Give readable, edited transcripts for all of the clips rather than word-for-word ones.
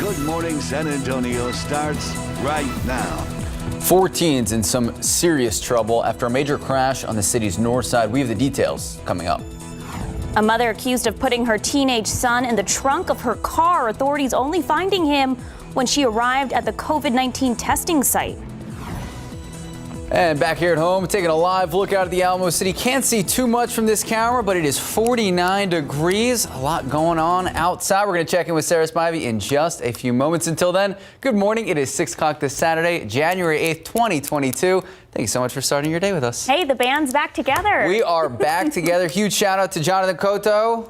Good Morning San Antonio starts right now. 4 teens in some serious trouble after a major crash on the city's north side. We have the details coming up. A mother accused of putting her teenage son in the trunk of her car. Authorities only finding him when she arrived at the COVID-19 testing site. And back here at home, taking a live look out at the Alamo City. Can't see too much from this camera, but it is 49 degrees. A lot going on outside. We're going to check in with Sarah Spivey in just a few moments. Until then, good morning. It is 6 o'clock this Saturday, January 8th, 2022. Thank you so much for starting your day with us. Hey, the band's back together. We are back together. Huge shout out to Jonathan Cotto.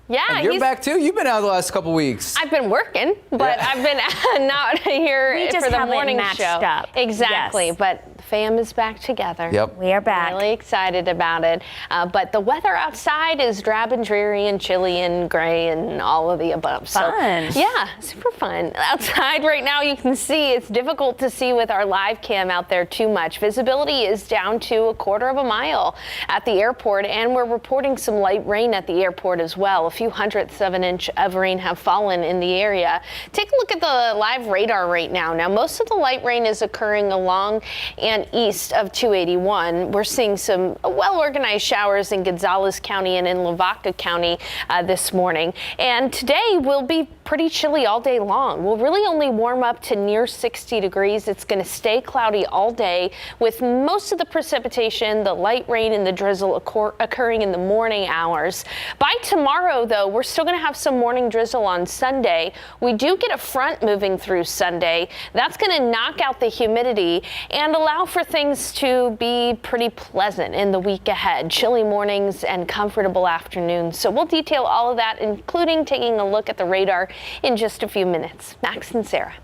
Yeah, and you're back too. You've been out the last couple weeks. I've been working, but Yeah. I've been not here for the morning show. Up. Exactly, Yes. But the fam is back together. Yep. We are back. Really excited about it. But the weather outside is drab and dreary and chilly and gray and all of the above. Fun. So, yeah, super fun. Outside right now, you can see it's difficult to see with our live cam out there too much. Visibility is down to a quarter of a mile at the airport, and we're reporting some light rain at the airport as well. A few hundredths of an inch of rain have fallen in the area. Take a look at the live radar right now. Now, most of the light rain is occurring along and east of 281. We're seeing some well-organized showers in Gonzales County and in Lavaca County this morning. And today will be pretty chilly all day long. We'll really only warm up to near 60 degrees. It's going to stay cloudy all day with most of the precipitation, the light rain and the drizzle occurring in the morning hours. By tomorrow, though, we're still going to have some morning drizzle on Sunday. We do get a front moving through Sunday. That's going to knock out the humidity and allow for things to be pretty pleasant in the week ahead. Chilly mornings and comfortable afternoons. So we'll detail all of that, including taking a look at the radar in just a few minutes. Max and Sarah.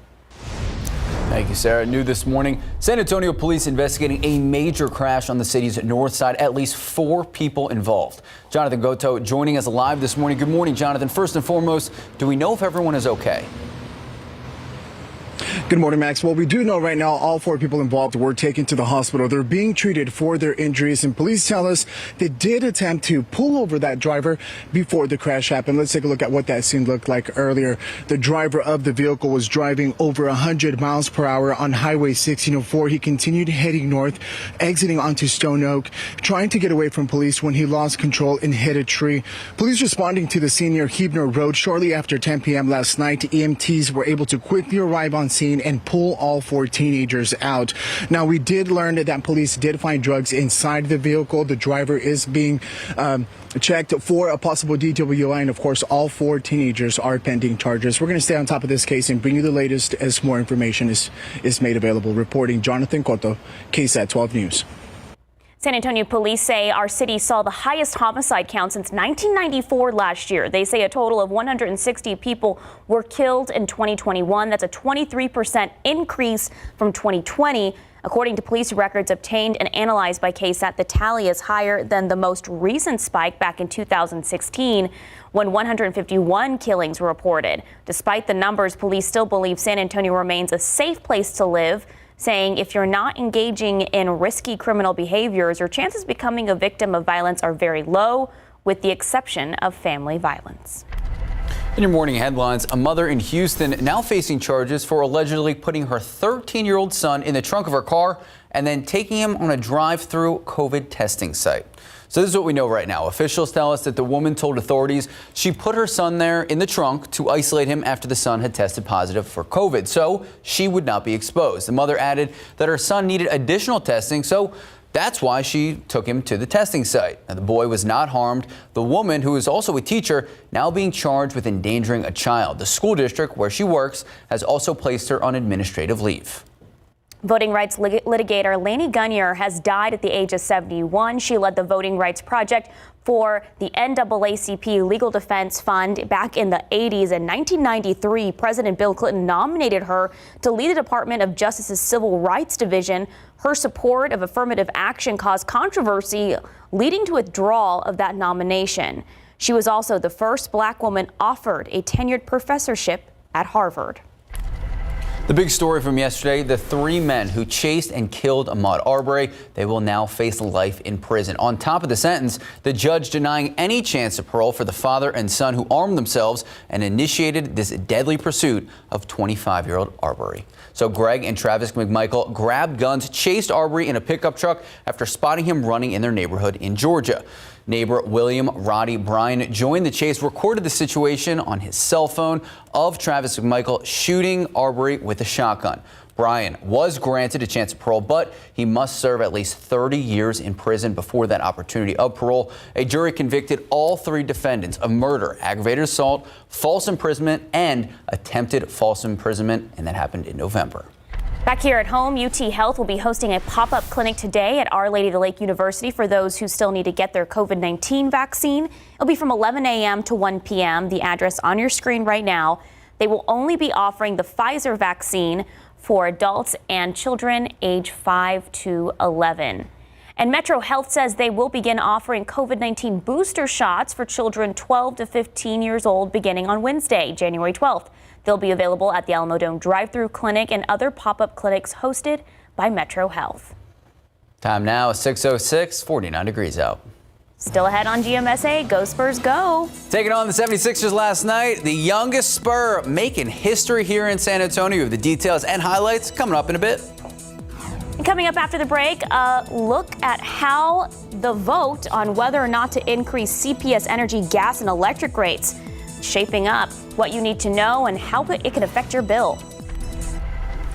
Thank you, Sarah. New this morning, San Antonio police investigating a major crash on the city's north side. At least 4 people involved. Jonathan Goto joining us live this morning. Good morning, Jonathan. First and foremost, do we know if everyone is okay? Good morning, Max. Well, we do know right now all 4 people involved were taken to the hospital. They're being treated for their injuries, and police tell us they did attempt to pull over that driver before the crash happened. Let's take a look at what that scene looked like earlier. The driver of the vehicle was driving over 100 miles per hour on Highway 1604. He continued heading north, exiting onto Stone Oak, trying to get away from police when he lost control and hit a tree. Police responding to the scene near Huebner Road shortly after 10 p.m. last night. EMTs were able to quickly arrive on scene and pull all 4 teenagers out. Now, we did learn that police did find drugs inside the vehicle. The driver is being checked for a possible DWI, and of course, all 4 teenagers are pending charges. We're going to stay on top of this case and bring you the latest as more information is made available. Reporting, Jonathan Cotto, KSAT 12 News. San Antonio police say our city saw the highest homicide count since 1994 last year. They say a total of 160 people were killed in 2021. That's a 23% increase from 2020. According to police records obtained and analyzed by KSAT, the tally is higher than the most recent spike back in 2016 when 151 killings were reported. Despite the numbers, police still believe San Antonio remains a safe place to live, saying if you're not engaging in risky criminal behaviors, your chances of becoming a victim of violence are very low, with the exception of family violence. In your morning headlines, a mother in Houston now facing charges for allegedly putting her 13-year-old son in the trunk of her car and then taking him on a drive-through COVID testing site. So this is what we know right now. Officials tell us that the woman told authorities she put her son there in the trunk to isolate him after the son had tested positive for COVID, so she would not be exposed. The mother added that her son needed additional testing, so that's why she took him to the testing site. Now, the boy was not harmed. The woman, who is also a teacher, now being charged with endangering a child. The school district where she works has also placed her on administrative leave. Voting rights litigator Lanny Gunyer has died at the age of 71. She led the Voting Rights Project for the NAACP Legal Defense Fund back in the 80s. In 1993, President Bill Clinton nominated her to lead the Department of Justice's Civil Rights Division. Her support of affirmative action caused controversy, leading to withdrawal of that nomination. She was also the first black woman offered a tenured professorship at Harvard. The big story from yesterday, the 3 men who chased and killed Ahmaud Arbery, they will now face life in prison. On top of the sentence, the judge denying any chance of parole for the father and son who armed themselves and initiated this deadly pursuit of 25-year-old Arbery. So Greg and Travis McMichael grabbed guns, chased Arbery in a pickup truck after spotting him running in their neighborhood in Georgia. Neighbor William Roddy Bryan joined the chase, recorded the situation on his cell phone of Travis McMichael shooting Arbery with a shotgun. Bryan was granted a chance of parole, but he must serve at least 30 years in prison before that opportunity of parole. A jury convicted all 3 defendants of murder, aggravated assault, false imprisonment, and attempted false imprisonment, and that happened in November. Back here at home, UT Health will be hosting a pop-up clinic today at Our Lady of the Lake University for those who still need to get their COVID-19 vaccine. It'll be from 11 a.m. to 1 p.m. The address on your screen right now. They will only be offering the Pfizer vaccine for adults and children age 5 to 11. And Metro Health says they will begin offering COVID-19 booster shots for children 12 to 15 years old beginning on Wednesday, January 12th. They'll be available at the Alamo Dome drive-through clinic and other pop-up clinics hosted by Metro Health. Time now is 6:06, 49 degrees out. Still ahead on GMSA, go Spurs go. Taking on the 76ers last night, the youngest Spur making history here in San Antonio. The details and highlights coming up in a bit. And coming up after the break, a look at how the vote on whether or not to increase CPS Energy gas and electric rates is shaping up, what you need to know, and how it can affect your bill.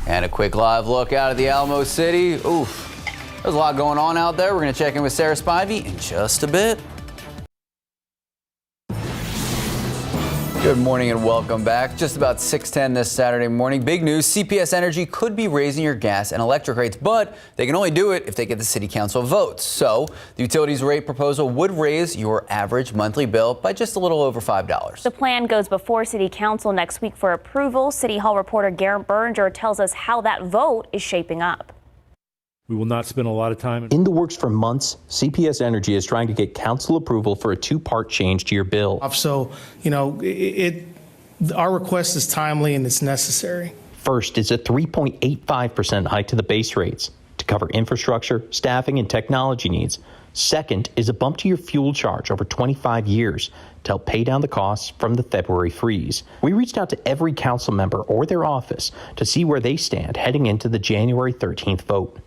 And a quick live look out at the Alamo City. Oof, there's a lot going on out there. We're going to check in with Sarah Spivey in just a bit. Good morning and welcome back. Just about 6:10 this Saturday morning. Big news, CPS Energy could be raising your gas and electric rates, but they can only do it if they get the city council votes. So the utilities rate proposal would raise your average monthly bill by just a little over $5. The plan goes before city council next week for approval. City Hall reporter Garrett Berger tells us how that vote is shaping up. We will not spend a lot of time. In the works for months, CPS Energy is trying to get council approval for a 2-part change to your bill. So, our request is timely and it's necessary. First is a 3.85% hike to the base rates to cover infrastructure, staffing, and technology needs. Second is a bump to your fuel charge over 25 years to help pay down the costs from the February freeze. We reached out to every council member or their office to see where they stand heading into the January 13th vote.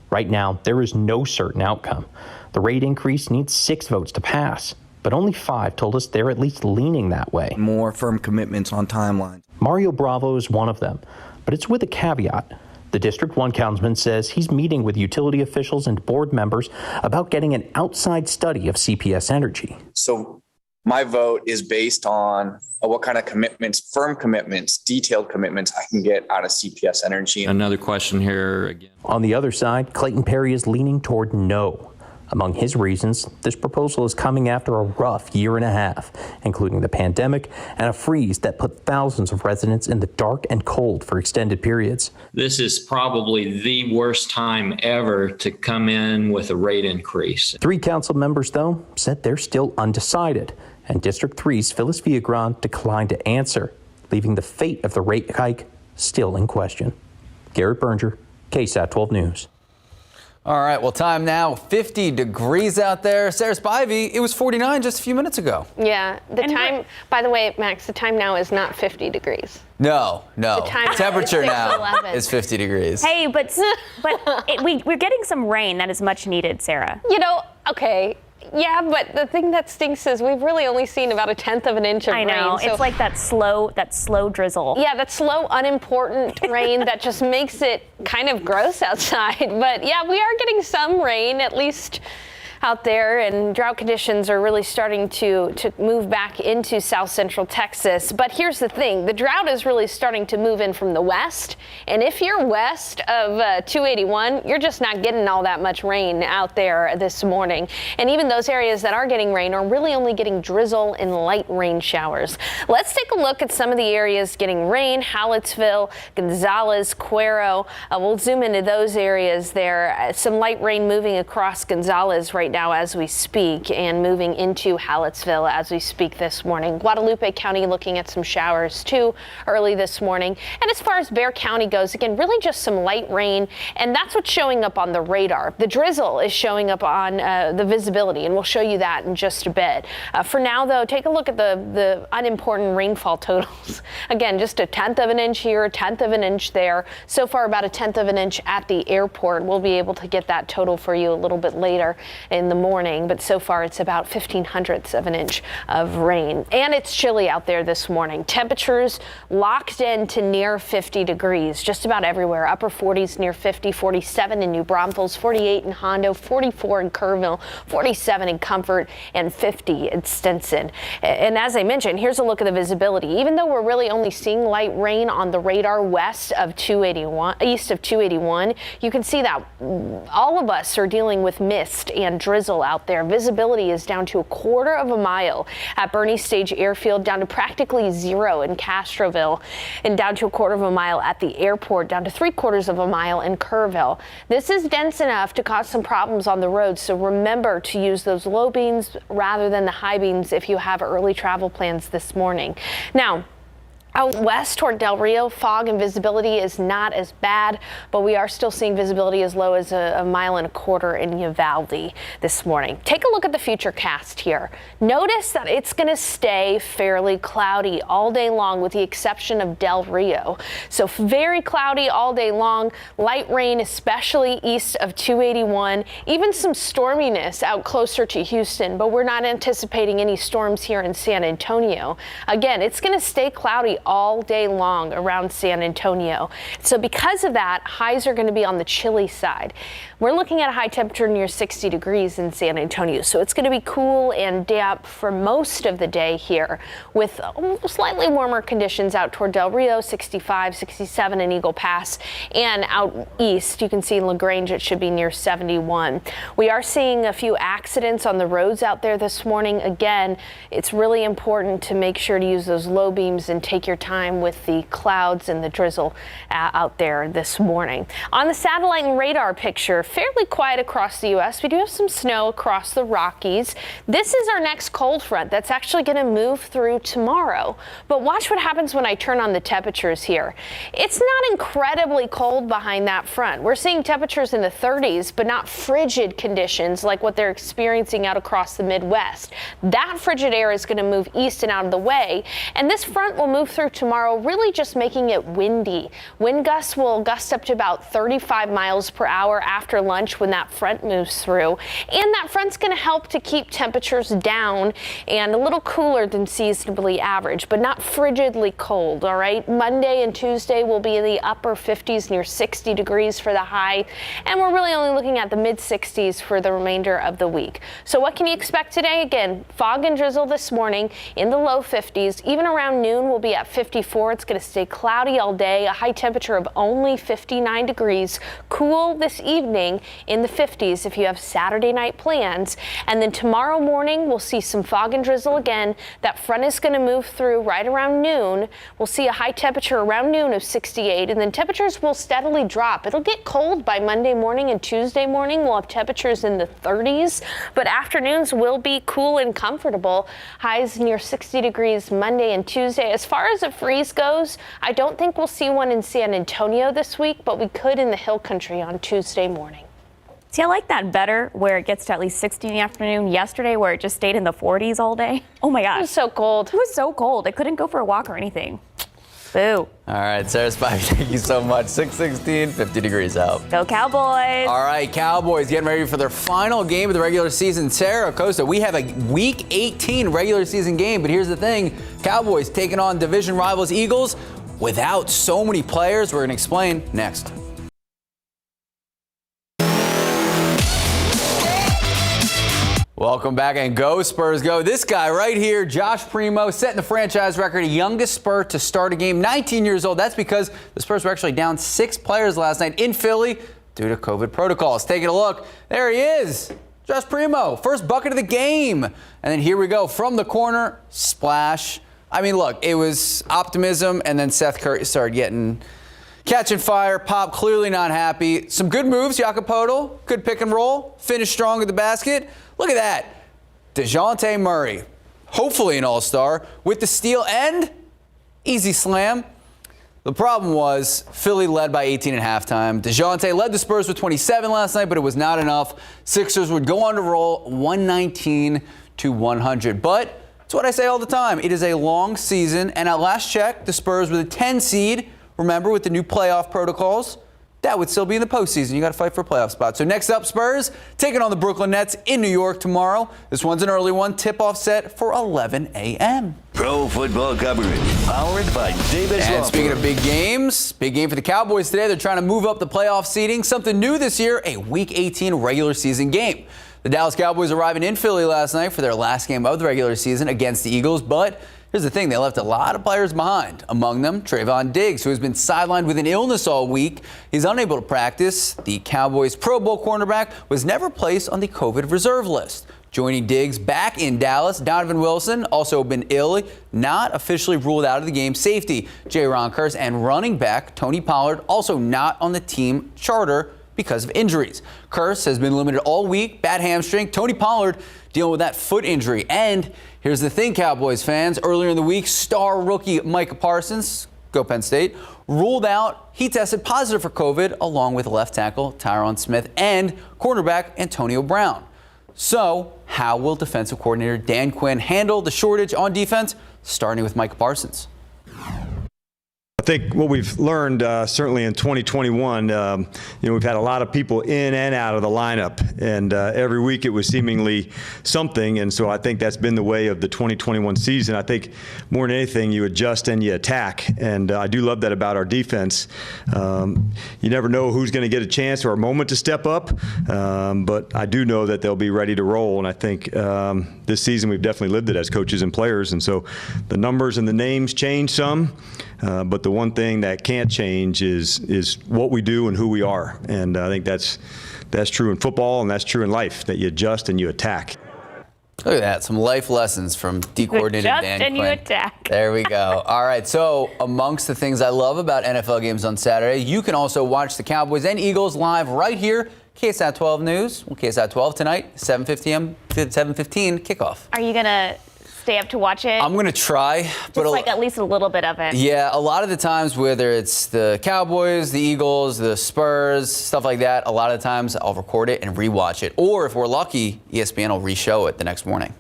Right now, there is no certain outcome. The rate increase needs 6 votes to pass, but only 5 told us they're at least leaning that way. More firm commitments on timelines. Mario Bravo is one of them, but it's with a caveat. The District 1 councilman says he's meeting with utility officials and board members about getting an outside study of CPS Energy. So my vote is based on what kind of commitments, firm commitments, detailed commitments I can get out of CPS Energy. Another question here again. On the other side, Clayton Perry is leaning toward no. Among his reasons, this proposal is coming after a rough year and a half, including the pandemic and a freeze that put thousands of residents in the dark and cold for extended periods. This is probably the worst time ever to come in with a rate increase. 3 council members, though, said they're still undecided, and District 3's Phyllis Villagran declined to answer, leaving the fate of the rate hike still in question. Garrett Berger, KSAT 12 News. All right, well, time now, 50 degrees out there. Sarah Spivey, it was 49 just a few minutes ago. Yeah, by the way, Max, the time now is not 50 degrees. No. The time temperature now 6:11. is 50 degrees. Hey, but we're getting some rain that is much needed, Sarah. Okay. Yeah, but the thing that stinks is we've really only seen about 1/10 of an inch of rain. I know, it's like that slow drizzle. Yeah, that slow, unimportant rain that just makes it kind of gross outside. But yeah, we are getting some rain, at least out there, and drought conditions are really starting to move back into south central Texas. But here's the thing, the drought is really starting to move in from the west, and if you're west of 281, you're just not getting all that much rain out there this morning. And even those areas that are getting rain are really only getting drizzle and light rain showers. Let's take a look at some of the areas getting rain: Hallettsville, Gonzales, Cuero. We'll zoom into those areas there. Some light rain moving across Gonzales right right now as we speak and moving into Hallettsville as we speak this morning. Guadalupe County looking at some showers too early this morning. And as far as Bexar County goes, again, really just some light rain, and that's what's showing up on the radar. The drizzle is showing up on the visibility, and we'll show you that in just a bit. For now, though, take a look at the unimportant rainfall totals. Again, just a 1/10 of an inch here, a 1/10 of an inch there. So far, about a 1/10 of an inch at the airport. We'll be able to get that total for you a little bit later in the morning, but so far it's about 1/1500ths of an inch of rain. And it's chilly out there this morning. Temperatures locked in to near 50 degrees just about everywhere. Upper 40s near 50, 47 in New Braunfels, 48 in Hondo, 44 in Kerrville, 47 in Comfort, and 50 in Stinson. And as I mentioned, here's a look at the visibility. Even though we're really only seeing light rain on the radar west of 281, east of 281, you can see that all of us are dealing with mist and drizzle out there. Visibility is down to a 1/4 of a mile at Bernie Stage Airfield, down to practically 0 in Castroville, and down to a 1/4 of a mile at the airport, down to 3/4 of a mile in Kerrville. This is dense enough to cause some problems on the road, so remember to use those low beams rather than the high beams if you have early travel plans this morning. Now, out west toward Del Rio, fog and visibility is not as bad, but we are still seeing visibility as low as a 1.25 miles in Uvalde this morning. Take a look at the futurecast here. Notice that it's going to stay fairly cloudy all day long with the exception of Del Rio. So very cloudy all day long, light rain, especially east of 281, even some storminess out closer to Houston, but we're not anticipating any storms here in San Antonio. Again, it's going to stay cloudy all day long around San Antonio. So because of that, highs are going to be on the chilly side. We're looking at a high temperature near 60 degrees in San Antonio. So it's going to be cool and damp for most of the day here with slightly warmer conditions out toward Del Rio, 65, 67 in Eagle Pass, and out east, you can see in LaGrange, it should be near 71. We are seeing a few accidents on the roads out there this morning. Again, it's really important to make sure to use those low beams and take your time with the clouds and the drizzle out there this morning. On the satellite and radar picture, fairly quiet across the U.S. We do have some snow across the Rockies. This is our next cold front that's actually going to move through tomorrow. But watch what happens when I turn on the temperatures here. It's not incredibly cold behind that front. We're seeing temperatures in the 30s, but not frigid conditions like what they're experiencing out across the Midwest. That frigid air is going to move east and out of the way, and this front will move through tomorrow, really just making it windy. Wind gusts will gust up to about 35 miles per hour after lunch when that front moves through. And that front's going to help to keep temperatures down and a little cooler than seasonably average, but not frigidly cold, all right? Monday and Tuesday will be in the upper 50s, near 60 degrees for the high, and we're really only looking at the mid-60s for the remainder of the week. So what can you expect today? Again, fog and drizzle this morning in the low 50s. Even around noon, we'll be at 54. It's going to stay cloudy all day, a high temperature of only 59 degrees. Cool this evening in the 50s if you have Saturday night plans. And then tomorrow morning, we'll see some fog and drizzle again. That front is going to move through right around noon. We'll see a high temperature around noon of 68, and then temperatures will steadily drop. It'll get cold by Monday morning, and Tuesday morning we'll have temperatures in the 30s, but afternoons will be cool and comfortable. Highs near 60 degrees Monday and Tuesday. As far as a freeze goes, I don't think we'll see one in San Antonio this week, but we could in the hill country on Tuesday morning. See, I like that better, where it gets to at least 60 in the afternoon. Yesterday, where it just stayed in the 40s all day. Oh my gosh. It was so cold. It was so cold. I couldn't go for a walk or anything. Boo. All right, Sarah Spivey, thank you so much. 6:16, 50 degrees out. Go Cowboys. All right, Cowboys getting ready for their final game of the regular season. Sarah Acosta, we have a Week 18 regular season game, but here's the thing. Cowboys taking on division rivals Eagles without so many players. We're going to explain next. Welcome back, and go Spurs go. This guy right here, Josh Primo, setting the franchise record, youngest Spur to start a game, 19 years old. That's because the Spurs were actually down 6 players last night in Philly due to COVID protocols. Taking a look, there he is, Josh Primo, first bucket of the game. And then here we go, from the corner, splash. I mean, look, it was optimism, and then Seth Curry started getting Catching fire, Pop clearly not happy. Some good moves, Jacopoto, good pick and roll, finished strong at the basket. Look at that. DeJounte Murray, hopefully an all-star, with the steal and easy slam. The problem was Philly led by 18 at halftime. DeJounte led the Spurs with 27 last night, but it was not enough. Sixers would go on to roll 119-100. But it's what I say all the time. It is a long season, and at last check, the Spurs with a 10 seed. Remember, with the new playoff protocols, that would still be in the postseason. You got to fight for a playoff spot. So next up, Spurs taking on the Brooklyn Nets in New York tomorrow. This one's an early one. Tip-off set for 11 a.m. Pro football coverage powered by Davis. And speaking of big games, big game for the Cowboys today. They're trying to move up the playoff seeding. Something new this year, a Week 18 regular season game. The Dallas Cowboys arriving in Philly last night for their last game of the regular season against the Eagles, but here's the thing, they left a lot of players behind. Among them, Trayvon Diggs, who has been sidelined with an illness all week. He's unable to practice. The Cowboys' Pro Bowl cornerback was never placed on the COVID reserve list. Joining Diggs back in Dallas, Donovan Wilson, also been ill, not officially ruled out of the game. Safety, Jaron Kearse, and running back Tony Pollard, also not on the team charter because of injuries. Kearse has been limited all week, bad hamstring. Tony Pollard dealing with that foot injury. And here's the thing, Cowboys fans. Earlier in the week, star rookie Micah Parsons, go Penn State, ruled out. He tested positive for COVID, along with left tackle Tyron Smith and cornerback Antonio Brown. So how will defensive coordinator Dan Quinn handle the shortage on defense, starting with Micah Parsons? I think what we've learned certainly in 2021, we've had a lot of people in and out of the lineup, and every week it was seemingly something, and so I think that's been the way of the 2021 season. I think more than anything, you adjust and you attack, and I do love that about our defense. You never know who's going to get a chance or a moment to step up, but I do know that they'll be ready to roll, and I think this season we've definitely lived it as coaches and players, and so the numbers and the names change some, but the one thing that can't change is what we do and who we are, and I think that's true in football and that's true in life, that you adjust and you attack. Look at that, some life lessons from D-coordinator Dan Quinn. You attack. There we go. All right, so amongst the things I love about NFL games on Saturday, you can also watch the Cowboys and Eagles live right here. KSAT 12 News. Well, KSAT 12 tonight, 7:15 kickoff. Are you going to stay up to watch it? I'm going to try. Just like at least a little bit of it. Yeah, a lot of the times, whether it's the Cowboys, the Eagles, the Spurs, stuff like that, a lot of the times I'll record it and rewatch it. Or if we're lucky, ESPN will re-show it the next morning.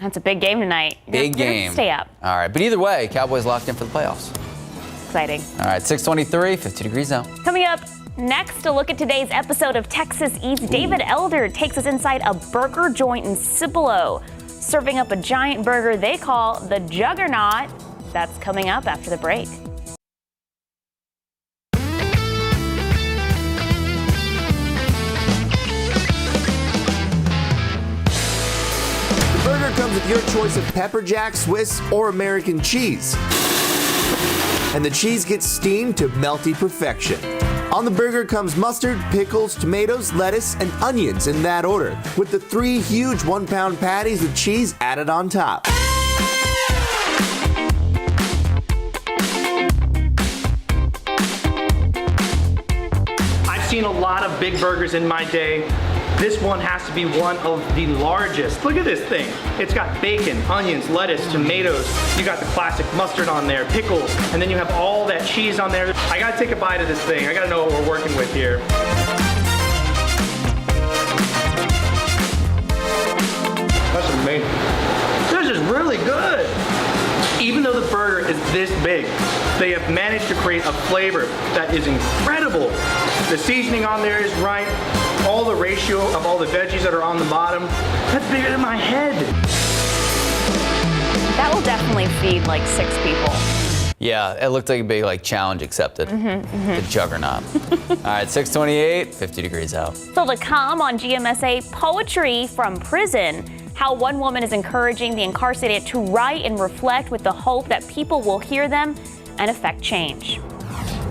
That's a big game tonight. Big game. Stay up. All right, but either way, Cowboys locked in for the playoffs. Exciting. All right, 6:23, 50 degrees now. Coming up next, a look at today's episode of Texas Eats. David Elder takes us inside a burger joint in Cipolo, serving up a giant burger they call the Juggernaut. That's coming up after the break. The burger comes with your choice of pepper jack, Swiss, or American cheese. And the cheese gets steamed to melty perfection. On the burger comes mustard, pickles, tomatoes, lettuce, and onions in that order, with the 3 huge 1-pound patties with cheese added on top. I've seen a lot of big burgers in my day. This one has to be one of the largest. Look at this thing. It's got bacon, onions, lettuce, tomatoes. You got the classic mustard on there, pickles, and then you have all that cheese on there. I gotta take a bite of this thing. I gotta know what we're working with here. That's amazing. This is really good. Even though the burger is this big, they have managed to create a flavor that is incredible. The seasoning on there is right. All the ratio of all the veggies that are on the bottom, that's bigger than my head. That will definitely feed like 6 people. Yeah, it looked like a big challenge accepted. The Juggernaut. All right, 6:28, 50 degrees out. Still to come on GMSA, poetry from prison. How one woman is encouraging the incarcerated to write and reflect with the hope that people will hear them and affect change.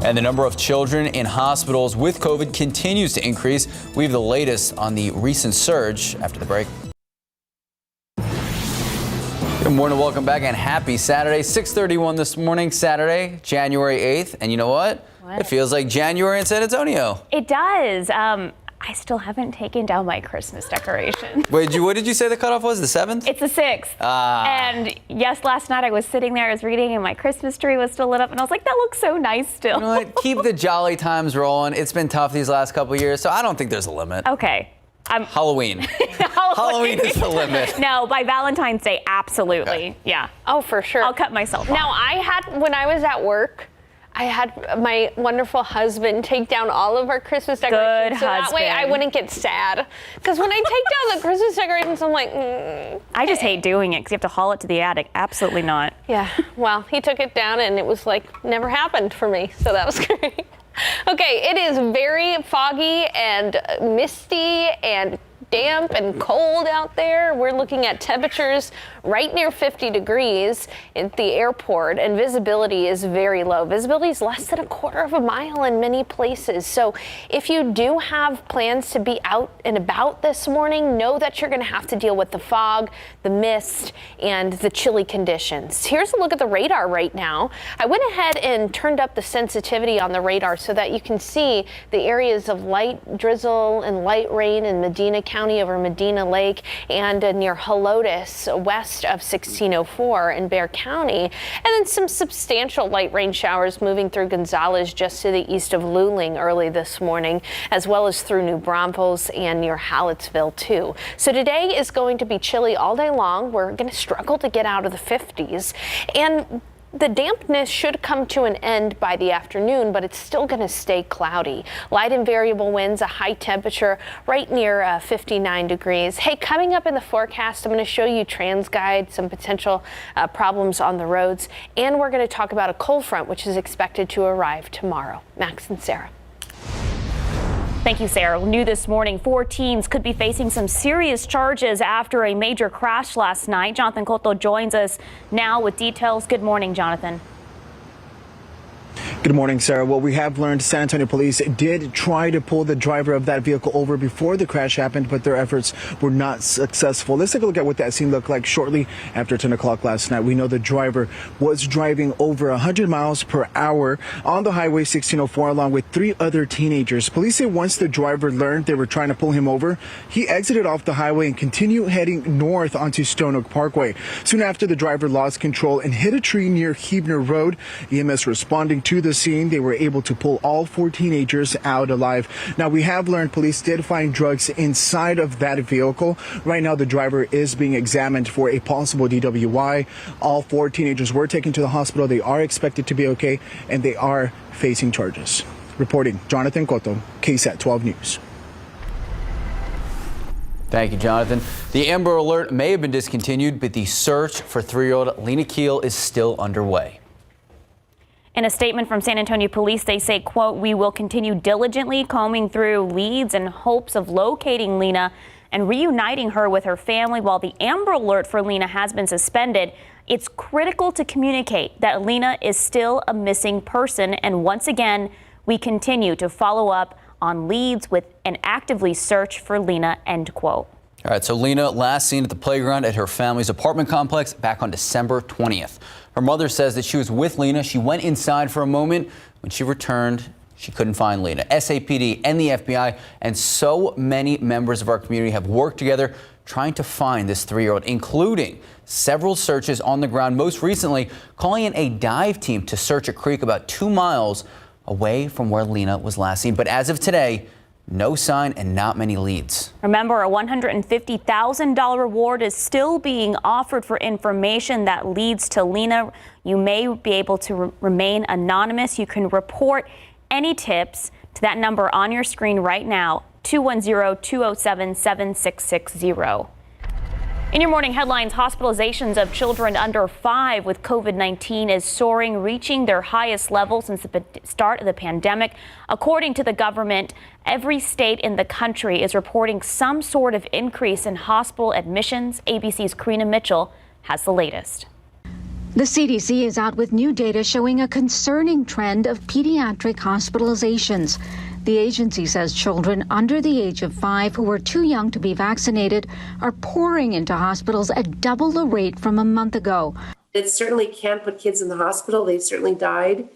And the number of children in hospitals with COVID continues to increase. We have the latest on the recent surge after the break. Good morning, welcome back, and happy Saturday. 6:31 this morning, Saturday, January 8th. And you know what? It feels like January in San Antonio. It does. I still haven't taken down my Christmas decoration. Wait, what did you say the cutoff was? The 7th? It's the 6th. And yes, last night I was sitting there, I was reading, and my Christmas tree was still lit up, and I was like, that looks so nice still. You know what? Keep the jolly times rolling. It's been tough these last couple of years, so I don't think there's a limit. Okay. Halloween. Halloween is the limit. No, by Valentine's Day, absolutely. Okay. Yeah. Oh, for sure. I'll cut myself Now, off. when I was at work, I had my wonderful husband take down all of our Christmas decorations. So that way I wouldn't get sad. Because when I take down the Christmas decorations, I'm like, I just hate doing it because you have to haul it to the attic. Absolutely not. Yeah. Well, he took it down and it was like never happened for me. So that was great. Okay, it is very foggy and misty and damp and cold out there. We're looking at temperatures right near 50 degrees at the airport, and visibility is very low. Visibility is less than a quarter of a mile in many places. So if you do have plans to be out and about this morning, know that you're going to have to deal with the fog, the mist, and the chilly conditions. Here's a look at the radar right now. I went ahead and turned up the sensitivity on the radar so that you can see the areas of light drizzle and light rain in Medina County over Medina Lake and near Helotes west of 1604 in Bexar County, and then some substantial light rain showers moving through Gonzales just to the east of Luling early this morning, as well as through New Braunfels and near Hallettsville too. So today is going to be chilly all day long. We're going to struggle to get out of the 50s, and the dampness should come to an end by the afternoon, but it's still going to stay cloudy. Light and variable winds, a high temperature right near 59 degrees. Hey, coming up in the forecast, I'm going to show you TransGuide, some potential problems on the roads, and we're going to talk about a cold front, which is expected to arrive tomorrow. Max and Sarah. Thank you, Sarah. New this morning, 4 teens could be facing some serious charges after a major crash last night. Jonathan Cotto joins us now with details. Good morning, Jonathan. Good morning, Sarah. Well, we have learned San Antonio police did try to pull the driver of that vehicle over before the crash happened, but their efforts were not successful. Let's take a look at what that scene looked like shortly after 10 o'clock last night. We know the driver was driving over 100 miles per hour on the highway 1604 along with 3 other teenagers. Police say once the driver learned they were trying to pull him over, he exited off the highway and continued heading north onto Stone Oak Parkway. Soon after, the driver lost control and hit a tree near Huebner Road. EMS responding to the scene, they were able to pull all 4 teenagers out alive. Now, we have learned police did find drugs inside of that vehicle. Right now, the driver is being examined for a possible DWI. All 4 teenagers were taken to the hospital. They are expected to be okay, and they are facing charges. Reporting, Jonathan Cotto, KSAT 12 News. Thank you, Jonathan. The Amber Alert may have been discontinued, but the search for 3-year-old Lena Keel is still underway. In a statement from San Antonio police, they say, quote, "We will continue diligently combing through leads in hopes of locating Lena and reuniting her with her family. While the Amber Alert for Lena has been suspended, it's critical to communicate that Lena is still a missing person. And once again, we continue to follow up on leads with and actively search for Lena," end quote. All right, so Lena last seen at the playground at her family's apartment complex back on December 20th. Her mother says that she was with Lena. She went inside for a moment. When she returned, she couldn't find Lena. SAPD and the FBI and so many members of our community have worked together trying to find this 3-year-old, including several searches on the ground, most recently calling in a dive team to search a creek about 2 miles away from where Lena was last seen. But as of today, no sign and not many leads. Remember, a $150,000 reward is still being offered for information that leads to Lena. You may be able to remain anonymous. You can report any tips to that number on your screen right now, 210-207-7660. In your morning headlines, hospitalizations of children under 5 with COVID-19 is soaring, reaching their highest level since the start of the pandemic. According to the government, every state in the country is reporting some sort of increase in hospital admissions. ABC's Karina Mitchell has the latest. The CDC is out with new data showing a concerning trend of pediatric hospitalizations. The agency says children under the age of 5 who are too young to be vaccinated are pouring into hospitals at double the rate from a month ago. It certainly can put kids in the hospital. They've certainly died.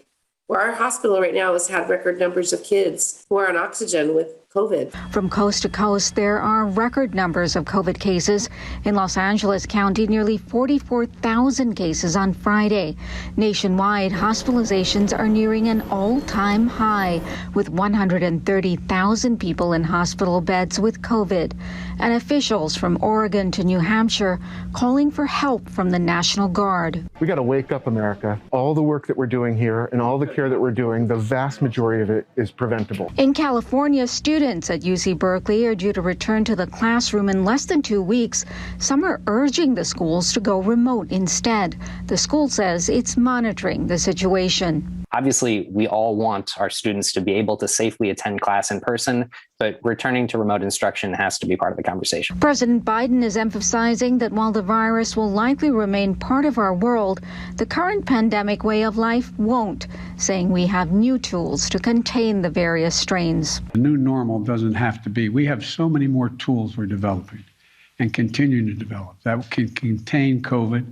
Where our hospital right now has had record numbers of kids who are on oxygen with COVID. From coast to coast, there are record numbers of COVID cases. In Los Angeles County, nearly 44,000 cases on Friday. Nationwide, hospitalizations are nearing an all-time high, with 130,000 people in hospital beds with COVID. And officials from Oregon to New Hampshire calling for help from the National Guard. We got to wake up, America. All the work that we're doing here and all the care that we're doing, the vast majority of it is preventable. In California, students at UC Berkeley are due to return to the classroom in less than 2 weeks. Some are urging the schools to go remote instead. The school says it's monitoring the situation. Obviously, we all want our students to be able to safely attend class in person, but returning to remote instruction has to be part of the conversation. President Biden is emphasizing that while the virus will likely remain part of our world, the current pandemic way of life won't, saying we have new tools to contain the various strains. The new normal doesn't have to be. We have so many more tools we're developing and continuing to develop that can contain COVID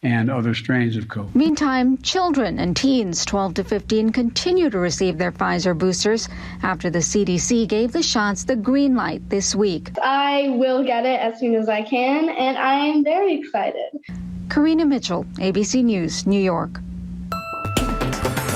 and other strains of COVID. Meantime, children and teens 12 to 15 continue to receive their Pfizer boosters after the CDC gave the shots the green light this week. I will get it as soon as I can, and I am very excited. Karina Mitchell, ABC News, New York.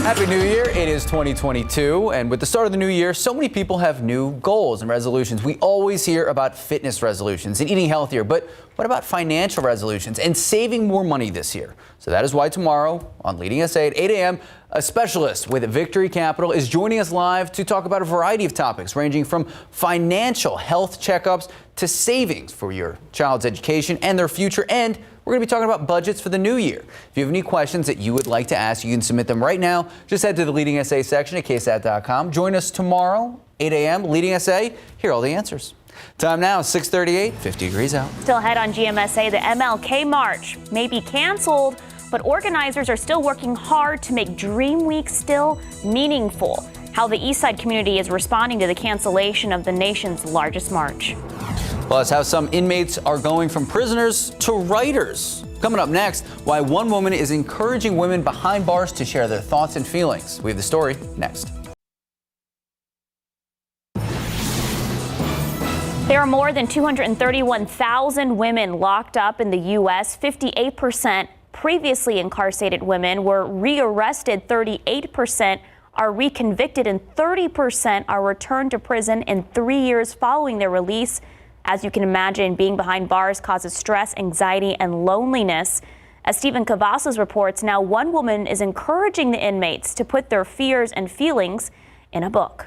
Happy New Year. It is 2022, and with the start of the new year, so many people have new goals and resolutions. We always hear about fitness resolutions and eating healthier, but what about financial resolutions and saving more money this year? So that is why tomorrow on Leading SA at 8 a.m., a specialist with Victory Capital is joining us live to talk about a variety of topics ranging from financial health checkups to savings for your child's education and their future. And we're going to be talking about budgets for the new year. If you have any questions that you would like to ask, you can submit them right now. Just head to the Leading SA section at KSAT.com. Join us tomorrow, 8 a.m., Leading SA. Hear all the answers. Time now, 6:38, 50 degrees out. Still ahead on GMSA, the MLK March may be canceled, but organizers are still working hard to make Dream Week still meaningful. How the Eastside community is responding to the cancellation of the nation's largest march. Plus, how some inmates are going from prisoners to writers. Coming up next, why one woman is encouraging women behind bars to share their thoughts and feelings. We have the story next. There are more than 231,000 women locked up in the U.S. 58% previously incarcerated women were rearrested, 38% are reconvicted, and 30% are returned to prison in 3 years following their release. As you can imagine, being behind bars causes stress, anxiety, and loneliness. As Stephen Cavazos reports, now one woman is encouraging the inmates to put their fears and feelings in a book.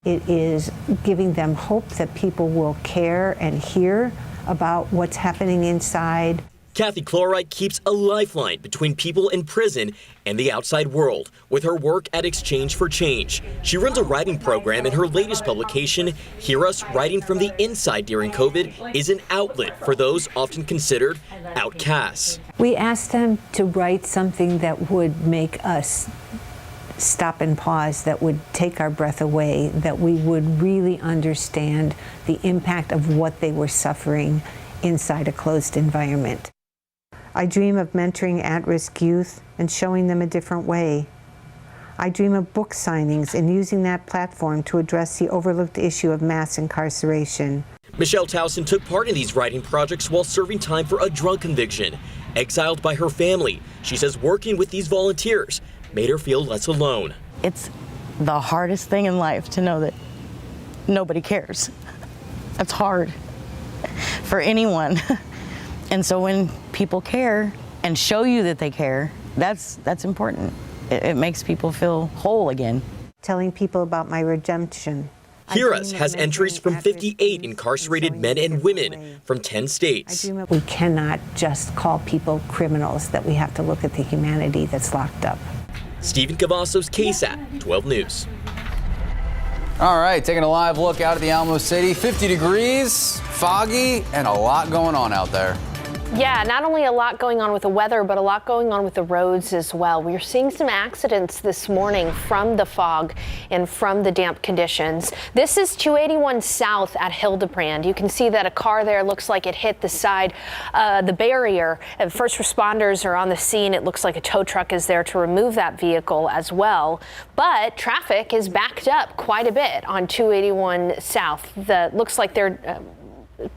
It is giving them hope that people will care and hear about what's happening inside. Kathy Chlorite keeps a lifeline between people in prison and the outside world with her work at Exchange for Change. She runs a writing program, and her latest publication, Hear Us Writing from the Inside During COVID, is an outlet for those often considered outcasts. We asked them to write something that would make us stop and pause, that would take our breath away, that we would really understand the impact of what they were suffering inside a closed environment. I dream of mentoring at-risk youth and showing them a different way. I dream of book signings and using that platform to address the overlooked issue of mass incarceration. Michelle Towson took part in these writing projects while serving time for a drug conviction. Exiled by her family, she says working with these volunteers made her feel less alone. It's the hardest thing in life to know that nobody cares. That's hard for anyone. And so when people care and show you that they care, that's important. It makes people feel whole again. Telling people about my redemption. Hear Us has entries from 58 incarcerated men and women from 10 states. We cannot just call people criminals, that we have to look at the humanity that's locked up. Stephen Cavazos, KSAT 12 News. All right, taking a live look out at the Alamo City. 50 degrees, foggy, and a lot going on out there. Yeah, not only a lot going on with the weather, but a lot going on with the roads as well. We're seeing some accidents this morning from the fog and from the damp conditions. This is 281 South at Hildebrand. You can see that a car there looks like it hit the side, the barrier. First responders are on the scene. It looks like a tow truck is there to remove that vehicle as well. But traffic is backed up quite a bit on 281 South. Looks like they're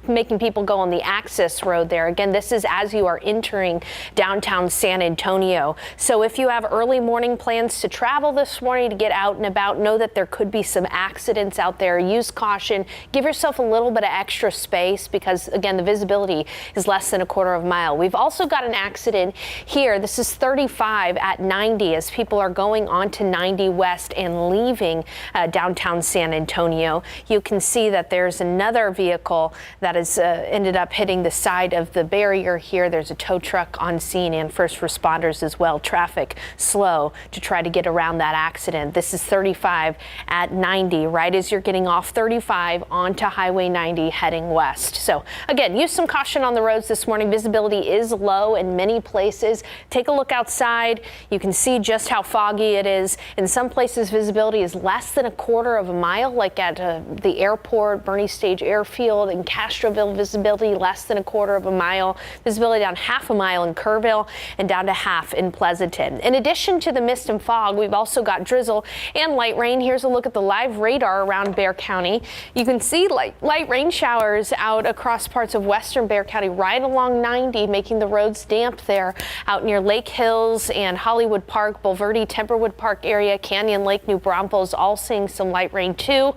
making people go on the access road there. Again, this is as you are entering downtown San Antonio. So if you have early morning plans to travel this morning to get out and about, know that there could be some accidents out there. Use caution. Give yourself a little bit of extra space because, again, the visibility is less than a quarter of a mile. We've also got an accident here. This is 35 at 90 as people are going onto 90 West and leaving downtown San Antonio. You can see that there's another vehicle that has ended up hitting the side of the barrier here. There's a tow truck on scene and first responders as well. Traffic slow to try to get around that accident. This is 35 at 90, right as you're getting off 35 onto Highway 90 heading west. So again, use some caution on the roads this morning. Visibility is low in many places. Take a look outside. You can see just how foggy it is. In some places, visibility is less than a quarter of a mile, like at the airport, Bernie Stage Airfield, and Castroville, visibility less than a quarter of a mile. Visibility down half a mile in Kerrville and down to half in Pleasanton. In addition to the mist and fog, we've also got drizzle and light rain. Here's a look at the live radar around Bexar County. You can see light rain showers out across parts of western Bexar County right along 90, making the roads damp there out near Lake Hills and Hollywood Park, Bulverde, Timberwood Park area, Canyon Lake, New Braunfels, all seeing some light rain too.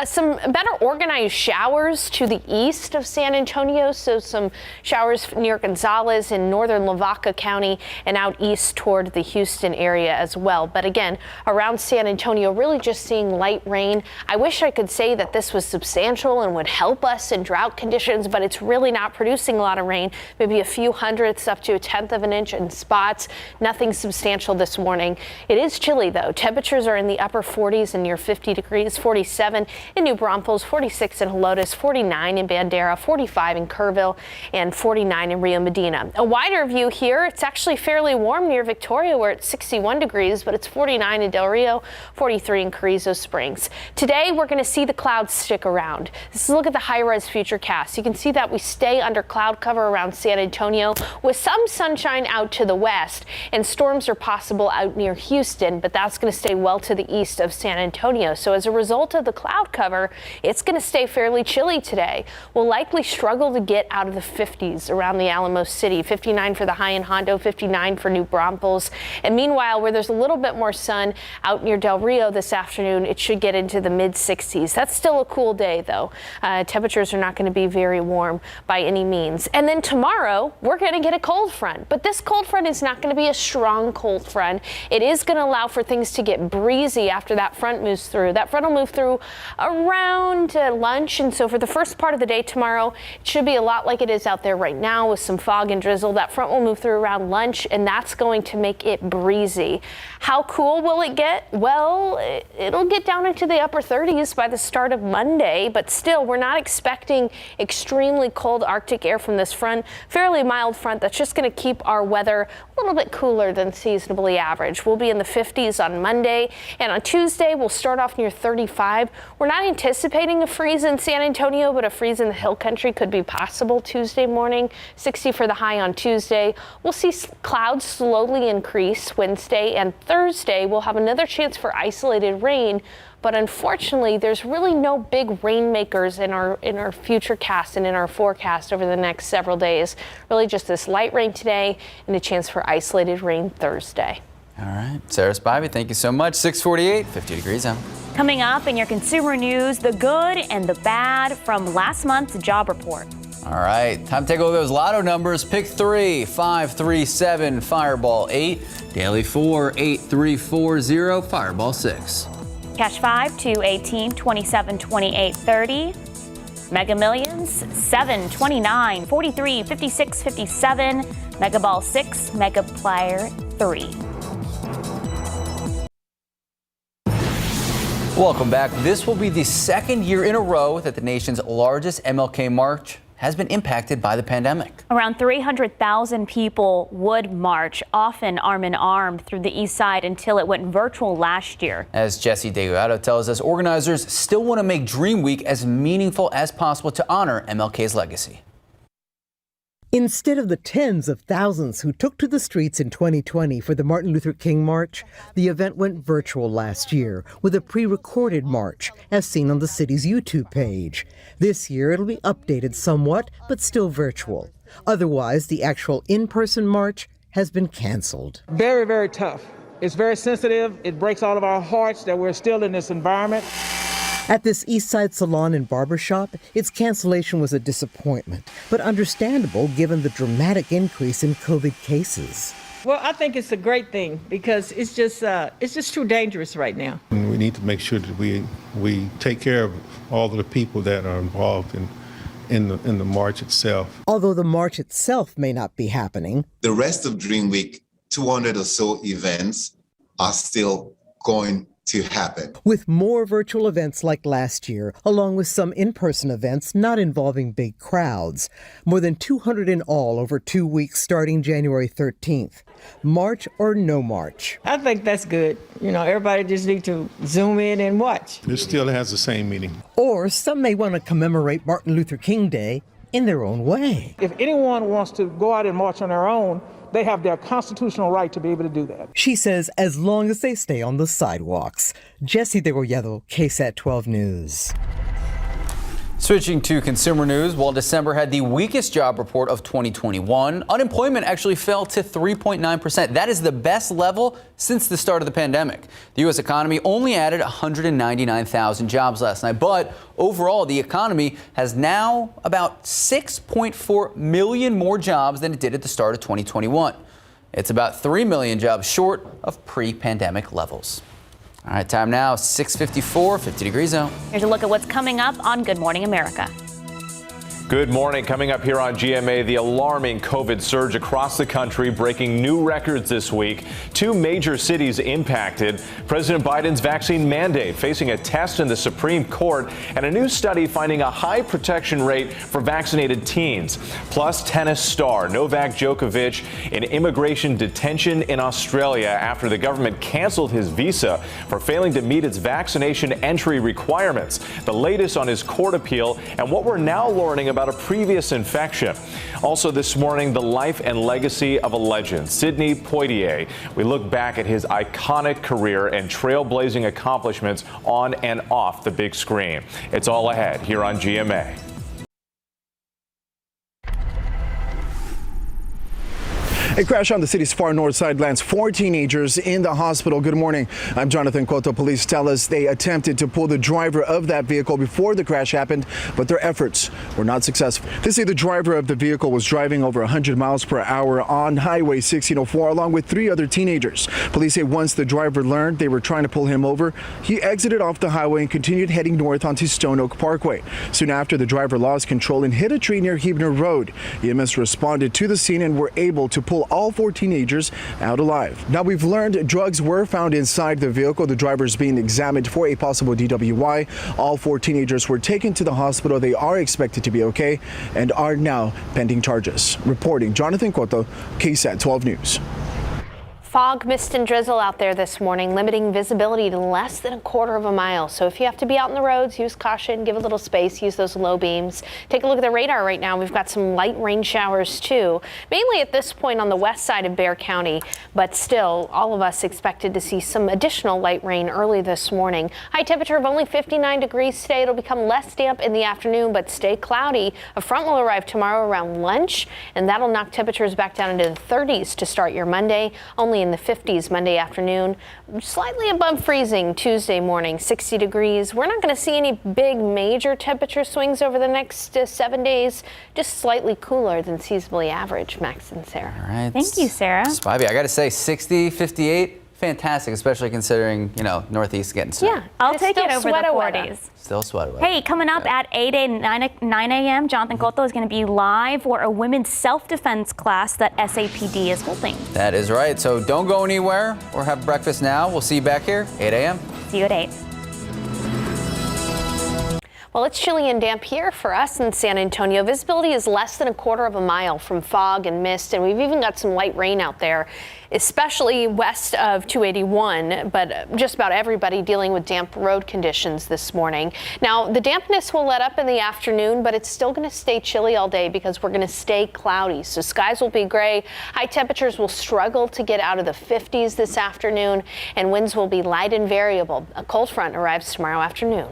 Some better organized showers to the east of San Antonio, so some showers near Gonzales in northern Lavaca County and out east toward the Houston area as well. But again, around San Antonio, really just seeing light rain. I wish I could say that this was substantial and would help us in drought conditions, but it's really not producing a lot of rain, maybe a few hundredths up to a tenth of an inch in spots. Nothing substantial this morning. It is chilly though. Temperatures are in the upper 40s and near 50 degrees, 47 in New Braunfels, 46 in Helotes, 49 in Bandera, 45 in Kerrville, and 49 in Rio Medina. A wider view here, it's actually fairly warm near Victoria where it's 61 degrees, but it's 49 in Del Rio, 43 in Carrizo Springs. Today, we're going to see the clouds stick around. This is a look at the high-res futurecast. You can see that we stay under cloud cover around San Antonio with some sunshine out to the west, and storms are possible out near Houston, but that's going to stay well to the east of San Antonio. So as a result of the cloud cover, it's going to stay fairly chilly today. We'll likely struggle to get out of the 50s around the Alamo City. 59 for the high in Hondo, 59 for New Braunfels. And meanwhile, where there's a little bit more sun out near Del Rio this afternoon, it should get into the mid 60s. That's still a cool day though. Temperatures are not going to be very warm by any means. And then tomorrow, we're going to get a cold front. But this cold front is not going to be a strong cold front. It is going to allow for things to get breezy after that front moves through. That front will move through around lunch. And so for the first part of the day tomorrow, it should be a lot like it is out there right now with some fog and drizzle. That front will move through around lunch, and that's going to make it breezy. How cool will it get? Well, it'll get down into the upper 30s by the start of Monday, but still, we're not expecting extremely cold Arctic air from this front. Fairly mild front that's just going to keep our weather a little bit cooler than seasonably average. We'll be in the 50s on Monday, and on Tuesday, we'll start off near 35. We're not anticipating a freeze in San Antonio, but a freeze in the hill country could be possible Tuesday morning. 60 for the high on Tuesday. We'll see clouds slowly increase Wednesday, and Thursday we'll have another chance for isolated rain. But unfortunately, there's really no big rainmakers in our future cast and in our forecast over the next several days. Really just this light rain today and a chance for isolated rain Thursday. All right. Sarah Spivey, thank you so much. 648, 50 degrees out. Coming up in your consumer news, the good and the bad from last month's job report. All right, time to take a look at those lotto numbers. Pick 3, 5, 3, 7, Fireball 8, Daily 4, 8, 3, 4, 0, Fireball 6. Cash 5, 2, 18, 27, 28, 30. Mega Millions, 7, 29, 43, 56, 57. Mega Ball 6, Mega Player 3. Welcome back. This will be the second year in a row that the nation's largest MLK March has been impacted by the pandemic. Around 300,000 people would march, often arm in arm, through the east side until it went virtual last year. As Jesse Deguado tells us, organizers still want to make Dream Week as meaningful as possible to honor MLK's legacy. Instead of the tens of thousands who took to the streets in 2020 for the Martin Luther King March, the event went virtual last year with a pre-recorded march, as seen on the city's YouTube page. This year, it'll be updated somewhat, but still virtual. Otherwise, the actual in-person march has been canceled. Very, very tough. It's very sensitive. It breaks all of our hearts that we're still in this environment. At this East Side salon and barbershop, its cancellation was a disappointment, but understandable given the dramatic increase in COVID cases. Well, I think it's a great thing because it's just too dangerous right now. And we need to make sure that we take care of all of the people that are involved in the march itself. Although the march itself may not be happening, the rest of Dream Week, 200 or so events are still going to happen. With more virtual events like last year, along with some in-person events not involving big crowds. More than 200 in all over 2 weeks starting January 13th. March or no march. I think that's good. You know, everybody just need to zoom in and watch. It still has the same meaning. Or some may want to commemorate Martin Luther King Day in their own way. If anyone wants to go out and march on their own, they have their constitutional right to be able to do that. She says as long as they stay on the sidewalks. Jesse Degollado, KSAT 12 News. Switching to consumer news, while December had the weakest job report of 2021, unemployment actually fell to 3.9%. That is the best level since the start of the pandemic. The U.S. economy only added 199,000 jobs last night, but overall, the economy has now about 6.4 million more jobs than it did at the start of 2021. It's about 3 million jobs short of pre-pandemic levels. All right, time now, 6:54, 50 degrees out. Here's a look at what's coming up on Good Morning America. Good morning. Coming up here on GMA, the alarming COVID surge across the country, breaking new records this week. 2 major cities impacted. President Biden's vaccine mandate facing a test in the Supreme Court, and a new study finding a high protection rate for vaccinated teens. Plus, tennis star Novak Djokovic in immigration detention in Australia after the government canceled his visa for failing to meet its vaccination entry requirements. The latest on his court appeal and what we're now learning about a previous infection. Also this morning, the life and legacy of a legend, Sidney Poitier. We look back at his iconic career and trailblazing accomplishments on and off the big screen. It's all ahead here on GMA. A crash on the city's far north side lands 4 teenagers in the hospital. Good morning. I'm Jonathan Cotto. Police tell us they attempted to pull the driver of that vehicle before the crash happened, but their efforts were not successful. They say the driver of the vehicle was driving over 100 miles per hour on Highway 1604 along with 3 other teenagers. Police say once the driver learned they were trying to pull him over, he exited off the highway and continued heading north onto Stone Oak Parkway. Soon after, the driver lost control and hit a tree near Huebner Road. EMS responded to the scene and were able to pull all 4 teenagers out alive. Now, we've learned drugs were found inside the vehicle. The driver is being examined for a possible DWI. All 4 teenagers were taken to the hospital. They are expected to be okay and are now pending charges. Reporting, Jonathan Cotto, KSAT 12 News. Fog, mist, and drizzle out there this morning, limiting visibility to less than a quarter of a mile. So if you have to be out on the roads, use caution, give a little space, use those low beams. Take a look at the radar right now. We've got some light rain showers too, mainly at this point on the west side of Bexar County, but still all of us expected to see some additional light rain early this morning. High temperature of only 59 degrees today. It'll become less damp in the afternoon, but stay cloudy. A front will arrive tomorrow around lunch, and that'll knock temperatures back down into the 30s to start your Monday. Only in the 50s Monday afternoon, slightly above freezing Tuesday morning, 60 degrees. We're not going to see any big major temperature swings over the next 7 days, just slightly cooler than seasonally average. Max and Sarah. All right. Thank you, Sarah. Spivey, I got to say 60, 58, fantastic, especially considering, Northeast getting snow. Yeah, I'll take it over the 40s. Still sweaty weather. Hey, coming up at 8 and 9 a.m., Jonathan Cotto is going to be live for a women's self-defense class that SAPD is holding. That is right. So don't go anywhere or have breakfast now. We'll see you back here, 8 a.m. See you at 8. Well, it's chilly and damp here for us in San Antonio. Visibility is less than a quarter of a mile from fog and mist, and we've even got some light rain out there, especially west of 281, but just about everybody dealing with damp road conditions this morning. Now, the dampness will let up in the afternoon, but it's still going to stay chilly all day because we're going to stay cloudy. So skies will be gray. High temperatures will struggle to get out of the 50s this afternoon, and winds will be light and variable. A cold front arrives tomorrow afternoon.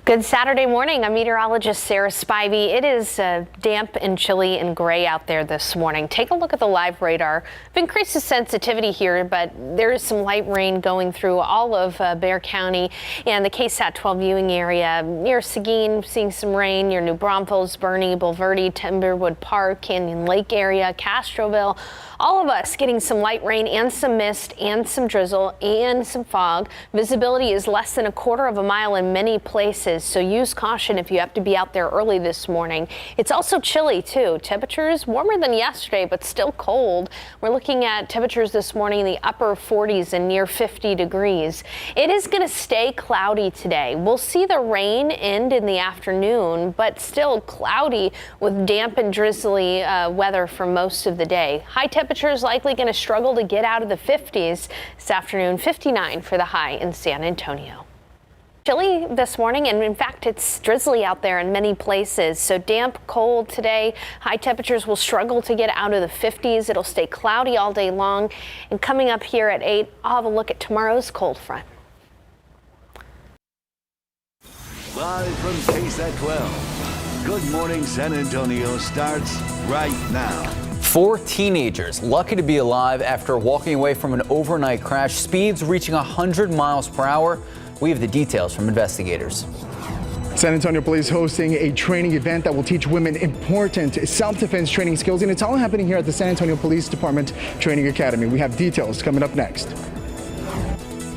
Good Saturday morning. I'm meteorologist Sarah Spivey. It is damp and chilly and gray out there this morning. Take a look at the live radar. We've increased the sensitivity here, but there is some light rain going through all of Bexar County and the KSAT 12 viewing area. Near Seguin, seeing some rain near New Braunfels, Bernie, Bulverde, Timberwood Park, Canyon Lake area, Castroville. All of us getting some light rain and some mist and some drizzle and some fog. Visibility is less than a quarter of a mile in many places, so use caution if you have to be out there early this morning. It's also chilly too. Temperatures warmer than yesterday, but still cold. We're looking at temperatures this morning in the upper 40s and near 50 degrees. It is going to stay cloudy today. We'll see the rain end in the afternoon, but still cloudy with damp and drizzly weather for most of the day. High temperatures likely going to struggle to get out of the 50s this afternoon. 59 for the high in San Antonio. Chilly this morning, and in fact it's drizzly out there in many places, so damp, cold today. High temperatures will struggle to get out of the 50s. It'll stay cloudy all day long, and coming up here at 8, I'll have a look at tomorrow's cold front. Live from KSAT 12, Good Morning San Antonio starts right now. 4 teenagers lucky to be alive after walking away from an overnight crash, speeds reaching 100 miles per hour. We have the details from investigators. San Antonio Police hosting a training event that will teach women important self-defense training skills, and it's all happening here at the San Antonio Police Department Training Academy. We have details coming up next.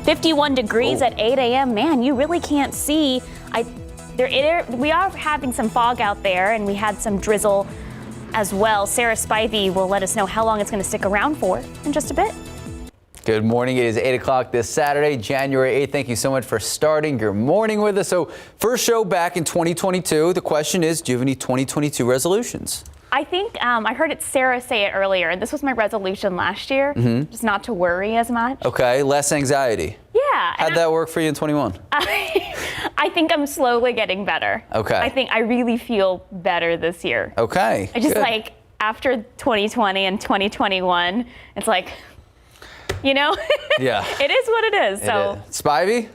51 degrees at 8 a.m. Man, you really can't see. We are having some fog out there, and we had some drizzle as well. Sarah Spivey will let us know how long it's going to stick around for in just a bit. Good morning. It is 8 o'clock this Saturday, January 8th. Thank you so much for starting your morning with us. So first show back in 2022. The question is, do you have any 2022 resolutions? I think I heard Sarah say it earlier. This was my resolution last year, just not to worry as much. Okay, less anxiety. Yeah. How'd that work for you in 21? I think I'm slowly getting better. Okay. I think I really feel better this year. Okay. I just good. like after 2020 and 2021, it's like, you know, yeah, it is what it is. So, Spivey?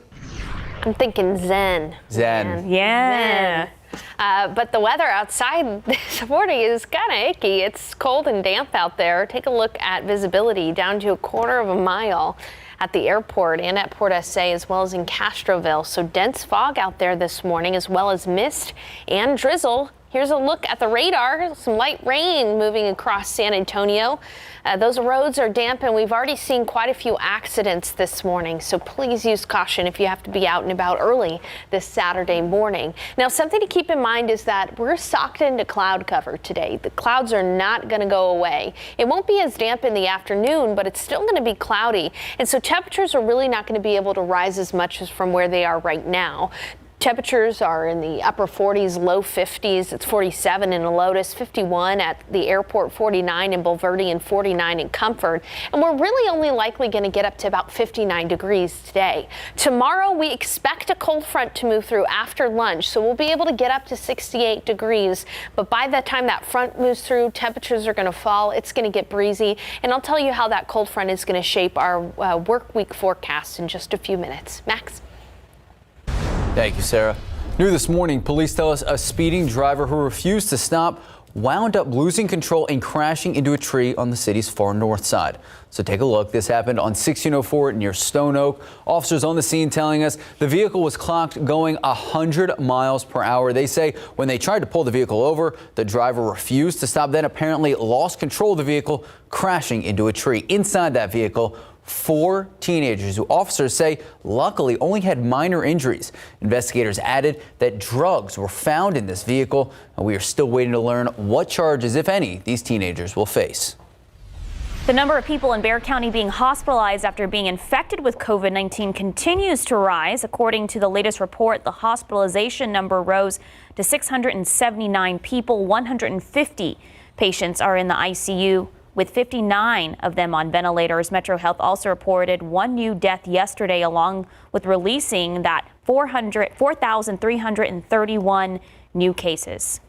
I'm thinking zen. Zen. Yeah. Zen. But the weather outside this morning is kind of icky. It's cold and damp out there. Take a look at visibility down to a quarter of a mile at the airport and at Port SA, as well as in Castroville. So dense fog out there this morning, as well as mist and drizzle. Here's a look at the radar. Some light rain moving across San Antonio. Those roads are damp, and we've already seen quite a few accidents this morning. So please use caution if you have to be out and about early this Saturday morning. Now, something to keep in mind is that we're socked into cloud cover today. The clouds are not going to go away. It won't be as damp in the afternoon, but it's still going to be cloudy. And so temperatures are really not going to be able to rise as much as from where they are right now. Temperatures are in the upper 40s, low 50s. It's 47 in Helotes, 51 at the airport, 49 in Bulverde, and 49 in Comfort. And we're really only likely going to get up to about 59 degrees today. Tomorrow, we expect a cold front to move through after lunch, so we'll be able to get up to 68 degrees. But by the time that front moves through, temperatures are going to fall. It's going to get breezy. And I'll tell you how that cold front is going to shape our work week forecast in just a few minutes. Max? Thank you, Sarah. New this morning, police tell us a speeding driver who refused to stop wound up losing control and crashing into a tree on the city's far north side. So take a look. This happened on 1604 near Stone Oak. Officers on the scene telling us the vehicle was clocked going 100 miles per hour. They say when they tried to pull the vehicle over, the driver refused to stop, then apparently lost control of the vehicle, crashing into a tree. Inside that vehicle, 4 teenagers who officers say luckily only had minor injuries. Investigators added that drugs were found in this vehicle, and we are still waiting to learn what charges, if any, these teenagers will face. The number of people in Bexar County being hospitalized after being infected with COVID-19 continues to rise. According to the latest report, the hospitalization number rose to 679 people. 150 patients are in the ICU, with 59 of them on ventilators. Metro Health also reported one new death yesterday, along with releasing that 4,331 new cases.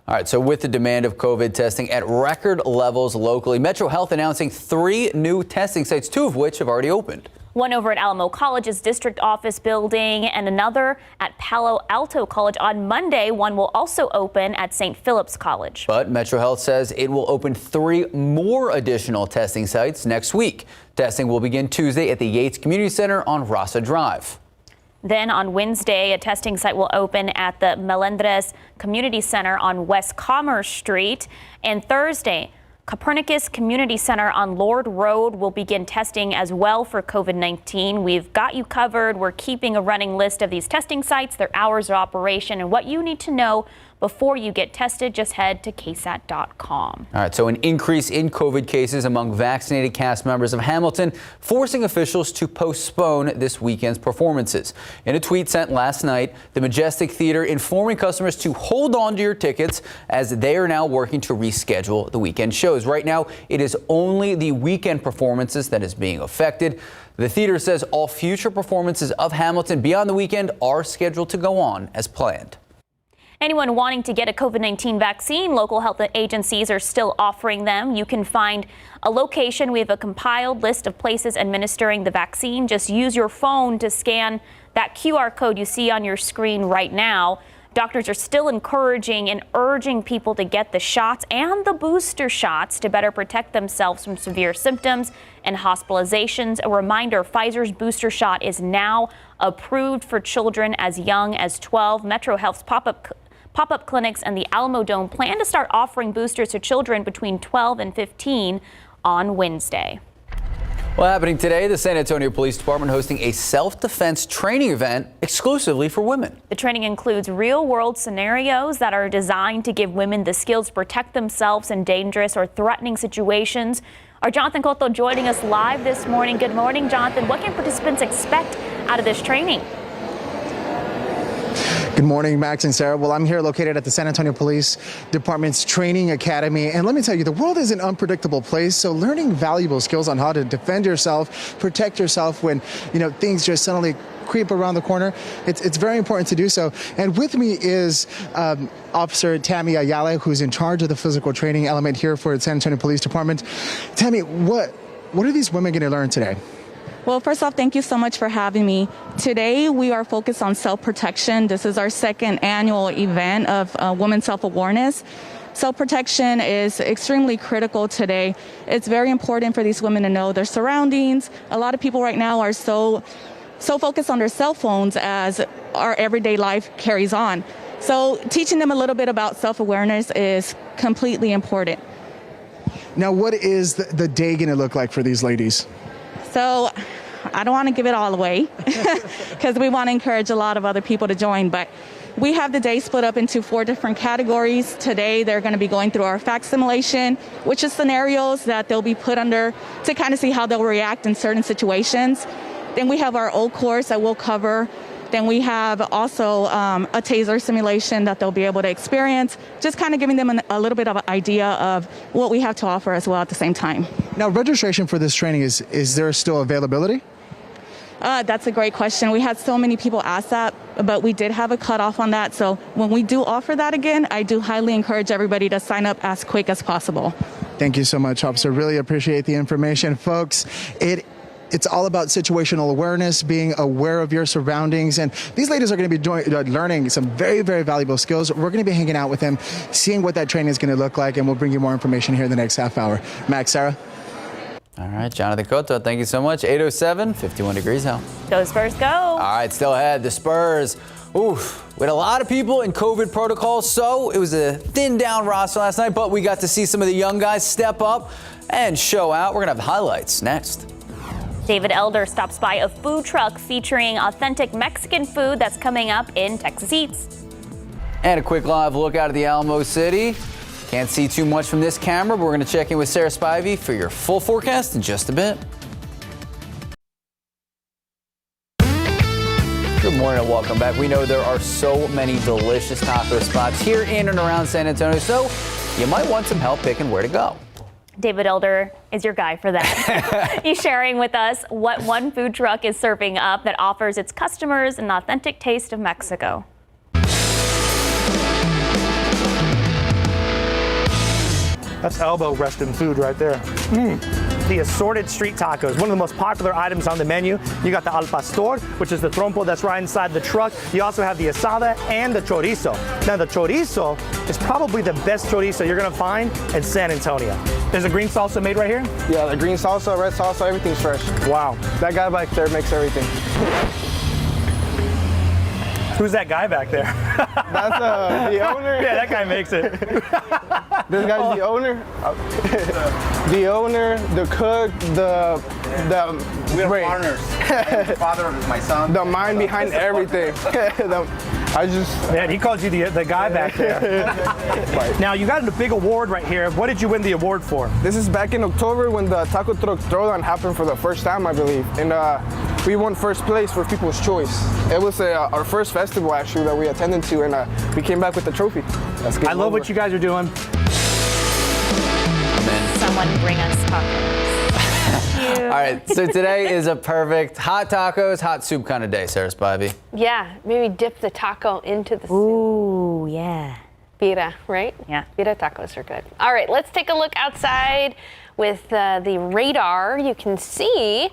All right, so with the demand of COVID testing at record levels locally, Metro Health announcing 3 new testing sites, 2 of which have already opened. One over at Alamo College's district office building and another at Palo Alto College on Monday. One will also open at St. Philip's College. But Metro Health says it will open 3 more additional testing sites next week. Testing will begin Tuesday at the Yates Community Center on Rasa Drive. Then on Wednesday, a testing site will open at the Melendres Community Center on West Commerce Street. And Thursday, Copernicus Community Center on Lord Road will begin testing as well for COVID-19. We've got you covered. We're keeping a running list of these testing sites, their hours of operation, and what you need to know before you get tested. Just head to KSAT.com. All right, so an increase in COVID cases among vaccinated cast members of Hamilton, forcing officials to postpone this weekend's performances. In a tweet sent last night, the Majestic Theater informing customers to hold on to your tickets as they are now working to reschedule the weekend shows. Right now, it is only the weekend performances that is being affected. The theater says all future performances of Hamilton beyond the weekend are scheduled to go on as planned. Anyone wanting to get a COVID-19 vaccine, local health agencies are still offering them. You can find a location. We have a compiled list of places administering the vaccine. Just use your phone to scan that QR code you see on your screen right now. Doctors are still encouraging and urging people to get the shots and the booster shots to better protect themselves from severe symptoms and hospitalizations. A reminder, Pfizer's booster shot is now approved for children as young as 12. Metro Health's pop-up clinics and the Alamo Dome plan to start offering boosters to children between 12 and 15 on Wednesday. Well, happening today, the San Antonio Police Department hosting a self-defense training event exclusively for women. The training includes real-world scenarios that are designed to give women the skills to protect themselves in dangerous or threatening situations. Our Jonathan Cotto joining us live this morning. Good morning, Jonathan. What can participants expect out of this training? Good morning, Max and Sarah. Well, I'm here located at the San Antonio Police Department's Training Academy. And let me tell you, the world is an unpredictable place. So learning valuable skills on how to defend yourself, protect yourself when, things just suddenly creep around the corner. It's very important to do so. And with me is Officer Tammy Ayala, who's in charge of the physical training element here for the San Antonio Police Department. Tammy, what are these women going to learn today? Well, first off, thank you so much for having me. Today, we are focused on self-protection. This is our second annual event of Women's Self-Awareness. Self-protection is extremely critical today. It's very important for these women to know their surroundings. A lot of people right now are so focused on their cell phones as our everyday life carries on. So teaching them a little bit about self-awareness is completely important. Now, what is the day going to look like for these ladies? So I don't want to give it all away because we want to encourage a lot of other people to join. But we have the day split up into 4 different categories. Today, they're going to be going through our fact simulation, which is scenarios that they'll be put under to kind of see how they'll react in certain situations. Then we have our old course that we'll cover. Then we have also a taser simulation that they'll be able to experience, just kind of giving them a little bit of an idea of what we have to offer as well at the same time. Now, registration for this training, is there still availability? That's a great question. We had so many people ask that, but we did have a cutoff on that. So when we do offer that again, I do highly encourage everybody to sign up as quick as possible. Thank you so much, Officer. Really appreciate the information, folks. It's all about situational awareness, being aware of your surroundings. And these ladies are going to be learning some very, very valuable skills. We're going to be hanging out with them, seeing what that training is going to look like, and we'll bring you more information here in the next half hour. Max, Sarah? All right, Jonathan Cotto, thank you so much. 8:07, 51 degrees out. Go Spurs, go. All right, still ahead, the Spurs. Oof, we had a lot of people in COVID protocols, so it was a thinned down roster last night, but we got to see some of the young guys step up and show out. We're going to have highlights next. David Elder stops by a food truck featuring authentic Mexican food that's coming up in Texas Eats. And a quick live look out of the Alamo City. Can't see too much from this camera, but we're going to check in with Sarah Spivey for your full forecast in just a bit. Good morning and welcome back. We know there are so many delicious taco spots here in and around San Antonio, so you might want some help picking where to go. David Elder is your guy for that. He's sharing with us what one food truck is serving up that offers its customers an authentic taste of Mexico. That's elbow resting food right there. The assorted street tacos, one of the most popular items on the menu. You got the al pastor, which is the trompo that's right inside the truck. You also have the asada and the chorizo. Now the chorizo is probably the best chorizo you're gonna find in San Antonio. There's a green salsa made right here? Yeah, the green salsa, red salsa, everything's fresh. Wow. That guy back there makes everything. Who's that guy back there? That's the owner. Yeah, that guy makes it. This guy's the owner. The owner, the cook, we're partners. The father of my son. The mind behind everything. Man, he called you the guy back there. Now, you got a big award right here. What did you win the award for? This is back in October when the Taco Truck Throwdown happened for the first time, I believe. And we won first place for People's Choice. It was our first festival, actually, that we attended to, and we came back with the trophy. I love what you guys are doing. Someone bring us tacos. All right, so today is a perfect hot tacos, hot soup kind of day, Sarah Spivey. Yeah, maybe dip the taco into the soup. Ooh, yeah. Birria, right? Yeah. Birria tacos are good. All right, let's take a look outside with the radar. You can see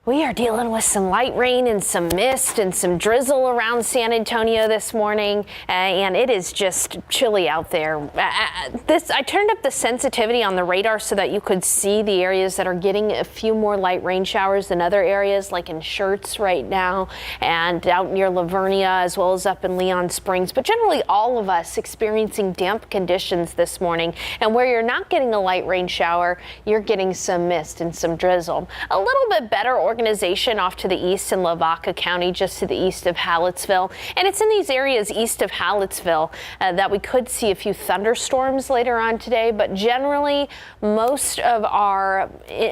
we are dealing with some light rain and some mist and some drizzle around San Antonio this morning, and it is just chilly out there. I turned up the sensitivity on the radar so that you could see the areas that are getting a few more light rain showers than other areas, like in Schertz right now and out near Lavernia, as well as up in Leon Springs. But generally, all of us experiencing damp conditions this morning. And where you're not getting a light rain shower, you're getting some mist and some drizzle. A little bit better organization off to the east in Lavaca County, just to the east of Hallettsville. And it's in these areas east of Hallettsville that we could see a few thunderstorms later on today. But generally, most of our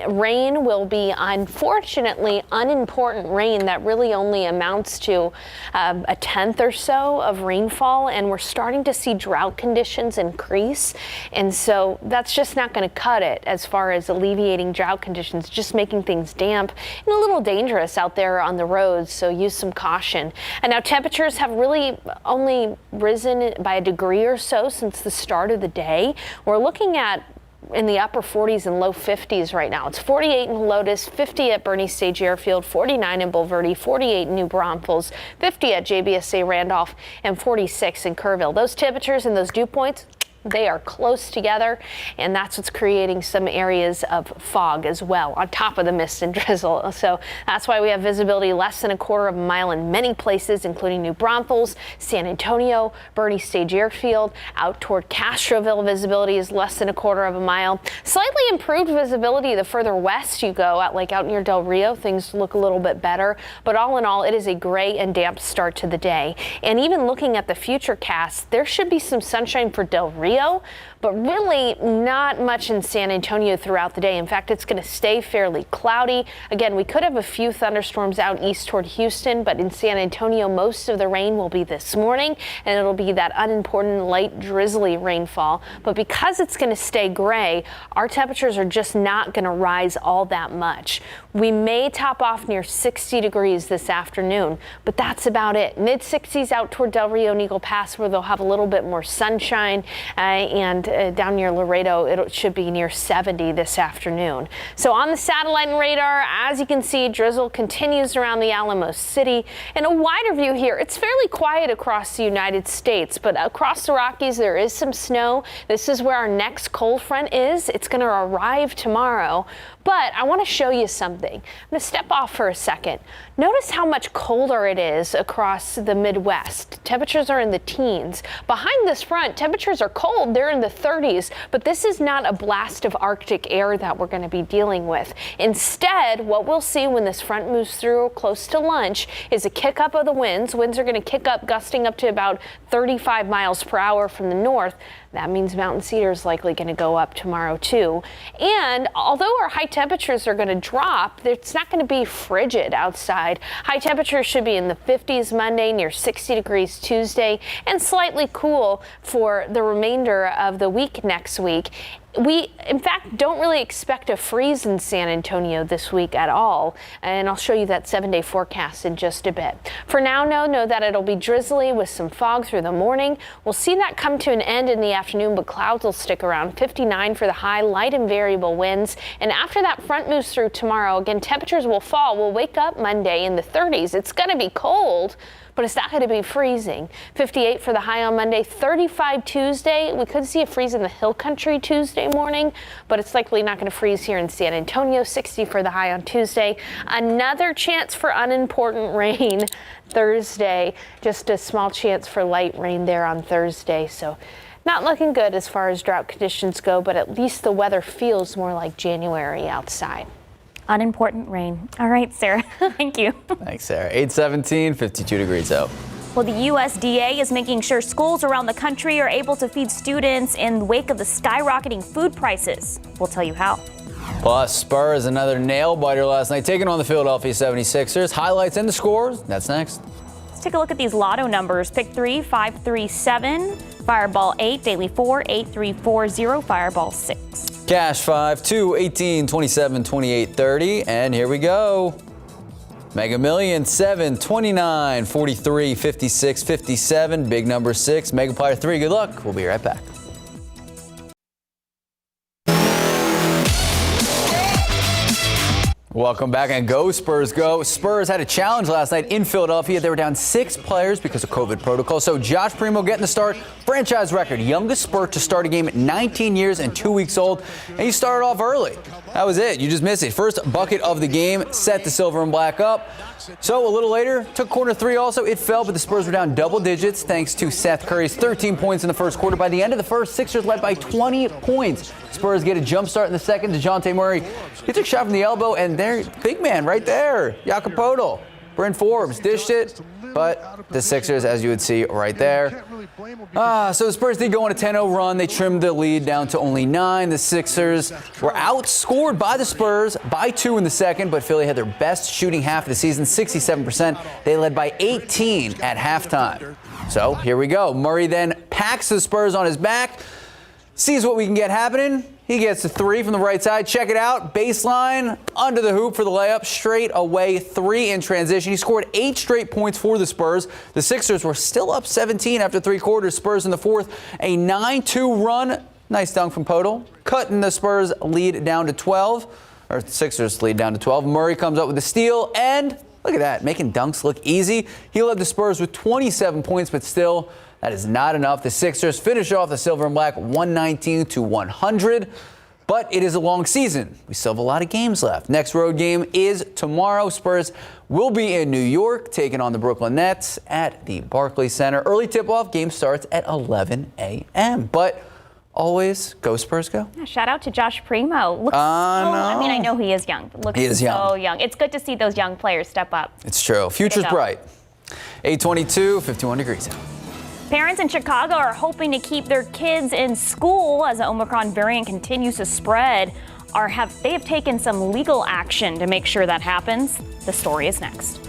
rain will be, unfortunately, unimportant rain that really only amounts to a tenth or so of rainfall. And we're starting to see drought conditions increase. And so that's just not going to cut it as far as alleviating drought conditions, just making things damp and a little dangerous out there on the roads, so use some caution. And now temperatures have really only risen by a degree or so since the start of the day. We're looking at in the upper 40s and low 50s right now. It's 48 in Lotus, 50 at Bernie Stage Airfield, 49 in Bulverde, 48 in New Braunfels, 50 at JBSA Randolph, and 46 in Kerrville. Those temperatures and those dew points, they are close together, and that's what's creating some areas of fog as well, on top of the mist and drizzle. So that's why we have visibility less than a quarter of a mile in many places, including New Braunfels, San Antonio, Bernie Stage Airfield. Out toward Castroville, visibility is less than a quarter of a mile. Slightly improved visibility the further west you go, out near Del Rio, things look a little bit better. But all in all, it is a gray and damp start to the day. And even looking at the future cast, there should be some sunshine for Del Rio, but really not much in San Antonio throughout the day. In fact, it's going to stay fairly cloudy. Again, we could have a few thunderstorms out east toward Houston, but in San Antonio, most of the rain will be this morning, and it'll be that unimportant light drizzly rainfall. But because it's going to stay gray, our temperatures are just not going to rise all that much. We may top off near 60 degrees this afternoon, but that's about it. Mid 60s out toward Del Rio and Eagle Pass, where they'll have a little bit more sunshine, and down near Laredo, it should be near 70 this afternoon. So on the satellite and radar, as you can see, drizzle continues around the Alamo City. In a wider view here, it's fairly quiet across the United States, but across the Rockies, there is some snow. This is where our next cold front is. It's going to arrive tomorrow. But I want to show you something. I'm going to step off for a second. Notice how much colder it is across the Midwest. Temperatures are in the teens. Behind this front, temperatures are cold. They're in the 30s, but this is not a blast of Arctic air that we're going to be dealing with. Instead, what we'll see when this front moves through close to lunch is a kick up of the winds. Winds are going to kick up, gusting up to about 35 miles per hour from the north. That means Mountain Cedar is likely going to go up tomorrow too. And although our high temperatures are going to drop, it's not going to be frigid outside. High temperatures should be in the 50s Monday, near 60 degrees Tuesday, and slightly cool for the remainder of the week next week. We, in fact, don't really expect a freeze in San Antonio this week at all, and I'll show you that 7-day forecast in just a bit. For now, know that it'll be drizzly with some fog through the morning. We'll see that come to an end in the afternoon, but clouds will stick around. 59 for the high, light and variable winds. And after that front moves through tomorrow, again, temperatures will fall. We'll wake up Monday in the 30s. It's going to be cold, but it's not going to be freezing. 58 for the high on Monday, 35 Tuesday. We could see a freeze in the hill country Tuesday morning, but it's likely not going to freeze here in San Antonio. 60 for the high on Tuesday. Another chance for unimportant rain Thursday. Just a small chance for light rain there on Thursday. So not looking good as far as drought conditions go, but at least the weather feels more like January outside. Unimportant rain. All right, Sarah. Thank you. Thanks, Sarah. 8:17, 52 degrees out. Well, the USDA is making sure schools around the country are able to feed students in the wake of the skyrocketing food prices. We'll tell you how. Plus, Spurs another nail-biter last night, taking on the Philadelphia 76ers. Highlights and the scores. That's next. Let's take a look at these lotto numbers. Pick 3, 537, Fireball 8, Daily 4, 8340, Fireball 6. Cash 5, 2, 18, 27, 28, 30. And here we go. Mega Million 7, 29, 43, 56, 57. Big number 6. Megaplier 3. Good luck. We'll be right back. Welcome back, and go Spurs go. Spurs had a challenge last night in Philadelphia. They were down 6 players because of COVID protocol. So Josh Primo getting the start. Franchise record, youngest Spur to start a game at 19 years and 2 weeks old. And he started off early. That was it. You just missed it. First bucket of the game, set the silver and black up. So a little later, took quarter 3 also. It fell, but the Spurs were down double digits thanks to Seth Curry's 13 points in the first quarter. By the end of the first, Sixers led by 20 points. Spurs get a jump start in the second. DeJounte Murray, he took a shot from the elbow, and there, big man right there, Jakob Poeltl. Bryn Forbes dished it, but the Sixers, as you would see right there. So the Spurs did go on a 10-0 run. They trimmed the lead down to only 9. The Sixers were outscored by the Spurs by 2 in the second, but Philly had their best shooting half of the season, 67%. They led by 18 at halftime. So here we go. Murray then packs the Spurs on his back, sees what we can get happening. He gets a 3 from the right side. Check it out. Baseline, under the hoop for the layup. Straight away, 3 in transition. He scored 8 straight points for the Spurs. The Sixers were still up 17 after 3 quarters. Spurs in the fourth, a 9-2 run. Nice dunk from Poeltl, cutting the Spurs lead down to 12. Or Sixers lead down to 12. Murray comes up with a steal, and look at that, making dunks look easy. He led the Spurs with 27 points, but still, that is not enough. The Sixers finish off the silver and black 119-100, but it is a long season. We still have a lot of games left. Next road game is tomorrow. Spurs will be in New York, taking on the Brooklyn Nets at the Barclays Center. Early tip-off, game starts at 11 a.m., but always go Spurs go. Yeah, shout out to Josh Primo. Looks I mean, I know he is young, but looks so young. It's good to see those young players step up. It's true. Future's bright. 8:22, 51 degrees out. Parents in Chicago are hoping to keep their kids in school as the Omicron variant continues to spread. They have taken some legal action to make sure that happens. The story is next.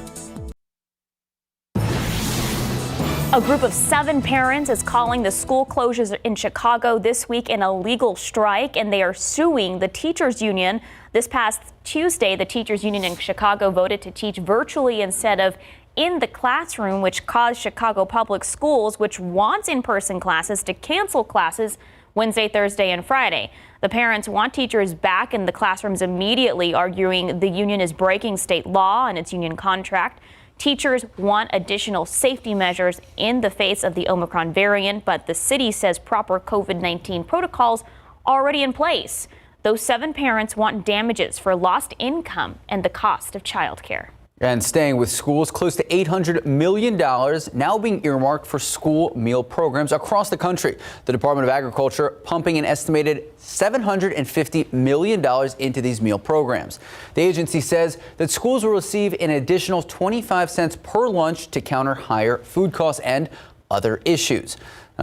A group of 7 parents is calling the school closures in Chicago this week an illegal strike, and they are suing the teachers union. This past Tuesday, the teachers union in Chicago voted to teach virtually instead of in the classroom, which caused Chicago Public Schools, which wants in-person classes, to cancel classes Wednesday, Thursday, and Friday. The parents want teachers back in the classrooms immediately, arguing the union is breaking state law and its union contract. Teachers want additional safety measures in the face of the Omicron variant, but the city says proper COVID-19 protocols are already in place. Those 7 parents want damages for lost income and the cost of childcare. And staying with schools, close to $800 million now being earmarked for school meal programs across the country. The Department of Agriculture pumping an estimated $750 million into these meal programs. The agency says that schools will receive an additional 25 cents per lunch to counter higher food costs and other issues.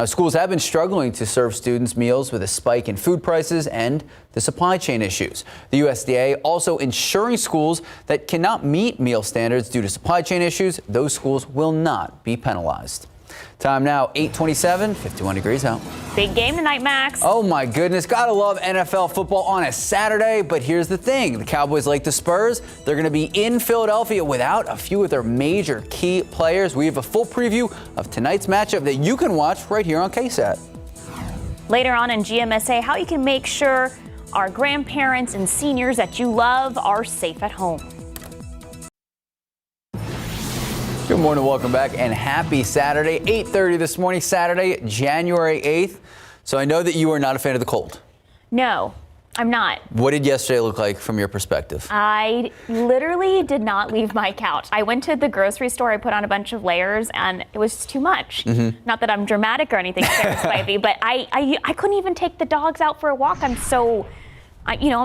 Schools have been struggling to serve students meals with a spike in food prices and the supply chain issues. The USDA also ensuring schools that cannot meet meal standards due to supply chain issues, those schools will not be penalized. Time now, 8:27, 51 degrees out. Big game tonight, Max. Oh my goodness, gotta love NFL football on a Saturday, but here's the thing. The Cowboys, like the Spurs, they're gonna be in Philadelphia without a few of their major key players. We have a full preview of tonight's matchup that you can watch right here on KSAT. Later on in GMSA, how you can make sure our grandparents and seniors that you love are safe at home. Good morning, welcome back, and happy Saturday. 8:30 this morning, Saturday, January 8th. So I know that you are not a fan of the cold. No, I'm not. What did yesterday look like from your perspective? I literally did not leave my couch. I went to the grocery store, I put on a bunch of layers, and it was just too much. Not that I'm dramatic or anything, Sarah Spivey, but I couldn't even take the dogs out for a walk. I'm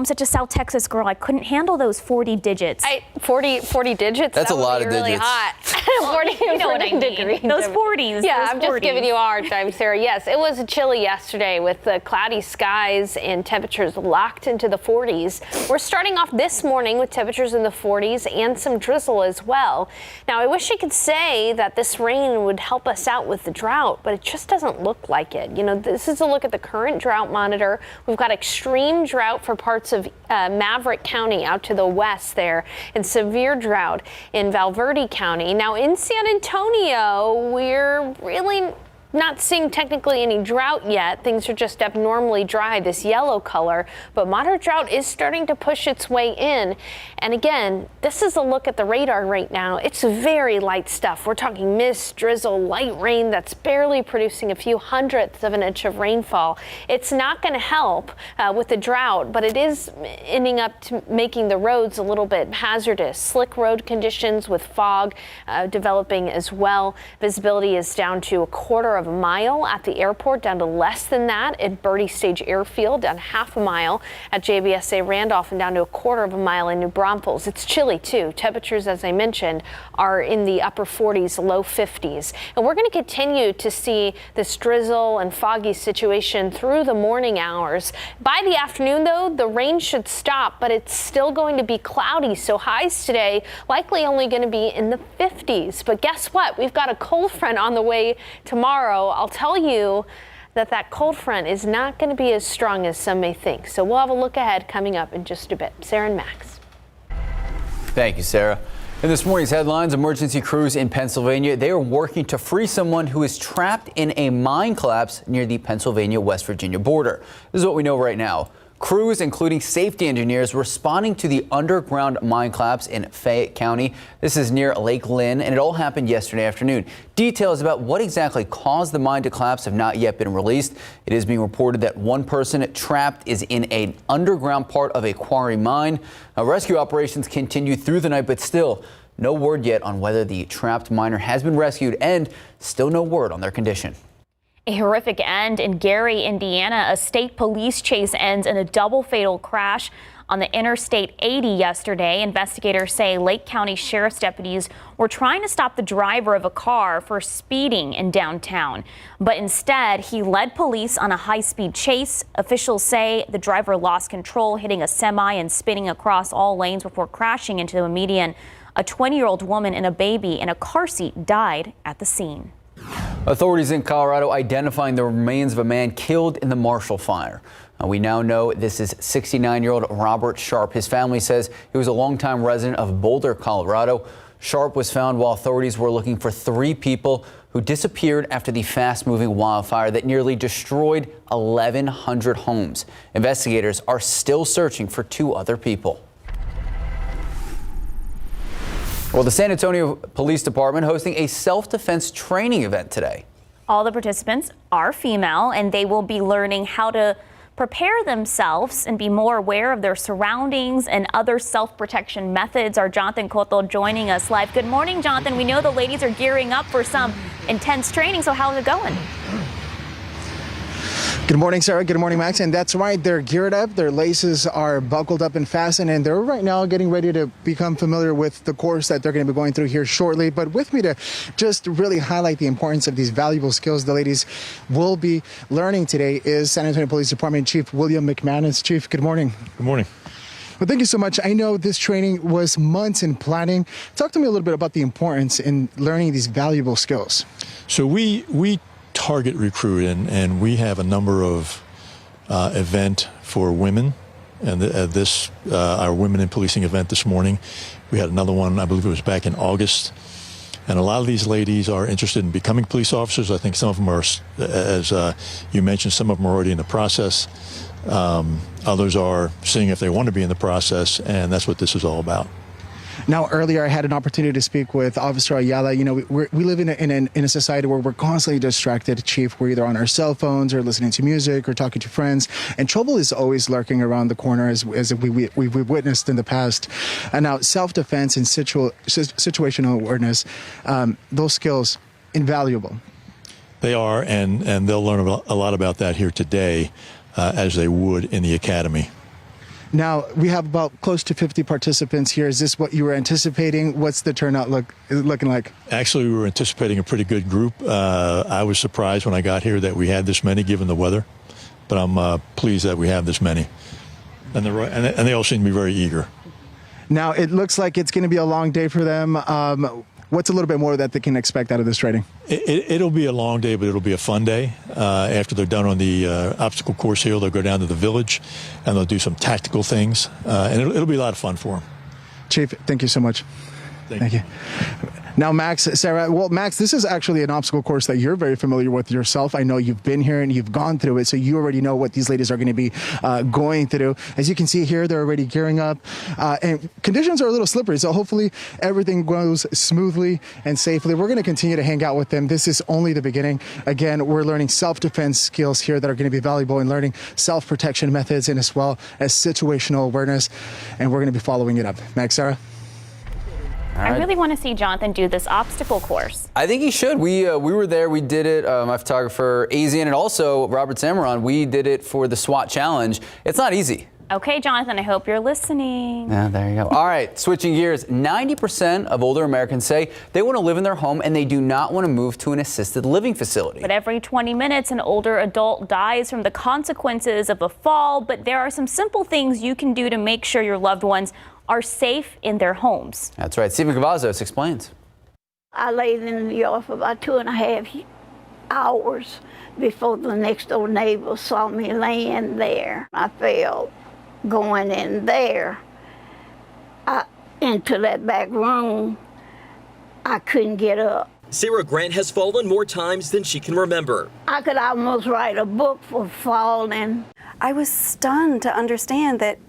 such a South Texas girl. I couldn't handle those 40 digits. 40 digits? That's that a lot would be of really digits. Hot. 40, you know what I mean. degrees. Those 40s. Yeah, those I'm just 40s. giving you a hard time, Sarah. Yes, it was chilly yesterday with the cloudy skies and temperatures locked into the 40s. We're starting off this morning with temperatures in the 40s and some drizzle as well. Now, I wish I could say that this rain would help us out with the drought, but it just doesn't look like it. You know, this is a look at the current drought monitor. We've got extreme drought for parts of Maverick County out to the west there, and severe drought in Valverde County. Now in San Antonio, we're really not seeing technically any drought yet. Things are just abnormally dry, this yellow color, but moderate drought is starting to push its way in. And again, this is a look at the radar right now. It's very light stuff. We're talking mist, drizzle, light rain that's barely producing a few hundredths of an inch of rainfall. It's not going to help with the drought, but it is ending up to making the roads a little bit hazardous. Slick road conditions with fog developing as well. Visibility is down to a quarter of a mile at the airport, down to less than that at Birdie Stage Airfield, down half a mile at JBSA Randolph, and down to a quarter of a mile in New Braunfels. It's chilly too. Temperatures, as I mentioned, are in the upper 40s, low 50s. And we're going to continue to see this drizzle and foggy situation through the morning hours. By the afternoon, though, the rain should stop, but it's still going to be cloudy. So highs today likely only going to be in the 50s. But guess what? We've got a cold front on the way tomorrow. I'll tell you that cold front is not going to be as strong as some may think. So we'll have a look ahead coming up in just a bit. Sarah and Max. Thank you, Sarah. In this morning's headlines, emergency crews in Pennsylvania, they are working to free someone who is trapped in a mine collapse near the Pennsylvania-West Virginia border. This is what we know right now. Crews, including safety engineers, responding to the underground mine collapse in Fayette County. This is near Lake Lynn, and it all happened yesterday afternoon. Details about what exactly caused the mine to collapse have not yet been released. It is being reported that one person trapped is in an underground part of a quarry mine. Now, rescue operations continue through the night, but still no word yet on whether the trapped miner has been rescued, and still no word on their condition. A horrific end in Gary, Indiana. A state police chase ends in a double fatal crash on the Interstate 80 yesterday. Investigators say Lake County Sheriff's deputies were trying to stop the driver of a car for speeding in downtown. But instead, he led police on a high-speed chase. Officials say the driver lost control, hitting a semi and spinning across all lanes before crashing into a median. A 20-year-old woman and a baby in a car seat died at the scene. Authorities in Colorado identifying the remains of a man killed in the Marshall Fire. We now know this is 69-year-old Robert Sharp. His family says he was a longtime resident of Boulder, Colorado. Sharp was found while authorities were looking for 3 people who disappeared after the fast-moving wildfire that nearly destroyed 1,100 homes. Investigators are still searching for 2 other people. Well, the San Antonio Police Department hosting a self-defense training event today. All the participants are female, and they will be learning how to prepare themselves and be more aware of their surroundings and other self-protection methods. Our Jonathan Cotto joining us live. Good morning, Jonathan. We know the ladies are gearing up for some intense training, so how's it going? Good morning, Sarah. Good morning, Max. And that's right, they're geared up, their laces are buckled up and fastened, and they're right now getting ready to become familiar with the course that they're going to be going through here shortly. But with me to just really highlight the importance of these valuable skills the ladies will be learning today is San Antonio Police Department Chief William McManus. Chief, good morning. Good morning. Well, thank you so much. I know this training was months in planning. Talk to me a little bit about the importance in learning these valuable skills. So we target recruit, and we have a number of event for women, and our Women in Policing event this morning. We had another one, I believe it was back in August, and a lot of these ladies are interested in becoming police officers. I think some of them are, as you mentioned, some of them are already in the process. Others are seeing if they want to be in the process, and that's what this is all about. Now, earlier I had an opportunity to speak with Officer Ayala. You know, we live in a society where we're constantly distracted, Chief. We're either on our cell phones or listening to music or talking to friends, and trouble is always lurking around the corner, as we've witnessed in the past. And now, self-defense and situational awareness, those skills, invaluable. They are, and they'll learn a lot about that here today, as they would in the academy. Now, we have about close to 50 participants here. Is this what you were anticipating? What's the turnout looking like? Actually, we were anticipating a pretty good group. I was surprised when I got here that we had this many given the weather, but I'm pleased that we have this many. And they all seem to be very eager. Now, it looks like it's going to be a long day for them. What's a little bit more that they can expect out of this training? It'll be a long day, but it'll be a fun day. After they're done on the obstacle course here, they'll go down to the village, and they'll do some tactical things, and it'll be a lot of fun for them. Chief, thank you so much. Thank you. Now, Max, Sarah, well, Max, this is actually an obstacle course that you're very familiar with yourself. I know you've been here and you've gone through it, so you already know what these ladies are going to be going through. As you can see here, they're already gearing up, and conditions are a little slippery, so hopefully everything goes smoothly and safely. We're going to continue to hang out with them. This is only the beginning. Again, we're learning self-defense skills here that are going to be valuable in learning self-protection methods and as well as situational awareness, and we're going to be following it up. Max, Sarah? I really want to see Jonathan do this obstacle course. I think he should. We were there. We did it. My photographer, Azian, and also Robert Samaron, we did it for the SWAT Challenge. It's not easy. Okay, Jonathan, I hope you're listening. Yeah, there you go. All right, switching gears. 90% of older Americans say they want to live in their home and they do not want to move to an assisted living facility. But every 20 minutes, an older adult dies from the consequences of a fall. But there are some simple things you can do to make sure your loved ones are safe in their homes. That's right. Stephen Cavazos explains. I laid in the yard for about 2.5 hours before the next door neighbor saw me laying there. I fell going in there into that back room. I couldn't get up. Sarah Grant has fallen more times than she can remember. I could almost write a book for falling. I was stunned to understand that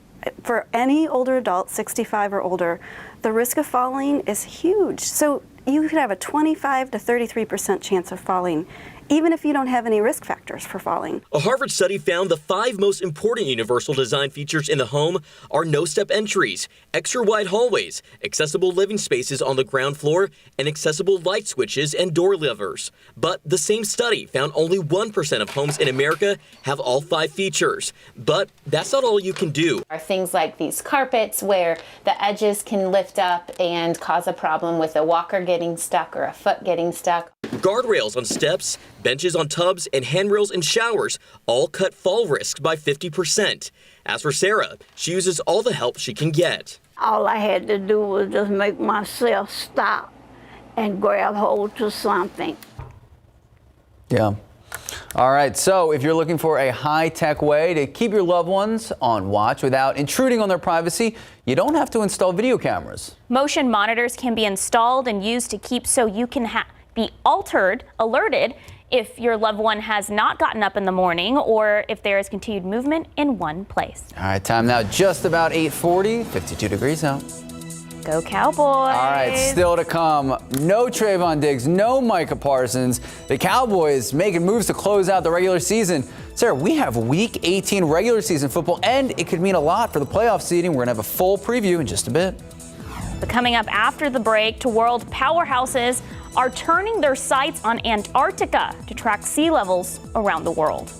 for any older adult, 65 or older, the risk of falling is huge. So you could have a 25 to 33% chance of falling, even if you don't have any risk factors for falling. A Harvard study found the 5 most important universal design features in the home are no-step entries, extra-wide hallways, accessible living spaces on the ground floor, and accessible light switches and door levers. But the same study found only 1% of homes in America have all 5 features. But that's not all you can do. Are things like these carpets where the edges can lift up and cause a problem with a walker getting stuck or a foot getting stuck. Guardrails on steps, benches on tubs, and handrails in showers all cut fall risks by 50%. As for Sarah, she uses all the help she can get. All I had to do was just make myself stop and grab hold to something. Yeah. All right, so if you're looking for a high-tech way to keep your loved ones on watch without intruding on their privacy, you don't have to install video cameras. Motion monitors can be installed and used to keep so you can be alerted if your loved one has not gotten up in the morning or if there is continued movement in one place. All right, time now just about 8:40, 52 degrees out. Go Cowboys. All right, still to come, no Trayvon Diggs, no Micah Parsons. The Cowboys making moves to close out the regular season. Sarah, we have Week 18 regular season football, and it could mean a lot for the playoff seeding. We're going to have a full preview in just a bit. But coming up after the break, two world powerhouses are turning their sights on Antarctica to track sea levels around the world.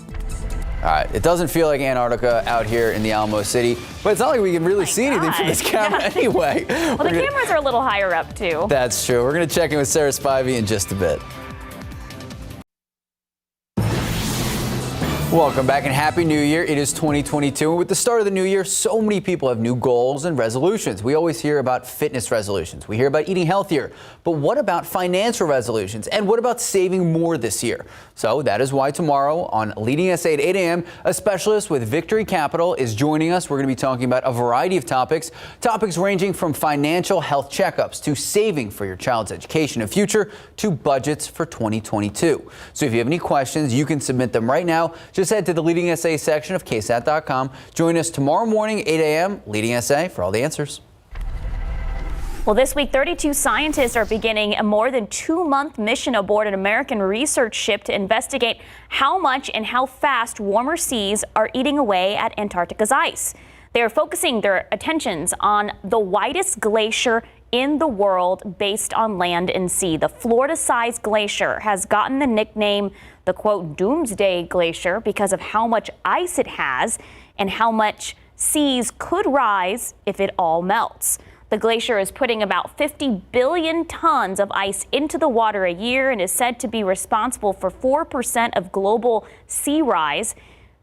All right, it doesn't feel like Antarctica out here in the Alamo City, but it's not like we can really see anything from this camera anyway. Well, the cameras are a little higher up, too. That's true. We're going to check in with Sarah Spivey in just a bit. Welcome back and Happy New Year. It is 2022. And with the start of the new year, so many people have new goals and resolutions. We always hear about fitness resolutions. We hear about eating healthier. But what about financial resolutions? And what about saving more this year? So that is why tomorrow on Leading SA at 8 a.m., a specialist with Victory Capital is joining us. We're going to be talking about a variety of topics ranging from financial health checkups to saving for your child's education and future to budgets for 2022. So if you have any questions, you can submit them right now. Just head to the Leading SA section of KSAT.com. Join us tomorrow morning, 8 a.m., Leading SA for all the answers. Well, this week, 32 scientists are beginning a more than 2-month mission aboard an American research ship to investigate how much and how fast warmer seas are eating away at Antarctica's ice. They are focusing their attentions on the widest glacier in the world based on land and sea. The Florida-sized glacier has gotten the nickname the, quote, Doomsday Glacier because of how much ice it has and how much seas could rise if it all melts. The glacier is putting about 50 billion tons of ice into the water a year and is said to be responsible for 4% of global sea rise.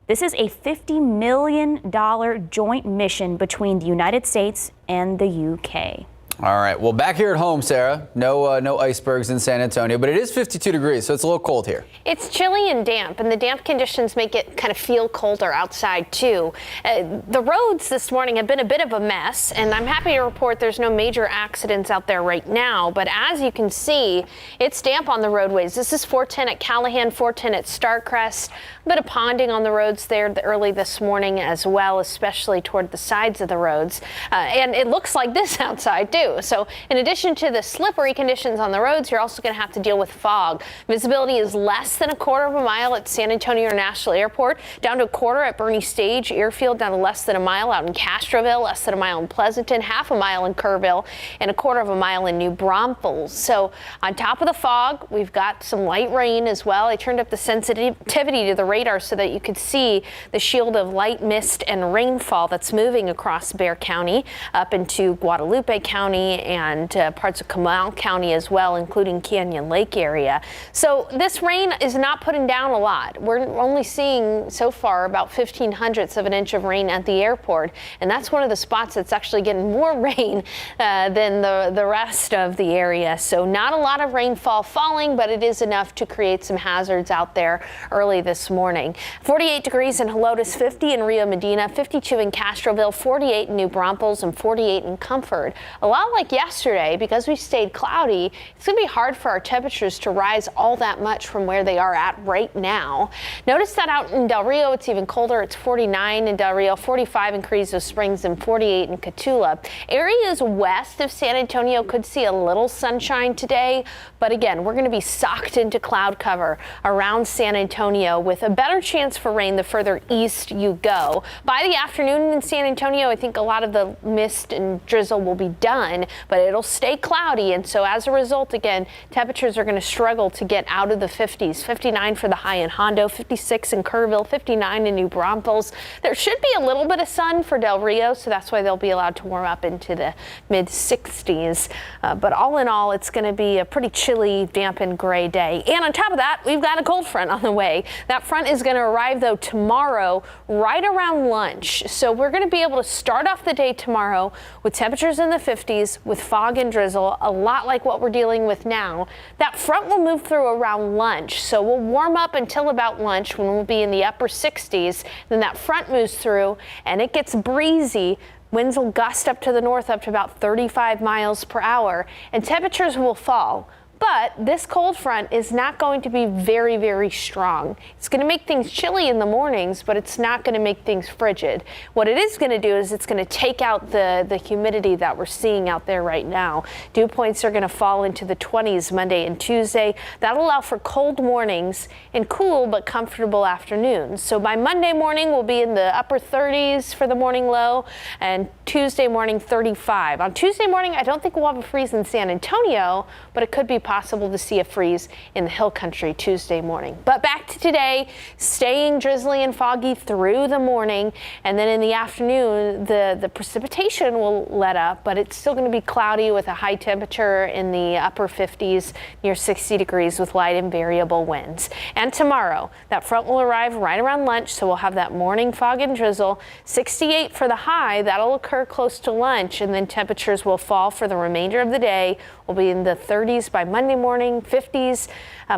This is a $50 million joint mission between the United States and the UK. All right. Well, back here at home, Sarah, no icebergs in San Antonio, but it is 52 degrees, so it's a little cold here. It's chilly and damp, and the damp conditions make it kind of feel colder outside, too. The roads this morning have been a bit of a mess, and I'm happy to report there's no major accidents out there right now. But as you can see, it's damp on the roadways. This is 410 at Callahan, 410 at Starcrest. A bit of ponding on the roads there early this morning as well, especially toward the sides of the roads. And it looks like this outside, too. So in addition to the slippery conditions on the roads, you're also going to have to deal with fog. Visibility is less than a quarter of a mile at San Antonio International Airport, down to a quarter at Bernie Stage Airfield, down to less than a mile out in Castroville, less than a mile in Pleasanton, half a mile in Kerrville, and a quarter of a mile in New Braunfels. So on top of the fog, we've got some light rain as well. I turned up the sensitivity to the radar so that you could see the shield of light mist and rainfall that's moving across Bexar County up into Guadalupe County and parts of Comal County as well, including Canyon Lake area. So this rain is not putting down a lot. We're only seeing so far about 0.15 of an inch of rain at the airport, and that's one of the spots that's actually getting more rain than the rest of the area. So not a lot of rainfall falling, but it is enough to create some hazards out there early this morning. 48 degrees in Helotes, 50 in Rio Medina, 52 in Castroville, 48 in New Braunfels, and 48 in Comfort. A lot like yesterday, because we stayed cloudy, it's going to be hard for our temperatures to rise all that much from where they are at right now. Notice that out in Del Rio, it's even colder. It's 49 in Del Rio, 45 in Carrizo Springs, and 48 in Cotulla. Areas west of San Antonio could see a little sunshine today, but again, we're going to be socked into cloud cover around San Antonio with a better chance for rain the further east you go. By the afternoon in San Antonio, I think a lot of the mist and drizzle will be done, but it'll stay cloudy, and so as a result, again, temperatures are going to struggle to get out of the 50s. 59 for the high in Hondo, 56 in Kerrville, 59 in New Braunfels. There should be a little bit of sun for Del Rio, so that's why they'll be allowed to warm up into the mid-60s. But all in all, it's going to be a pretty chilly, damp, and gray day. And on top of that, we've got a cold front on the way. That front is going to arrive, though, tomorrow right around lunch. So we're going to be able to start off the day tomorrow with temperatures in the 50s with fog and drizzle, a lot like what we're dealing with now. That front will move through around lunch, so we'll warm up until about lunch when we'll be in the upper 60s. Then that front moves through and it gets breezy. Winds will gust up to the north up to about 35 miles per hour, and temperatures will fall. But this cold front is not going to be very, very strong. It's going to make things chilly in the mornings, but it's not going to make things frigid. What it is going to do is it's going to take out the humidity that we're seeing out there right now. Dew points are going to fall into the 20s Monday and Tuesday. That'll allow for cold mornings and cool but comfortable afternoons. So by Monday morning, we'll be in the upper 30s for the morning low, and Tuesday morning 35. On Tuesday morning, I don't think we'll have a freeze in San Antonio, but it could be possible possible to see a freeze in the hill country Tuesday morning. But back to today, staying drizzly and foggy through the morning, and then in the afternoon, the precipitation will let up, but it's still going to be cloudy with a high temperature in the upper 50s, near 60 degrees with light and variable winds. And tomorrow, that front will arrive right around lunch, so we'll have that morning fog and drizzle. 68 for the high, that'll occur close to lunch, and then temperatures will fall for the remainder of the day. We'll be in the 30s by Monday morning, 50s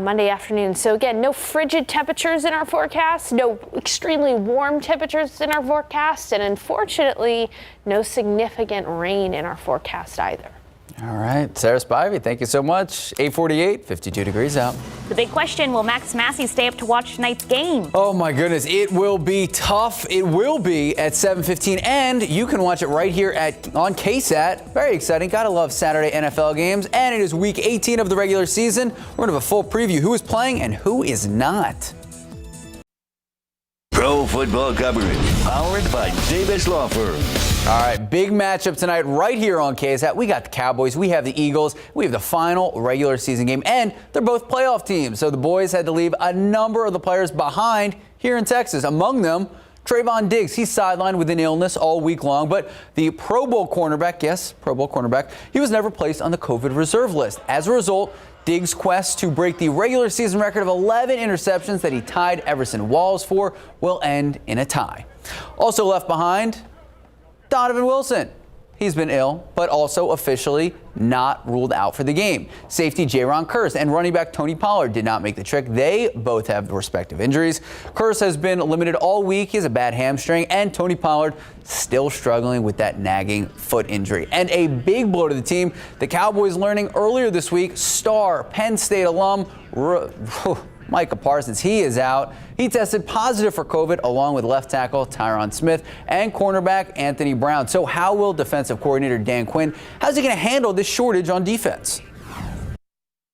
Monday afternoon. So again, no frigid temperatures in our forecast, no extremely warm temperatures in our forecast, and unfortunately, no significant rain in our forecast either. All right, Sarah Spivey, thank you so much. 8:48, 52 degrees out. The big question, will Max Massey stay up to watch tonight's game? Oh my goodness, it will be tough. It will be at 7:15, and you can watch it right here on KSAT. Very exciting. Gotta love Saturday NFL games, and it is week 18 of the regular season. We're gonna have a full preview who is playing and who is not. Pro football coverage powered by Davis Law Firm. All right, big matchup tonight right here on KSAT. We got the Cowboys, we have the Eagles, we have the final regular season game, and they're both playoff teams. So the boys had to leave a number of the players behind here in Texas. Among them, Trayvon Diggs. He's sidelined with an illness all week long, but the Pro Bowl cornerback, yes, Pro Bowl cornerback, he was never placed on the COVID reserve list. As a result, Diggs' quest to break the regular season record of 11 interceptions that he tied Everson Walls for will end in a tie. Also left behind, Donovan Wilson. He's been ill, but also officially not ruled out for the game. Safety Jaron Kearse and running back Tony Pollard did not make the trek. They both have respective injuries. Kearse has been limited all week. He has a bad hamstring, and Tony Pollard still struggling with that nagging foot injury. And a big blow to the team, the Cowboys learning earlier this week, star Penn State alum Micah Parsons, he is out. He tested positive for COVID along with left tackle Tyron Smith and cornerback Anthony Brown. So how will defensive coordinator Dan Quinn, how's he going to handle this shortage on defense?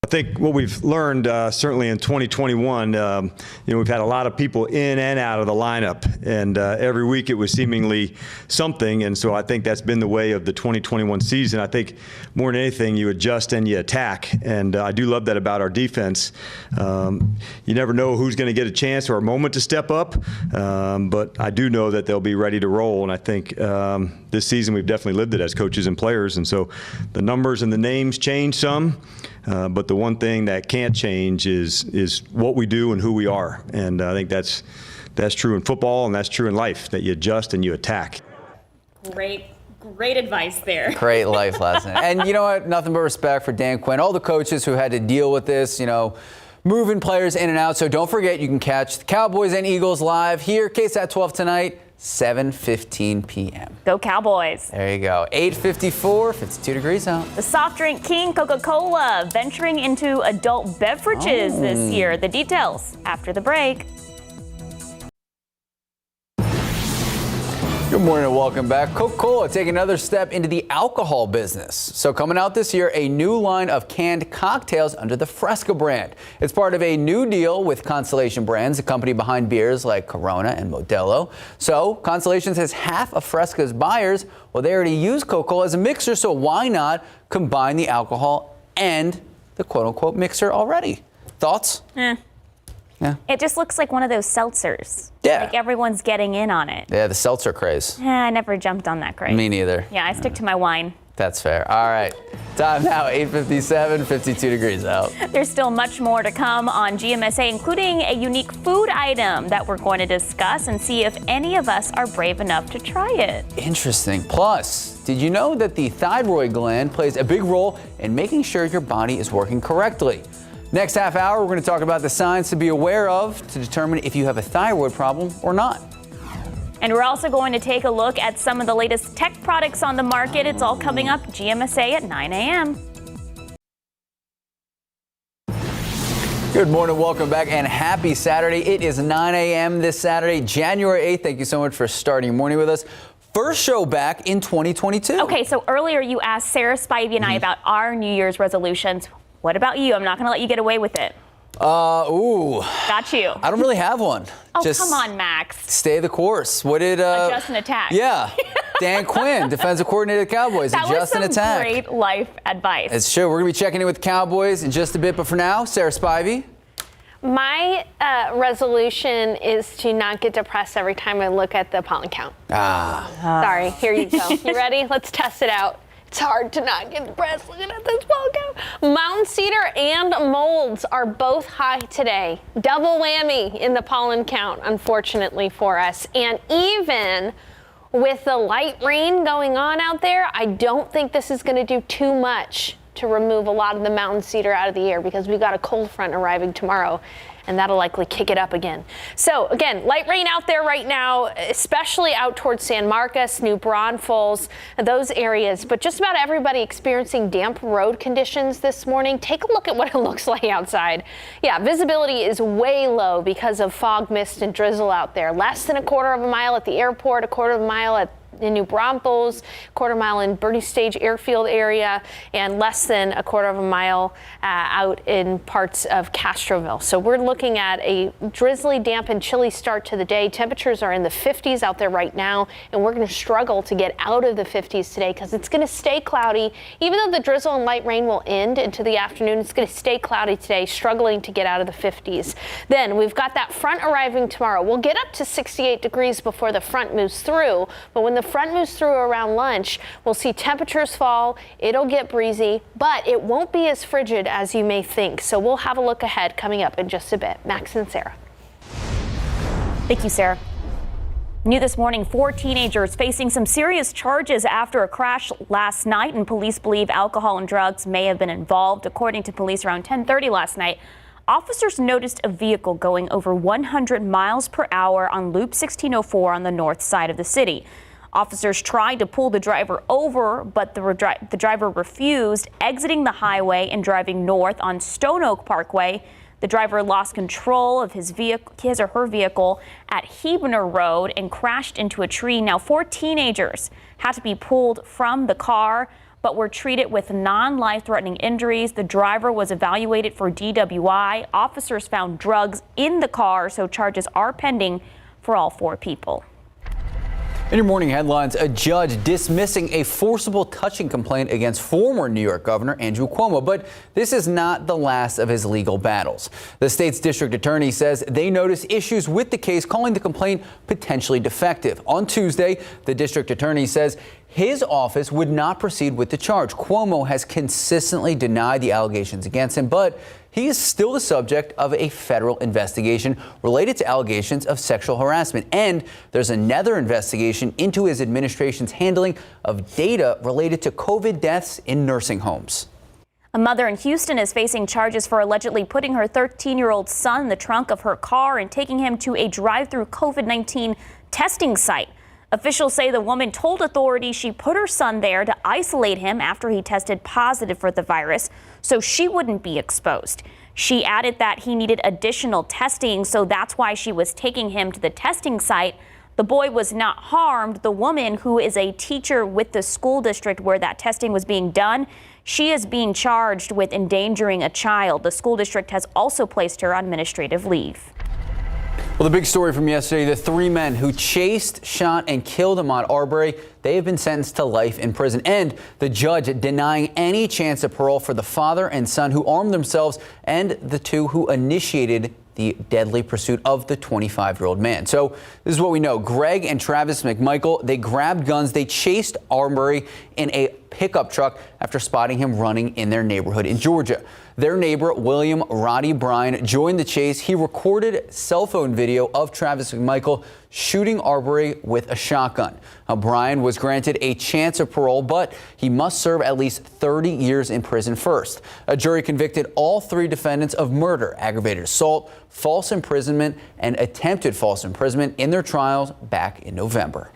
I think what we've learned certainly in 2021, we've had a lot of people in and out of the lineup, and every week it was seemingly something. And so I think that's been the way of the 2021 season. I think more than anything, you adjust and you attack. And I do love that about our defense. You never know who's going to get a chance or a moment to step up, but I do know that they'll be ready to roll. And I think this season we've definitely lived it as coaches and players. And so the numbers and the names change some. But the one thing that can't change is what we do and who we are. And I think that's true in football and that's true in life, that you adjust and you attack. Great advice there. Great life lesson. And you know what? Nothing but respect for Dan Quinn, all the coaches who had to deal with this, moving players in and out. So don't forget, you can catch the Cowboys and Eagles live here, KSAT 12 tonight, 7:15 p.m. Go Cowboys. There you go. 8:54, 52 degrees out. The soft drink king Coca-Cola venturing into adult beverages this year. The details after the break. Good morning and welcome back. Coca-Cola taking another step into the alcohol business. So coming out this year, a new line of canned cocktails under the Fresca brand. It's part of a new deal with Constellation Brands, a company behind beers like Corona and Modelo. So Constellation says half of Fresca's buyers, well, they already use Coca-Cola as a mixer, so why not combine the alcohol and the quote-unquote mixer already? Thoughts? Yeah. It just looks like one of those seltzers. Yeah. Like everyone's getting in on it. Yeah, the seltzer craze. I never jumped on that craze. Me neither. Yeah, I stick to my wine. That's fair. All right. Time now, 8:57, 52 degrees out. There's still much more to come on GMSA, including a unique food item that we're going to discuss and see if any of us are brave enough to try it. Interesting. Plus, did you know that the thyroid gland plays a big role in making sure your body is working correctly? Next half hour, we're going to talk about the signs to be aware of to determine if you have a thyroid problem or not. And we're also going to take a look at some of the latest tech products on the market. It's all coming up GMSA at 9 a.m. Good morning, welcome back, and happy Saturday. It is 9 a.m. this Saturday, January 8th. Thank you so much for starting your morning with us. First show back in 2022. Okay, so earlier you asked Sarah Spivey and I about our New Year's resolutions. What about you? I'm not going to let you get away with it. Got you. I don't really have one. Oh, Just come on, Max. stay the course. What did Adjust and attack. Yeah, Dan Quinn, defensive coordinator of the Cowboys. That adjust was and some attack. great life advice. It's true. We're gonna be checking in with the Cowboys in just a bit, but for now, Sarah Spivey. My resolution is to not get depressed every time I look at the pollen count. Sorry, here you go. You ready? Let's test it out. It's hard to not get depressed looking at this pollen count. Mountain cedar and molds are both high today. Double whammy in the pollen count, unfortunately for us. And even with the light rain going on out there, I don't think this is going to do too much to remove a lot of the mountain cedar out of the air, because we've got a cold front arriving tomorrow, and that'll likely kick it up again. So again, light rain out there right now, especially out towards San Marcos, New Braunfels, those areas, but just about everybody experiencing damp road conditions this morning. Take a look at what it looks like outside. Yeah, visibility is way low because of fog, mist, and drizzle out there. Less than a quarter of a mile at the airport, a quarter of a mile in New Braunfels, quarter mile in Bernie Stage Airfield area, and less than a quarter of a mile out in parts of Castroville. So we're looking at a drizzly, damp, and chilly start to the day. Temperatures are in the 50s out there right now, and we're going to struggle to get out of the 50s today because it's going to stay cloudy. Even though the drizzle and light rain will end into the afternoon, it's going to stay cloudy today, struggling to get out of the 50s. Then we've got that front arriving tomorrow. We'll get up to 68 degrees before the front moves through, but when the front moves through around lunch, we'll see temperatures fall, it'll get breezy, but it won't be as frigid as you may think. So we'll have a look ahead coming up in just a bit. Max and Sarah. Thank you, Sarah. New this morning, 4 teenagers facing some serious charges after a crash last night, and police believe alcohol and drugs may have been involved. According to police, around 10:30 last night, officers noticed a vehicle going over 100 miles per hour on Loop 1604 on the north side of the city. Officers tried to pull the driver over, but the driver refused, exiting the highway and driving north on Stone Oak Parkway. The driver lost control of his or her vehicle at Huebner Road and crashed into a tree. Now, 4 teenagers had to be pulled from the car, but were treated with non-life-threatening injuries. The driver was evaluated for DWI. Officers found drugs in the car, so charges are pending for all 4 people. In your morning headlines, a judge dismissing a forcible touching complaint against former New York Governor Andrew Cuomo. But this is not the last of his legal battles. The state's district attorney says they noticed issues with the case, calling the complaint potentially defective. On Tuesday, the district attorney says his office would not proceed with the charge. Cuomo has consistently denied the allegations against him, but he is still the subject of a federal investigation related to allegations of sexual harassment. And there's another investigation into his administration's handling of data related to COVID deaths in nursing homes. A mother in Houston is facing charges for allegedly putting her 13-year-old son in the trunk of her car and taking him to a drive-through COVID-19 testing site. Officials say the woman told authorities she put her son there to isolate him after he tested positive for the virus, so she wouldn't be exposed. She added that he needed additional testing, so that's why she was taking him to the testing site. The boy was not harmed. The woman, who is a teacher with the school district where that testing was being done, she is being charged with endangering a child. The school district has also placed her on administrative leave. Well, the big story from yesterday, the 3 men who chased, shot, and killed Ahmaud Arbery, they have been sentenced to life in prison. And the judge denying any chance of parole for the father and son who armed themselves and the 2 who initiated the deadly pursuit of the 25-year-old man. So this is what we know. Greg and Travis McMichael, they grabbed guns. They chased Arbery in a pickup truck after spotting him running in their neighborhood in Georgia. Their neighbor, William Roddy Bryan, joined the chase. He recorded cell phone video of Travis McMichael shooting Arbery with a shotgun. Now, Bryan was granted a chance of parole, but he must serve at least 30 years in prison first. A jury convicted all 3 defendants of murder, aggravated assault, false imprisonment, and attempted false imprisonment in their trials back in November.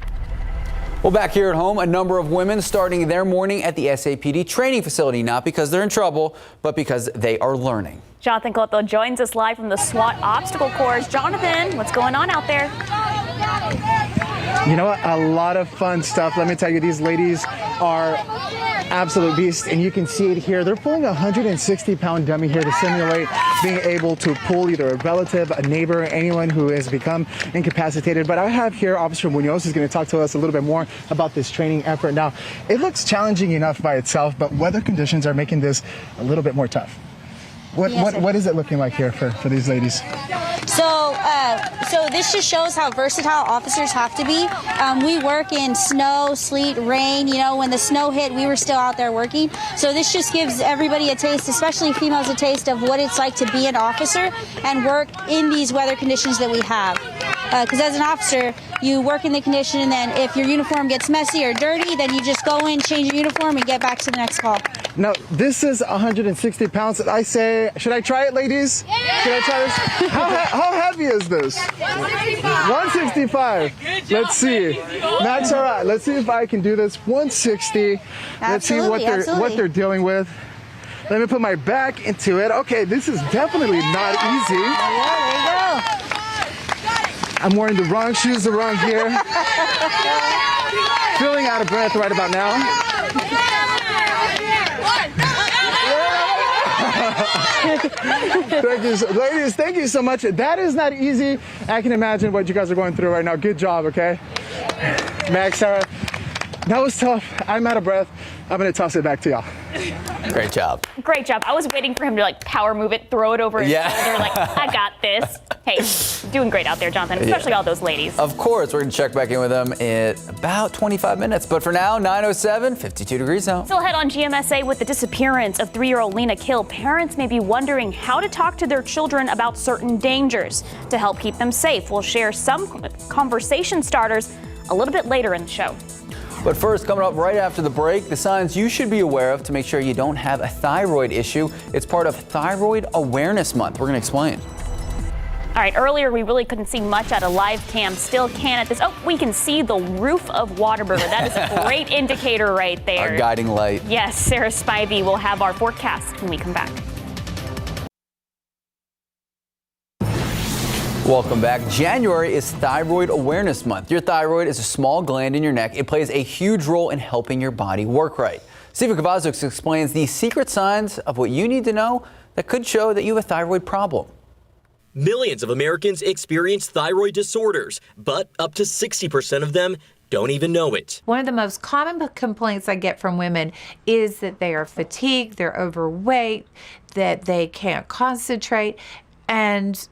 Well, back here at home, a number of women starting their morning at the SAPD training facility, not because they're in trouble, but because they are learning. Jonathan Cotto joins us live from the SWAT obstacle course. Jonathan, what's going on out there? You know what? A lot of fun stuff. Let me tell you, these ladies are absolute beasts, and you can see it here. They're pulling a 160-pound dummy here to simulate being able to pull either a relative, a neighbor, anyone who has become incapacitated. But I have here Officer Munoz is going to talk to us a little bit more about this training effort. Now, it looks challenging enough by itself, but weather conditions are making this a little bit more tough. What is it looking like here for these ladies? So this just shows how versatile officers have to be. We work in snow, sleet, rain. You know, when the snow hit, we were still out there working. So this just gives everybody a taste, especially females, a taste of what it's like to be an officer and work in these weather conditions that we have. Because as an officer, you work in the condition, and then if your uniform gets messy or dirty, then you just go in, change your uniform, and get back to the next call. Now, this is 160 pounds. I say, should I try it, ladies? Yeah. Should I try this? How heavy is this? 165. Let's see. Max, all right. Let's see if I can do this. 160. Let's see what they're dealing with. Let me put my back into it. Okay, this is definitely not easy. Yeah, there you go. I'm wearing the wrong shoes, the wrong gear. Feeling out of breath right about now. Thank you, ladies. Thank you so much. That is not easy. I can imagine what you guys are going through right now. Good job, okay? Max, Sarah, that was tough. I'm out of breath. I'm going to toss it back to y'all. Great job. Great job. I was waiting for him to power move it, throw it over his shoulder, I got this. Hey, doing great out there, Jonathan, especially all those ladies. Of course, we're going to check back in with them in about 25 minutes. But for now, 9:07, 52 degrees out. Still ahead on GMSA with the disappearance of 3-year-old Lena Kill. Parents may be wondering how to talk to their children about certain dangers to help keep them safe. We'll share some conversation starters a little bit later in the show. But first, coming up right after the break, the signs you should be aware of to make sure you don't have a thyroid issue. It's part of Thyroid Awareness Month. We're going to explain. All right, earlier we really couldn't see much out of live cam. Still can at this. Oh, we can see the roof of Whataburger. That is a great indicator right there. Our guiding light. Yes, Sarah Spivey will have our forecast when we come back. Welcome back. January is Thyroid Awareness Month. Your thyroid is a small gland in your neck. It plays a huge role in helping your body work right. Stephen Cavazos explains the secret signs of what you need to know that could show that you have a thyroid problem. Millions of Americans experience thyroid disorders, but up to 60% of them don't even know it. One of the most common complaints I get from women is that they are fatigued, they're overweight, that they can't concentrate, and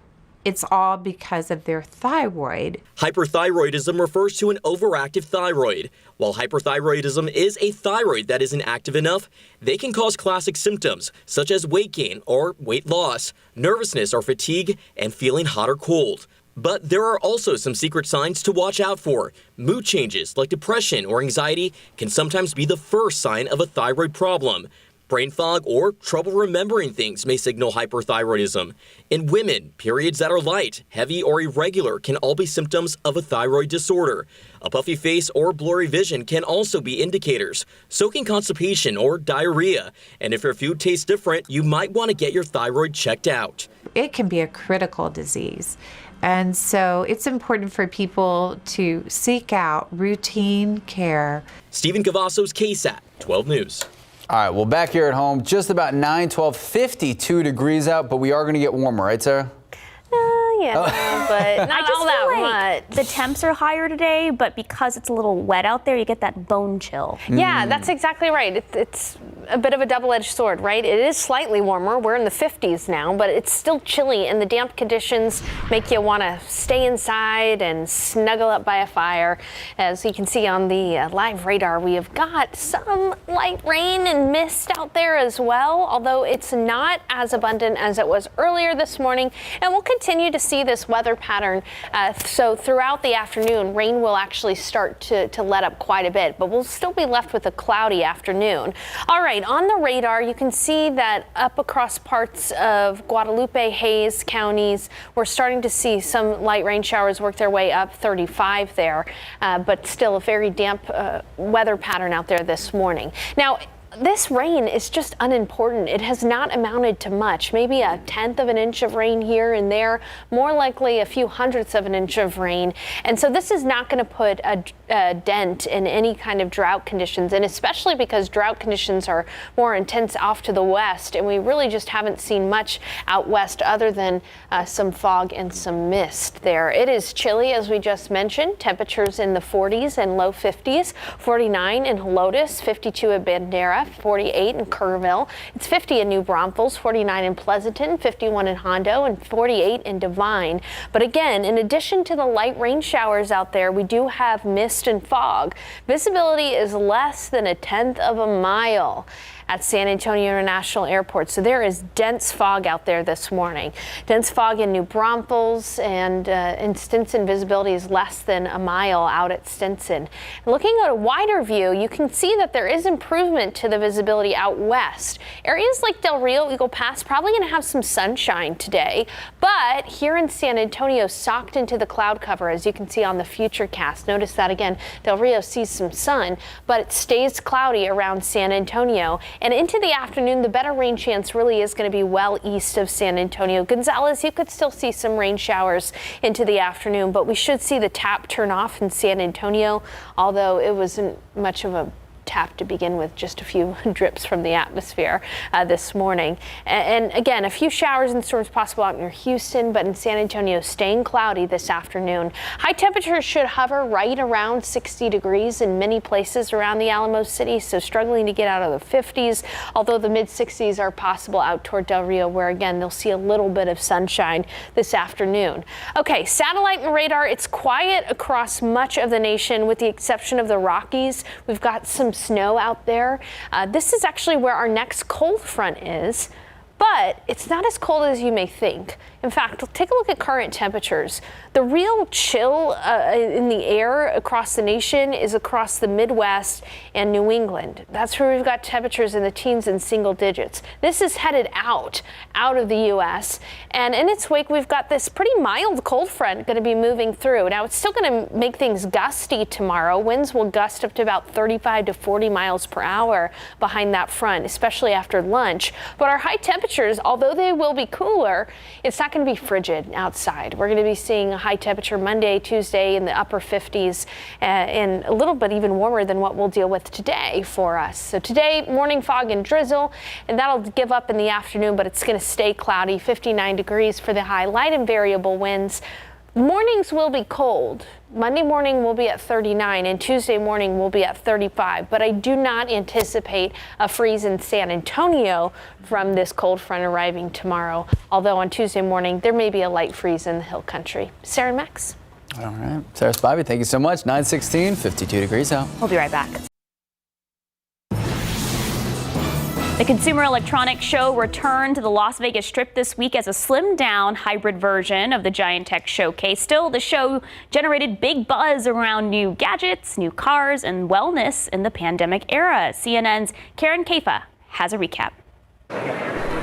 it's all because of their thyroid. Hyperthyroidism refers to an overactive thyroid. While hyperthyroidism is a thyroid that isn't active enough, they can cause classic symptoms such as weight gain or weight loss, nervousness or fatigue, and feeling hot or cold. But there are also some secret signs to watch out for. Mood changes like depression or anxiety can sometimes be the first sign of a thyroid problem. Brain fog or trouble remembering things may signal hyperthyroidism. In women, periods that are light, heavy, or irregular can all be symptoms of a thyroid disorder. A puffy face or blurry vision can also be indicators. So can constipation or diarrhea. And if your food tastes different, you might want to get your thyroid checked out. It can be a critical disease. And so it's important for people to seek out routine care. Stephen Cavazos, KSAT, 12 News. All right, well, back here at home, just about 9:12, 52 degrees out, but we are going to get warmer, right, Sarah? But not all that much. The temps are higher today, but because it's a little wet out there, you get that bone chill. Yeah, that's exactly right. It's a bit of a double-edged sword, right? It is slightly warmer. We're in the 50s now, but it's still chilly, and the damp conditions make you want to stay inside and snuggle up by a fire. As you can see on the live radar, we have got some light rain and mist out there as well, although it's not as abundant as it was earlier this morning, and we'll continue to see this weather pattern. So throughout the afternoon, rain will actually start to let up quite a bit, but we'll still be left with a cloudy afternoon. All right, on the radar, you can see that up across parts of Guadalupe, Hayes counties, we're starting to see some light rain showers work their way up 35 there, but still a very damp weather pattern out there this morning. Now, this rain is just unimportant. It has not amounted to much, maybe a tenth of an inch of rain here and there, more likely a few hundredths of an inch of rain. And so this is not going to put a dent in any kind of drought conditions, and especially because drought conditions are more intense off to the west, and we really just haven't seen much out west other than some fog and some mist there. It is chilly, as we just mentioned, temperatures in the 40s and low 50s, 49 in Helotes, 52 at Bandera, 48 in Kerrville. It's 50 in New Braunfels, 49 in Pleasanton, 51 in Hondo, and 48 in Devine. But again, in addition to the light rain showers out there, we do have mist and fog. Visibility is less than a tenth of a mile at San Antonio International Airport. So there is dense fog out there this morning. Dense fog in New Braunfels, and in Stinson, visibility is less than a mile out at Stinson. And looking at a wider view, you can see that there is improvement to the visibility out west. Areas like Del Rio, Eagle Pass, probably going to have some sunshine today, but here in San Antonio, socked into the cloud cover, as you can see on the Futurecast. Notice that again, Del Rio sees some sun, but it stays cloudy around San Antonio. And into the afternoon, the better rain chance really is going to be well east of San Antonio. Gonzales, you could still see some rain showers into the afternoon, but we should see the tap turn off in San Antonio, although it wasn't much of a tap to begin with, just a few drips from the atmosphere this morning. And again, a few showers and storms possible out near Houston, but in San Antonio, staying cloudy this afternoon. High temperatures should hover right around 60 degrees in many places around the Alamo City, so struggling to get out of the 50s, although the mid 60s are possible out toward Del Rio, where again, they'll see a little bit of sunshine this afternoon. Okay, satellite and radar, it's quiet across much of the nation with the exception of the Rockies. We've got some snow out there. This is actually where our next cold front is, but it's not as cold as you may think. In fact, take a look at current temperatures. The real chill in the air across the nation is across the Midwest and New England. That's where we've got temperatures in the teens and single digits. This is headed out of the U.S. And in its wake, we've got this pretty mild cold front going to be moving through. Now, it's still going to make things gusty tomorrow. Winds will gust up to about 35 to 40 miles per hour behind that front, especially after lunch. But our high temperatures, although they will be cooler, it's not going to be frigid outside. We're going to be seeing a high temperature Monday, Tuesday in the upper 50s, and a little bit even warmer than what we'll deal with today for us. So today, morning fog and drizzle, and that'll give up in the afternoon, but it's going to stay cloudy, 59 degrees for the high, light and variable winds. Mornings will be cold. Monday morning will be at 39 and Tuesday morning will be at 35, but I do not anticipate a freeze in San Antonio from this cold front arriving tomorrow, although on Tuesday morning there may be a light freeze in the hill country. Sarah and Max. All right. Sarah Spivey, thank you so much. 9:16, 52 degrees out. We'll be right back. The Consumer Electronics Show returned to the Las Vegas Strip this week as a slimmed-down hybrid version of the Giant Tech Showcase. Still, the show generated big buzz around new gadgets, new cars, and wellness in the pandemic era. CNN's Karen Kaifa has a recap.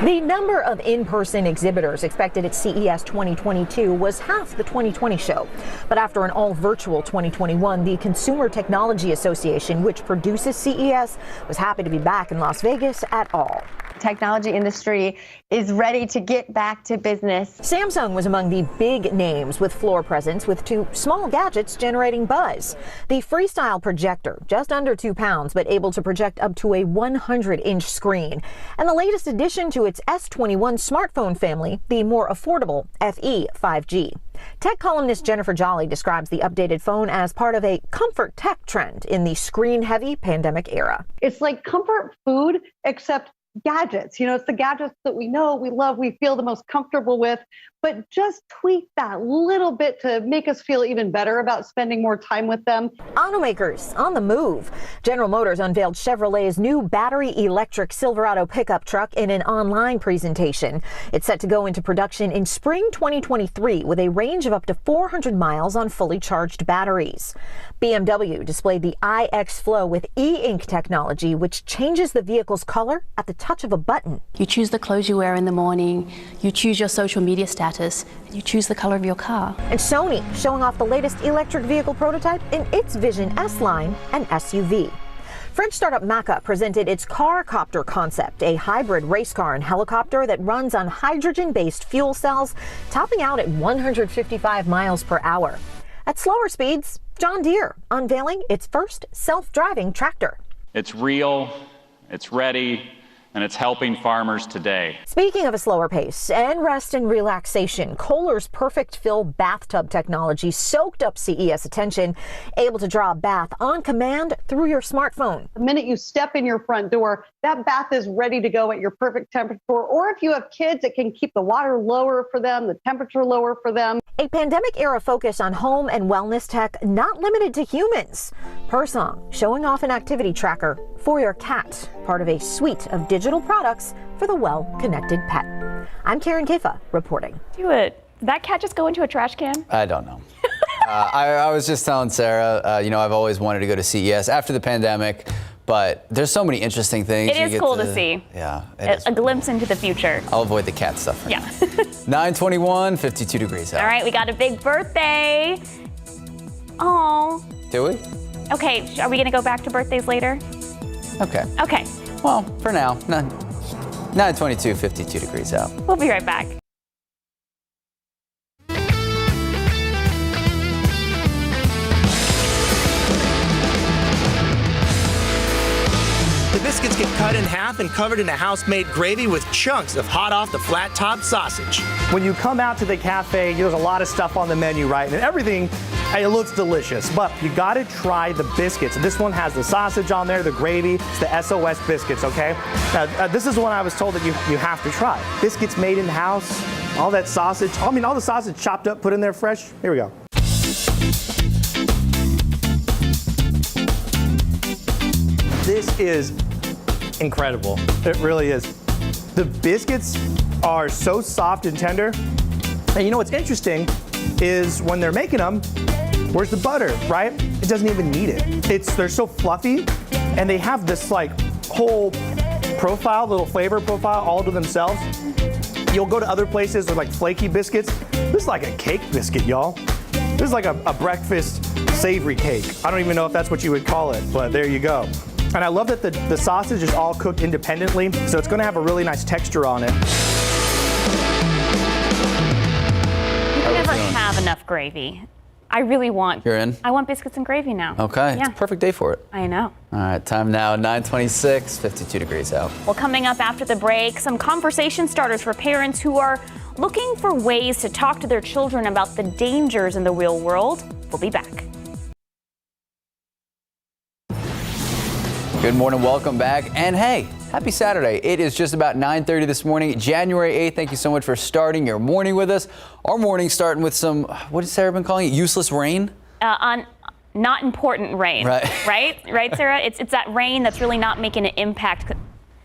The number of in-person exhibitors expected at CES 2022 was half the 2020 show. But after an all-virtual 2021, the Consumer Technology Association, which produces CES, was happy to be back in Las Vegas at all. Technology industry is ready to get back to business. Samsung was among the big names with floor presence, with two small gadgets generating buzz. The Freestyle projector, just under 2 pounds, but able to project up to a 100-inch screen. And the latest addition to its S21 smartphone family, the more affordable FE 5G. Tech columnist Jennifer Jolly describes the updated phone as part of a comfort tech trend in the screen-heavy pandemic era. It's like comfort food, except gadgets. You know, it's the gadgets that we know, we love, we feel the most comfortable with, but just tweak that little bit to make us feel even better about spending more time with them. Automakers on the move. General Motors unveiled Chevrolet's new battery electric Silverado pickup truck in an online presentation. It's set to go into production in spring 2023 with a range of up to 400 miles on fully charged batteries. BMW displayed the iX Flow with e-ink technology, which changes the vehicle's color at the touch of a button. You choose the clothes you wear in the morning, you choose your social media status, and you choose the color of your car. And Sony showing off the latest electric vehicle prototype in its Vision S line and SUV. French startup Maca presented its Carcopter concept, a hybrid race car and helicopter that runs on hydrogen-based fuel cells, topping out at 155 miles per hour. At slower speeds, John Deere unveiling its first self-driving tractor. It's real, it's ready, and it's helping farmers today. Speaking of a slower pace and rest and relaxation, Kohler's Perfect Fill bathtub technology soaked up CES attention, able to draw a bath on command through your smartphone. The minute you step in your front door, that bath is ready to go at your perfect temperature. Or if you have kids, it can keep the water lower for them, the temperature lower for them. A pandemic-era focus on home and wellness tech not limited to humans. Persong showing off an activity tracker for your cat, part of a suite of digital products for the well-connected pet. I'm Karen Kefa reporting. Do it. Did that cat just go into a trash can? I don't know. I was just telling Sarah, I've always wanted to go to CES after the pandemic, but there's so many interesting things. It is cool to see. Yeah. A glimpse into the future. I'll avoid the cat stuff for now. 9:21, 52 degrees out. All right, we got a big birthday. Oh. Do we? Okay, are we going to go back to birthdays later? Okay. Okay. Well, for now, 9:22, 52 degrees out. We'll be right back. The biscuits get cut in half and covered in a house-made gravy with chunks of hot off the flat top sausage. When you come out to the cafe, there's a lot of stuff on the menu, right? And everything, it looks delicious, but you gotta try the biscuits. This one has the sausage on there, the gravy, it's the SOS biscuits, okay? Now, this is one I was told that you have to try. Biscuits made in-house, all that sausage, all the sausage chopped up, put in there fresh. Here we go. This is incredible. It really is. The biscuits are so soft and tender. And you know what's interesting is when they're making them, where's the butter, right? It doesn't even need it. They're so fluffy, and they have this like whole profile, little flavor profile all to themselves. You'll go to other places with like flaky biscuits. This is like a cake biscuit, y'all. This is like a breakfast savory cake. I don't even know if that's what you would call it, but there you go. And I love that the sausage is all cooked independently, so it's gonna have a really nice texture on it. You can never have enough gravy. I really want. You're in? I want biscuits and gravy now. Okay, Yeah. it's a perfect day for it. I know. All right, time now, 9:26, 52 degrees out. Well, coming up after the break, some conversation starters for parents who are looking for ways to talk to their children about the dangers in the real world. We'll be back. Good morning, welcome back, and hey, happy Saturday. It is just about 9:30 this morning, January 8th. Thank you so much for starting your morning with us. Our morning starting with some, what has Sarah been calling it, useless rain? On not important rain, right, Sarah? It's that rain that's really not making an impact.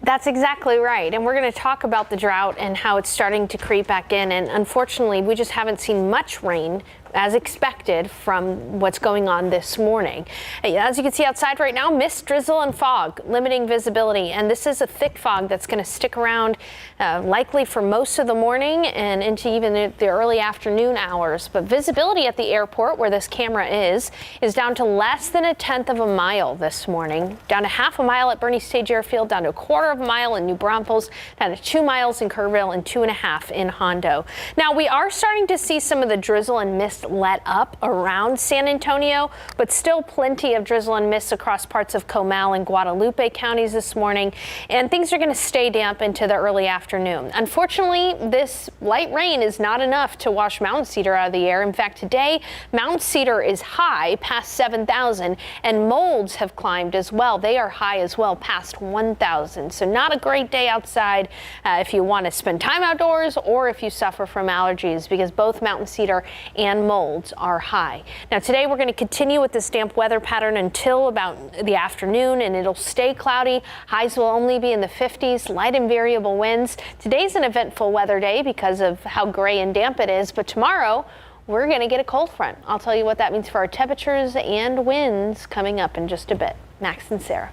That's exactly right. And we're going to talk about the drought and how it's starting to creep back in. And unfortunately, we just haven't seen much rain as expected from what's going on this morning. As you can see outside right now, mist, drizzle, and fog, limiting visibility. And this is a thick fog that's going to stick around likely for most of the morning and into even the early afternoon hours. But visibility at the airport, where this camera is down to less than 1/10 of a mile this morning, down to 1/2 mile at Bernie Stage Airfield, down to 1/4 of a mile in New Braunfels, down to 2 miles in Kerrville, and 2.5 in Hondo. Now, we are starting to see some of the drizzle and mist let up around San Antonio, but still plenty of drizzle and mist across parts of Comal and Guadalupe counties this morning, and things are going to stay damp into the early afternoon. Unfortunately, this light rain is not enough to wash Mountain Cedar out of the air. In fact, today, Mountain Cedar is high past 7,000, and molds have climbed as well. They are high as well, past 1,000. So not a great day outside if you want to spend time outdoors or if you suffer from allergies, because both Mountain Cedar and molds are high. Now today we're going to continue with this damp weather pattern until about the afternoon, and it'll stay cloudy. Highs will only be in the 50s, light and variable winds. Today's an eventful weather day because of how gray and damp it is, but tomorrow we're going to get a cold front. I'll tell you what that means for our temperatures and winds coming up in just a bit. Max and Sarah.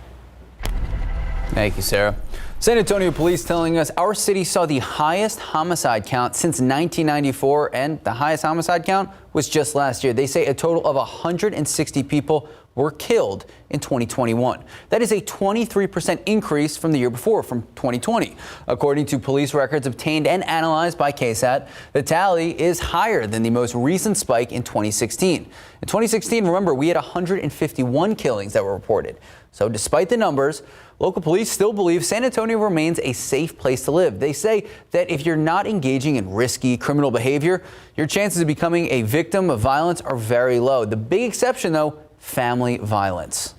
Thank you, Sarah. San Antonio police telling us our city saw the highest homicide count since 1994, and the highest homicide count was just last year. They say a total of 160 people were killed in 2021. That is a 23% increase from the year before, from 2020. According to police records obtained and analyzed by KSAT, the tally is higher than the most recent spike in 2016. In 2016, remember, we had 151 killings that were reported. So despite the numbers, local police still believe San Antonio remains a safe place to live. They say that if you're not engaging in risky criminal behavior, your chances of becoming a victim of violence are very low. The big exception, though, family violence.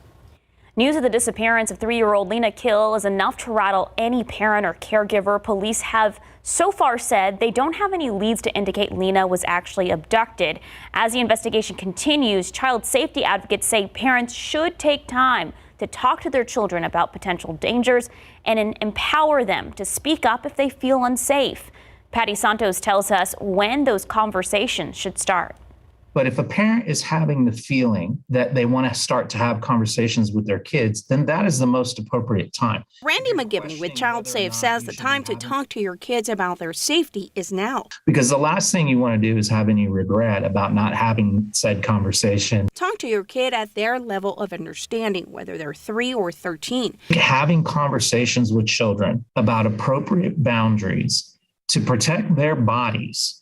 News of the disappearance of 3-year-old Lena Kill is enough to rattle any parent or caregiver. Police have so far said they don't have any leads to indicate Lena was actually abducted. As the investigation continues, child safety advocates say parents should take time to talk to their children about potential dangers and empower them to speak up if they feel unsafe. Patty Santos tells us when those conversations should start. But if a parent is having the feeling that they want to start to have conversations with their kids, then that is the most appropriate time. Randy McGivney with Child Safe says the time to talk to your kids about their safety is now. Because the last thing you want to do is have any regret about not having said conversation. Talk to your kid at their level of understanding, whether they're 3 or 13. Having conversations with children about appropriate boundaries to protect their bodies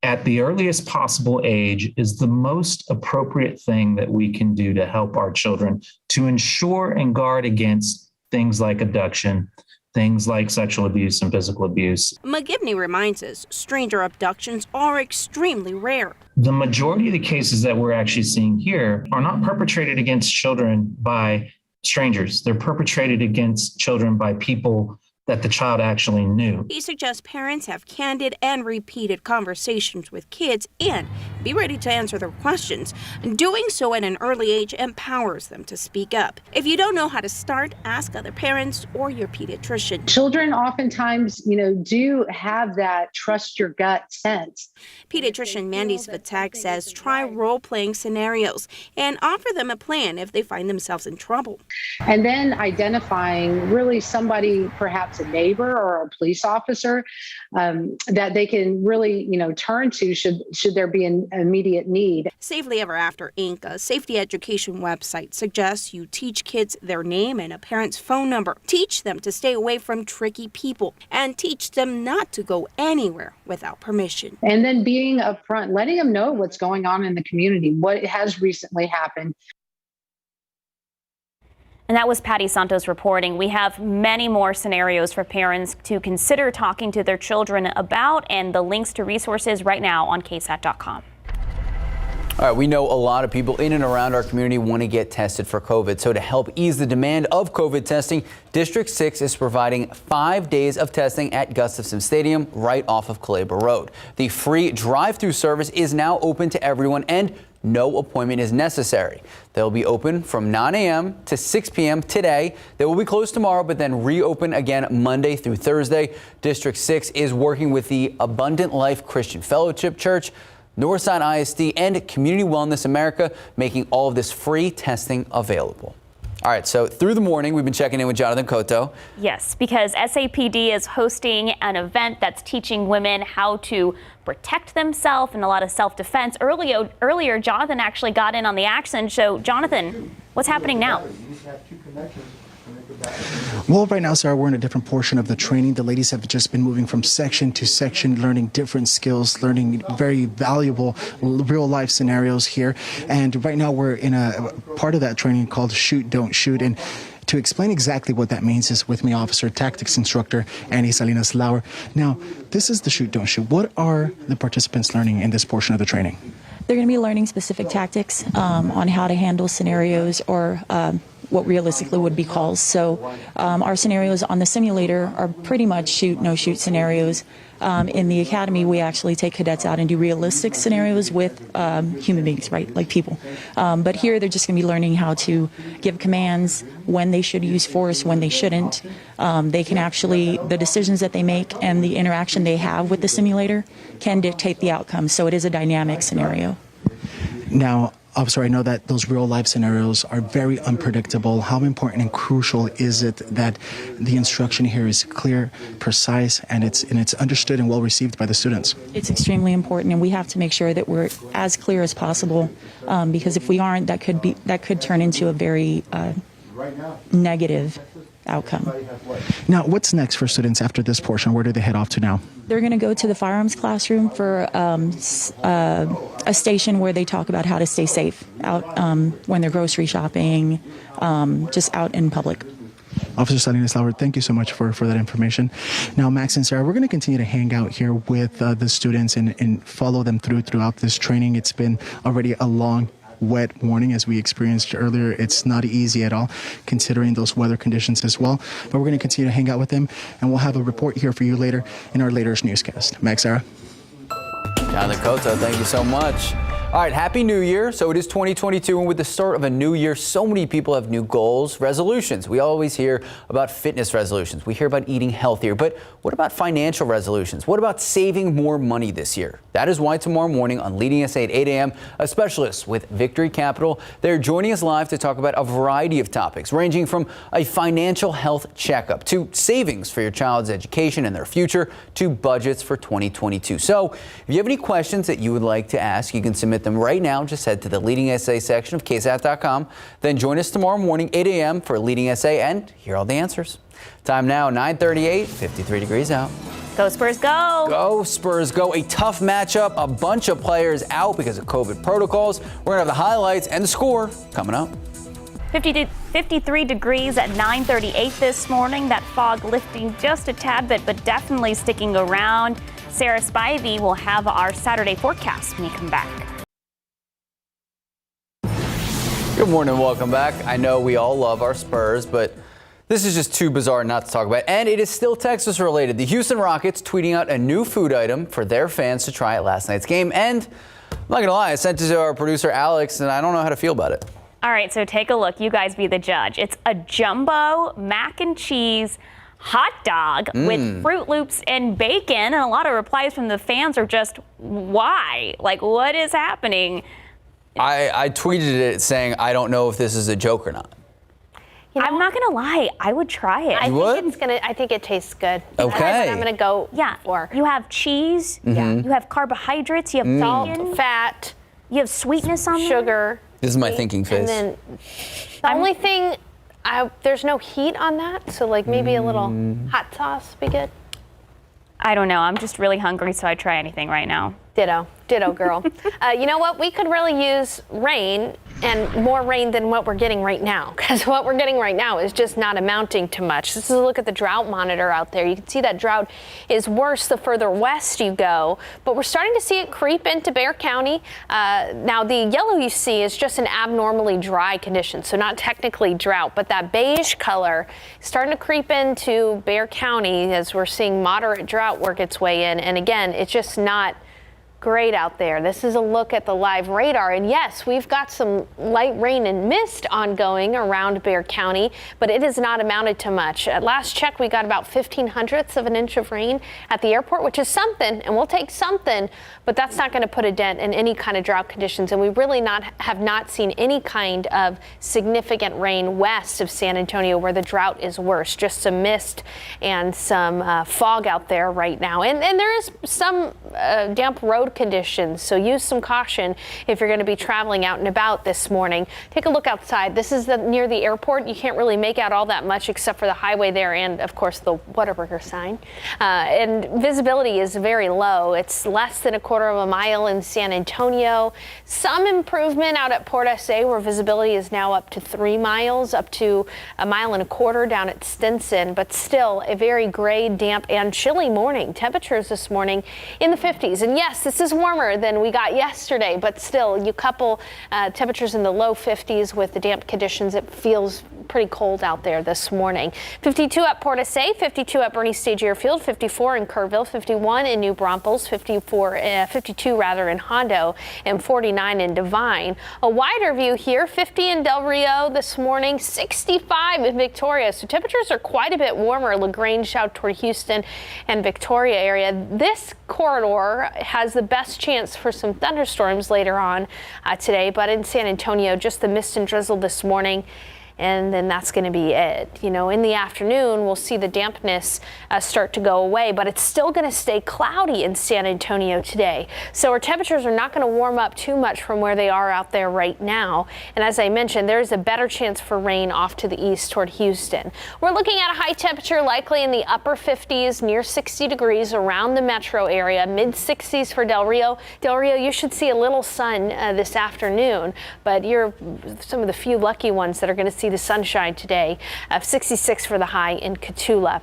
at the earliest possible age is the most appropriate thing that we can do to help our children to ensure and guard against things like abduction, things like sexual abuse and physical abuse. McGivney reminds us stranger abductions are extremely rare. The majority of the cases that we're actually seeing here are not perpetrated against children by strangers. They're perpetrated against children by people that the child actually knew. He suggests parents have candid and repeated conversations with kids and be ready to answer their questions. Doing so at an early age empowers them to speak up. If you don't know how to start, ask other parents or your pediatrician. Children oftentimes, do have that trust your gut sense. Pediatrician Mandy Svitek says try role-playing scenarios and offer them a plan if they find themselves in trouble. And then identifying really somebody, perhaps a neighbor or a police officer, that they can really, turn to should there be an immediate need. Safely Ever After Inc., a safety education website, suggests you teach kids their name and a parent's phone number. Teach them to stay away from tricky people and teach them not to go anywhere without permission. And then being upfront, letting them know what's going on in the community, what has recently happened. And that was Patty Santos reporting. We have many more scenarios for parents to consider talking to their children about, and the links to resources right now on KSAT.com. All right, we know a lot of people in and around our community want to get tested for COVID. So to help ease the demand of COVID testing, District 6 is providing 5 days of testing at Gustafson Stadium right off of Calabria Road. The free drive-through service is now open to everyone and no appointment is necessary. They'll be open from 9 a.m. to 6 p.m. today. They will be closed tomorrow, but then reopen again Monday through Thursday. District 6 is working with the Abundant Life Christian Fellowship Church, Northside ISD, and Community Wellness America, making all of this free testing available. All right, so through the morning, we've been checking in with Jonathan Cotto. Yes, because SAPD is hosting an event that's teaching women how to protect themselves and a lot of self-defense. Earlier, Jonathan actually got in on the action. So, Jonathan, what's happening now? Well, right now, Sarah, we're in a different portion of the training. The ladies have just been moving from section to section, learning different skills, learning very valuable real-life scenarios here. And right now, we're in a part of that training called Shoot, Don't Shoot. And to explain exactly what that means is with me, Officer Tactics Instructor Annie Salinas Lauer. Now, this is the Shoot, Don't Shoot. What are the participants learning in this portion of the training? They're going to be learning specific tactics on how to handle scenarios or what realistically would be calls. So our scenarios on the simulator are pretty much shoot, no shoot scenarios. In the academy, we actually take cadets out and do realistic scenarios with human beings, right, like people. But here they're just going to be learning how to give commands, when they should use force, when they shouldn't. They can actually, the decisions that they make and the interaction they have with the simulator can dictate the outcome. So it is a dynamic scenario. Now, Officer, I know that those real life scenarios are very unpredictable. How important and crucial is it that the instruction here is clear, precise, and it's understood and well received by the students? It's extremely important, and we have to make sure that we're as clear as possible, because if we aren't, that could turn into a very negative outcome. Now, what's next for students after this portion? Where do they head off to now? They're going to go to the firearms classroom for a station where they talk about how to stay safe out when they're grocery shopping, just out in public. Officer Salinas Lauer, thank you so much for that information. Now, Max and Sarah, we're going to continue to hang out here with the students and follow them throughout this training. It's been already a long, wet morning, as we experienced earlier. It's not easy at all, considering those weather conditions as well. But we're going to continue to hang out with them, and we'll have a report here for you later in our latest newscast. Max, Sarah. Jonathan Cota, thank you so much. All right, Happy New Year. So it is 2022, and with the start of a new year, so many people have new goals, resolutions. We always hear about fitness resolutions. We hear about eating healthier, but what about financial resolutions? What about saving more money this year? That is why tomorrow morning on Leading SA at 8 a.m., a specialist with Victory Capital, they're joining us live to talk about a variety of topics, ranging from a financial health checkup to savings for your child's education and their future to budgets for 2022. So if you have any questions that you would like to ask, you can submit them right now. Just head to the Leading SA section of KSAT.com. Then join us tomorrow morning, 8 a.m. for Leading SA and hear all the answers. Time now, 9:38, 53 degrees out. Go Spurs, go! Go Spurs, go. A tough matchup, a bunch of players out because of COVID protocols. We're going to have the highlights and the score coming up. 53 degrees at 9:38 this morning. That fog lifting just a tad bit, but definitely sticking around. Sarah Spivey will have our Saturday forecast when we come back. Good morning, welcome back. I know we all love our Spurs, but this is just too bizarre not to talk about. And it is still Texas related. The Houston Rockets tweeting out a new food item for their fans to try at last night's game. And I'm not gonna lie, I sent it to our producer Alex, and I don't know how to feel about it. All right, so take a look. You guys be the judge. It's a jumbo mac and cheese hot dog with Fruit Loops and bacon. And a lot of replies from the fans are just, why? Like, what is happening? I tweeted it saying, I don't know if this is a joke or not. You know, I'm not gonna lie, I would try it. I think it tastes good. Okay. That's what I'm gonna go for. You have cheese, you have carbohydrates, you have salt, fat, you have sweetness on there. Sugar. This is my thinking face. And then the only thing, there's no heat on that, so like maybe a little hot sauce would be good. I don't know, I'm just really hungry, so I'd try anything right now. Ditto, girl. You know what? We could really use rain, and more rain than what we're getting right now, because what we're getting right now is just not amounting to much. This is a look at the drought monitor out there. You can see that drought is worse the further west you go, but we're starting to see it creep into Bexar County. Now, the yellow you see is just an abnormally dry condition, so not technically drought, but that beige color is starting to creep into Bexar County as we're seeing moderate drought work its way in. And again, it's just not great out there. This is a look at the live radar, and yes, we've got some light rain and mist ongoing around Bexar County, but it has not amounted to much. At last check, we got about 0.15 of an inch of rain at the airport, which is something, and we'll take something, but that's not going to put a dent in any kind of drought conditions, and we really have not seen any kind of significant rain west of San Antonio where the drought is worse. Just some mist and some fog out there right now, and there is some damp road conditions, so use some caution if you're going to be traveling out and about this morning. Take a look outside. This is near the airport. You can't really make out all that much except for the highway there and, of course, the Whataburger sign. And visibility is very low. It's less than a quarter of a mile in San Antonio. Some improvement out at Port SA, where visibility is now up to 3 miles, up to 1.25 miles down at Stinson, but still a very gray, damp, and chilly morning. Temperatures this morning in the 50s. And yes, this is warmer than we got yesterday, but still, you couple temperatures in the low 50s with the damp conditions, it feels pretty cold out there this morning. 52 at Port SA, 52 at Bernie Stage Airfield, 54 in Kerrville, 51 in New Braunfels, 52 in Hondo, and 49 in Devine. A wider view here, 50 in Del Rio this morning, 65 in Victoria. So temperatures are quite a bit warmer. LaGrange out toward Houston and Victoria area. This corridor has the best chance for some thunderstorms later on today, but in San Antonio, just the mist and drizzle this morning. And then that's going to be it. You know, in the afternoon, we'll see the dampness start to go away, but it's still going to stay cloudy in San Antonio today. So our temperatures are not going to warm up too much from where they are out there right now. And as I mentioned, there's a better chance for rain off to the east toward Houston. We're looking at a high temperature likely in the upper 50s, near 60 degrees around the metro area, mid 60s for Del Rio. Del Rio, you should see a little sun this afternoon, but you're some of the few lucky ones that are going to see the sunshine today. 66 for the high in Cotulla.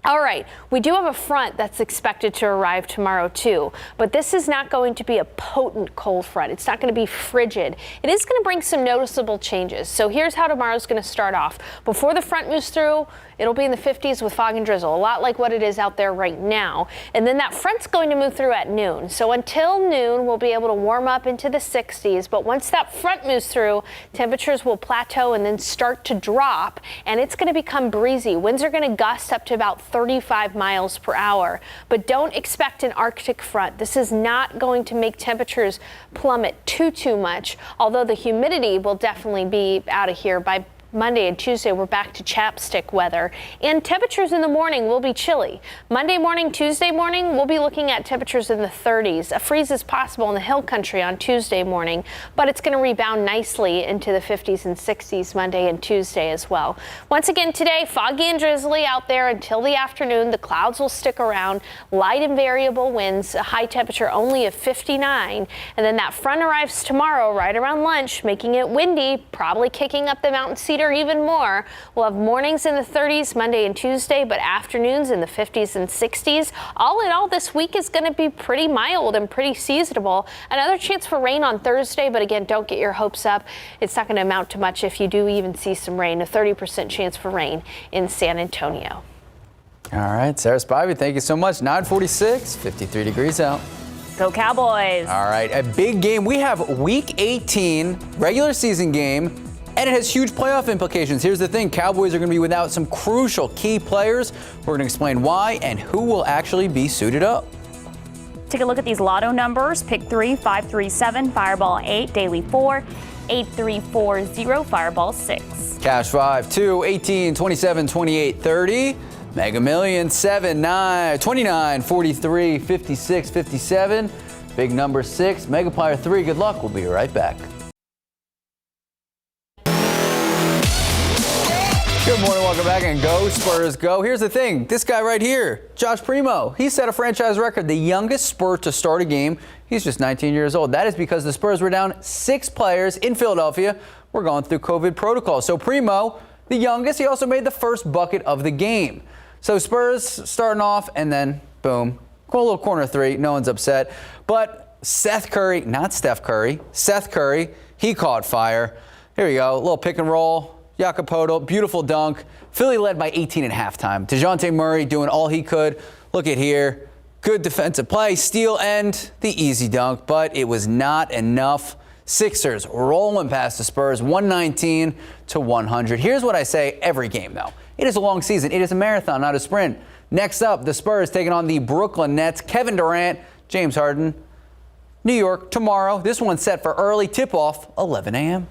All right, we do have a front that's expected to arrive tomorrow too, but this is not going to be a potent cold front. It's not going to be frigid. It is going to bring some noticeable changes. So here's how tomorrow's going to start off. Before the front moves through, it'll be in the 50s with fog and drizzle, a lot like what it is out there right now. And then that front's going to move through at noon. So until noon, we'll be able to warm up into the 60s. But once that front moves through, temperatures will plateau and then start to drop, and it's going to become breezy. Winds are going to gust up to about 35 miles per hour. But don't expect an Arctic front. This is not going to make temperatures plummet too much, although the humidity will definitely be out of here. By Monday and Tuesday, we're back to chapstick weather, and temperatures in the morning will be chilly. Monday morning, Tuesday morning, we'll be looking at temperatures in the 30s. A freeze is possible in the hill country on Tuesday morning, but it's going to rebound nicely into the 50s and 60s Monday and Tuesday as well. Once again today, foggy and drizzly out there until the afternoon. The clouds will stick around, light and variable winds, a high temperature only of 59, and then that front arrives tomorrow right around lunch, making it windy, probably kicking up the mountain cedar even more. We'll have mornings in the 30s Monday and Tuesday, but afternoons in the 50s and 60s. All in all, this week is going to be pretty mild and pretty seasonable. Another chance for rain on Thursday, but again, don't get your hopes up. It's not going to amount to much if you do even see some rain. A 30% chance for rain in San Antonio. All right, Sarah Spivey, thank you so much. 9:46, 53 degrees out. Go Cowboys. All right, a big game. We have Week 18 regular season game, and it has huge playoff implications. Here's the thing. Cowboys are going to be without some crucial key players. We're going to explain why and who will actually be suited up. Take a look at these lotto numbers. Pick 3, 5, 3, 7, Fireball 8, Daily 4, 8, 3, 4, 0, Fireball 6. Cash 5, 2, 18, 27, 28, 30. Mega Million 7, 9, 29, 43, 56, 57. Big number 6. Megaplier 3. Good luck. We'll be right back. Good morning, welcome back, and go Spurs go. Here's the thing, this guy right here, Josh Primo, he set a franchise record, the youngest Spur to start a game. He's just 19 years old. That is because the Spurs were down 6 players in Philadelphia. We're going through COVID protocols. So Primo, the youngest, he also made the first bucket of the game. So Spurs starting off, and then boom, cool little corner 3, no one's upset. But Seth Curry, not Steph Curry, Seth Curry, he caught fire. Here we go, a little pick and roll. Jacopoto, beautiful dunk. Philly led by 18 at halftime. DeJounte Murray doing all he could. Look at here. Good defensive play, steal, and the easy dunk, but it was not enough. Sixers rolling past the Spurs, 119 to 100. Here's what I say every game, though. It is a long season. It is a marathon, not a sprint. Next up, the Spurs taking on the Brooklyn Nets. Kevin Durant, James Harden, New York tomorrow. This one's set for early tip-off, 11 a.m.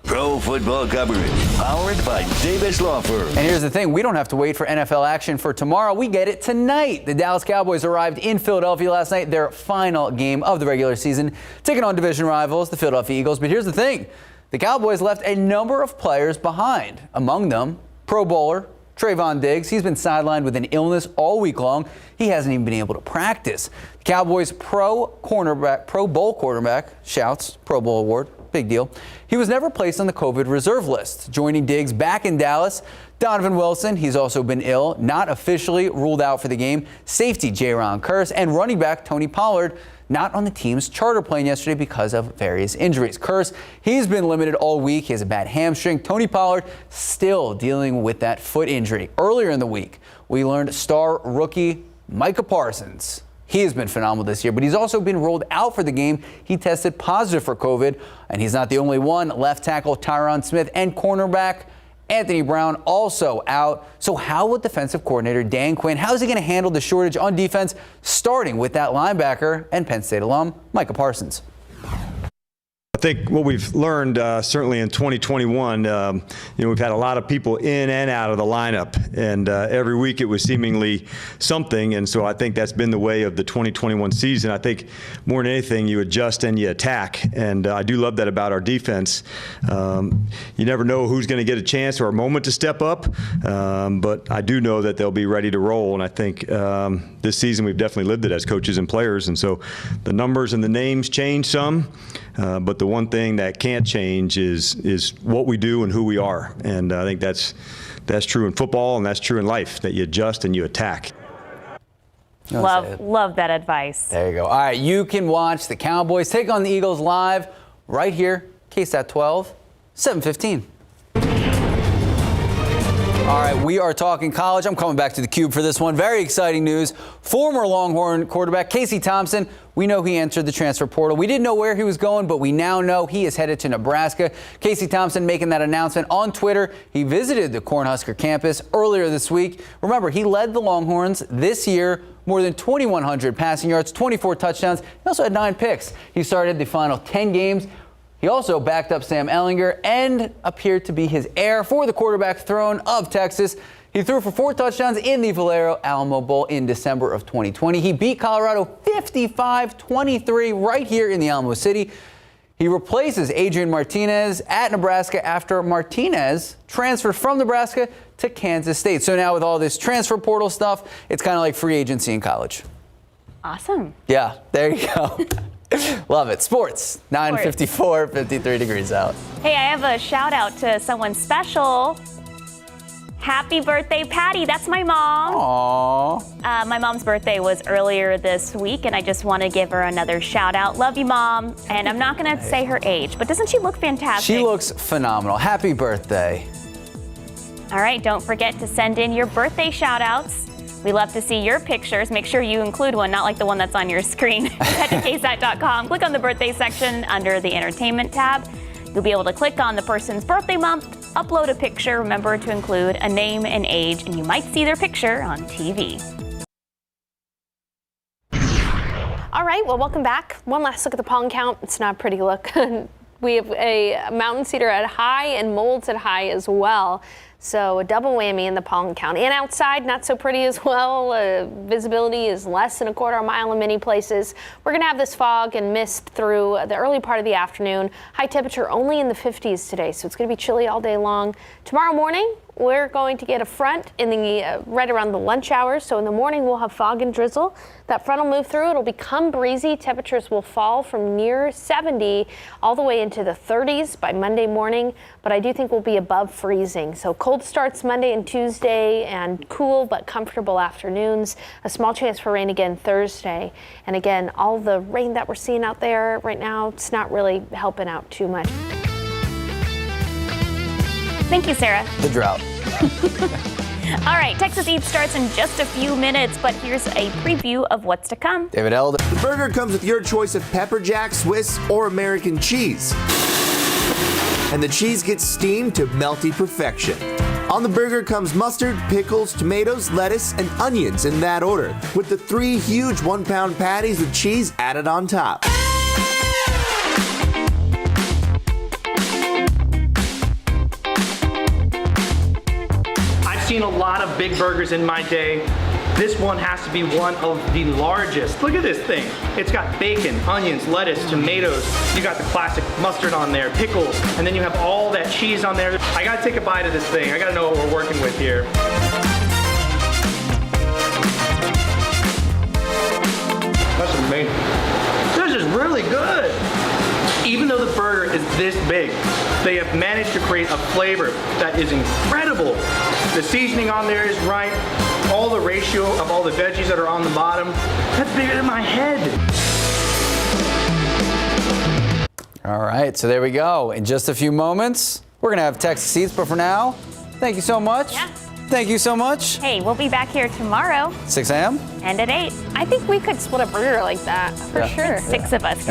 Pro football coverage, powered by Davis Law Firm. And here's the thing, we don't have to wait for NFL action for tomorrow. We get it tonight. The Dallas Cowboys arrived in Philadelphia last night, their final game of the regular season, taking on division rivals, the Philadelphia Eagles. But here's the thing, the Cowboys left a number of players behind. Among them, Pro Bowler Trayvon Diggs. He's been sidelined with an illness all week long. He hasn't even been able to practice. The Cowboys Pro Bowl quarterback, shouts, Pro Bowl award. Big deal. He was never placed on the COVID reserve list. Joining Diggs back in Dallas, Donovan Wilson, he's also been ill, not officially ruled out for the game. Safety Jaron Kearse and running back Tony Pollard not on the team's charter plane yesterday because of various injuries. Kearse, he's been limited all week. He has a bad hamstring. Tony Pollard still dealing with that foot injury. Earlier in the week, we learned star rookie Micah Parsons. He has been phenomenal this year, but he's also been ruled out for the game. He tested positive for COVID, and he's not the only one. Left tackle Tyron Smith and cornerback Anthony Brown also out. So how will defensive coordinator Dan Quinn, how is he going to handle the shortage on defense, starting with that linebacker and Penn State alum, Micah Parsons? I think what we've learned certainly in 2021, we've had a lot of people in and out of the lineup, and every week it was seemingly something, and so I think that's been the way of the 2021 season. I think more than anything, you adjust and you attack, and I do love that about our defense. You never know who's going to get a chance or a moment to step up, but I do know that they'll be ready to roll, and I think this season we've definitely lived it as coaches and players, and so the numbers and the names change some, but the one thing that can't change is what we do and who we are. And I think that's true in football and that's true in life, that you adjust and you attack. Love that advice. There you go. All right, you can watch the Cowboys take on the Eagles live right here, KSAT 12, 7:15. All right, we are talking college. I'm coming back to the Cube for this one. Very exciting news. Former Longhorn quarterback Casey Thompson, we know he entered the transfer portal. We didn't know where he was going, but we now know he is headed to Nebraska. Casey Thompson making that announcement on Twitter. He visited the Cornhusker campus earlier this week. Remember, he led the Longhorns this year, more than 2,100 passing yards, 24 touchdowns. He also had 9 picks. He started the final 10 games. He also backed up Sam Ehlinger and appeared to be his heir for the quarterback throne of Texas. He threw for 4 touchdowns in the Valero Alamo Bowl in December of 2020. He beat Colorado 55-23 right here in the Alamo City. He replaces Adrian Martinez at Nebraska after Martinez transferred from Nebraska to Kansas State. So now with all this transfer portal stuff, it's kind of like free agency in college. Awesome. Yeah, there you go. Love it. Sports, 9:54, 53 degrees out. Hey, I have a shout out to someone special. Happy birthday, Patty. That's my mom. Aww. My mom's birthday was earlier this week, and I just want to give her another shout out. Love you, Mom. And I'm not going to say her age, but doesn't she look fantastic? She looks phenomenal. Happy birthday. All right, don't forget to send in your birthday shout outs. We love to see your pictures. Make sure you include one, not like the one that's on your screen. Head to KSAT.com, click on the birthday section under the entertainment tab. You'll be able to click on the person's birthday month, upload a picture. Remember to include a name and age, and you might see their picture on TV. All right, well, welcome back. One last look at the pollen count. It's not a pretty look. We have a mountain cedar at high and molds at high as well. So a double whammy in the pollen count. And outside, not so pretty as well. Visibility is less than a quarter mile in many places. We're going to have this fog and mist through the early part of the afternoon. High temperature only in the 50s today, so it's going to be chilly all day long. Tomorrow morning, we're going to get a front in the right around the lunch hours. So in the morning, we'll have fog and drizzle. That front will move through. It'll become breezy. Temperatures will fall from near 70 all the way into the 30s by Monday morning. But I do think we'll be above freezing. So cold starts Monday and Tuesday and cool but comfortable afternoons. A small chance for rain again Thursday. And again, all the rain that we're seeing out there right now, it's not really helping out too much. Thank you, Sarah. The drought. All right, Texas Eats starts in just a few minutes, but here's a preview of what's to come. David Elder. The burger comes with your choice of pepper jack, Swiss, or American cheese. And the cheese gets steamed to melty perfection. On the burger comes mustard, pickles, tomatoes, lettuce, and onions in that order, with the 3 huge 1-pound patties with cheese added on top. I've seen a lot of big burgers in my day. This one has to be one of the largest. Look at this thing. It's got bacon, onions, lettuce, tomatoes. You got the classic mustard on there, pickles, and then you have all that cheese on there. I gotta take a bite of this thing. I gotta know what we're working with here. That's amazing. This is really good. Even though the burger is this big, they have managed to create a flavor that is incredible. The seasoning on there is right. All the ratio of all the veggies that are on the bottom, that's bigger than my head. All right, so there we go. In just a few moments, we're going to have Texas Eats, but for now, thank you so much. Yeah. Thank you so much. Hey, we'll be back here tomorrow. 6 a.m. And at 8. I think we could split a burger like that, for sure. 6 of us.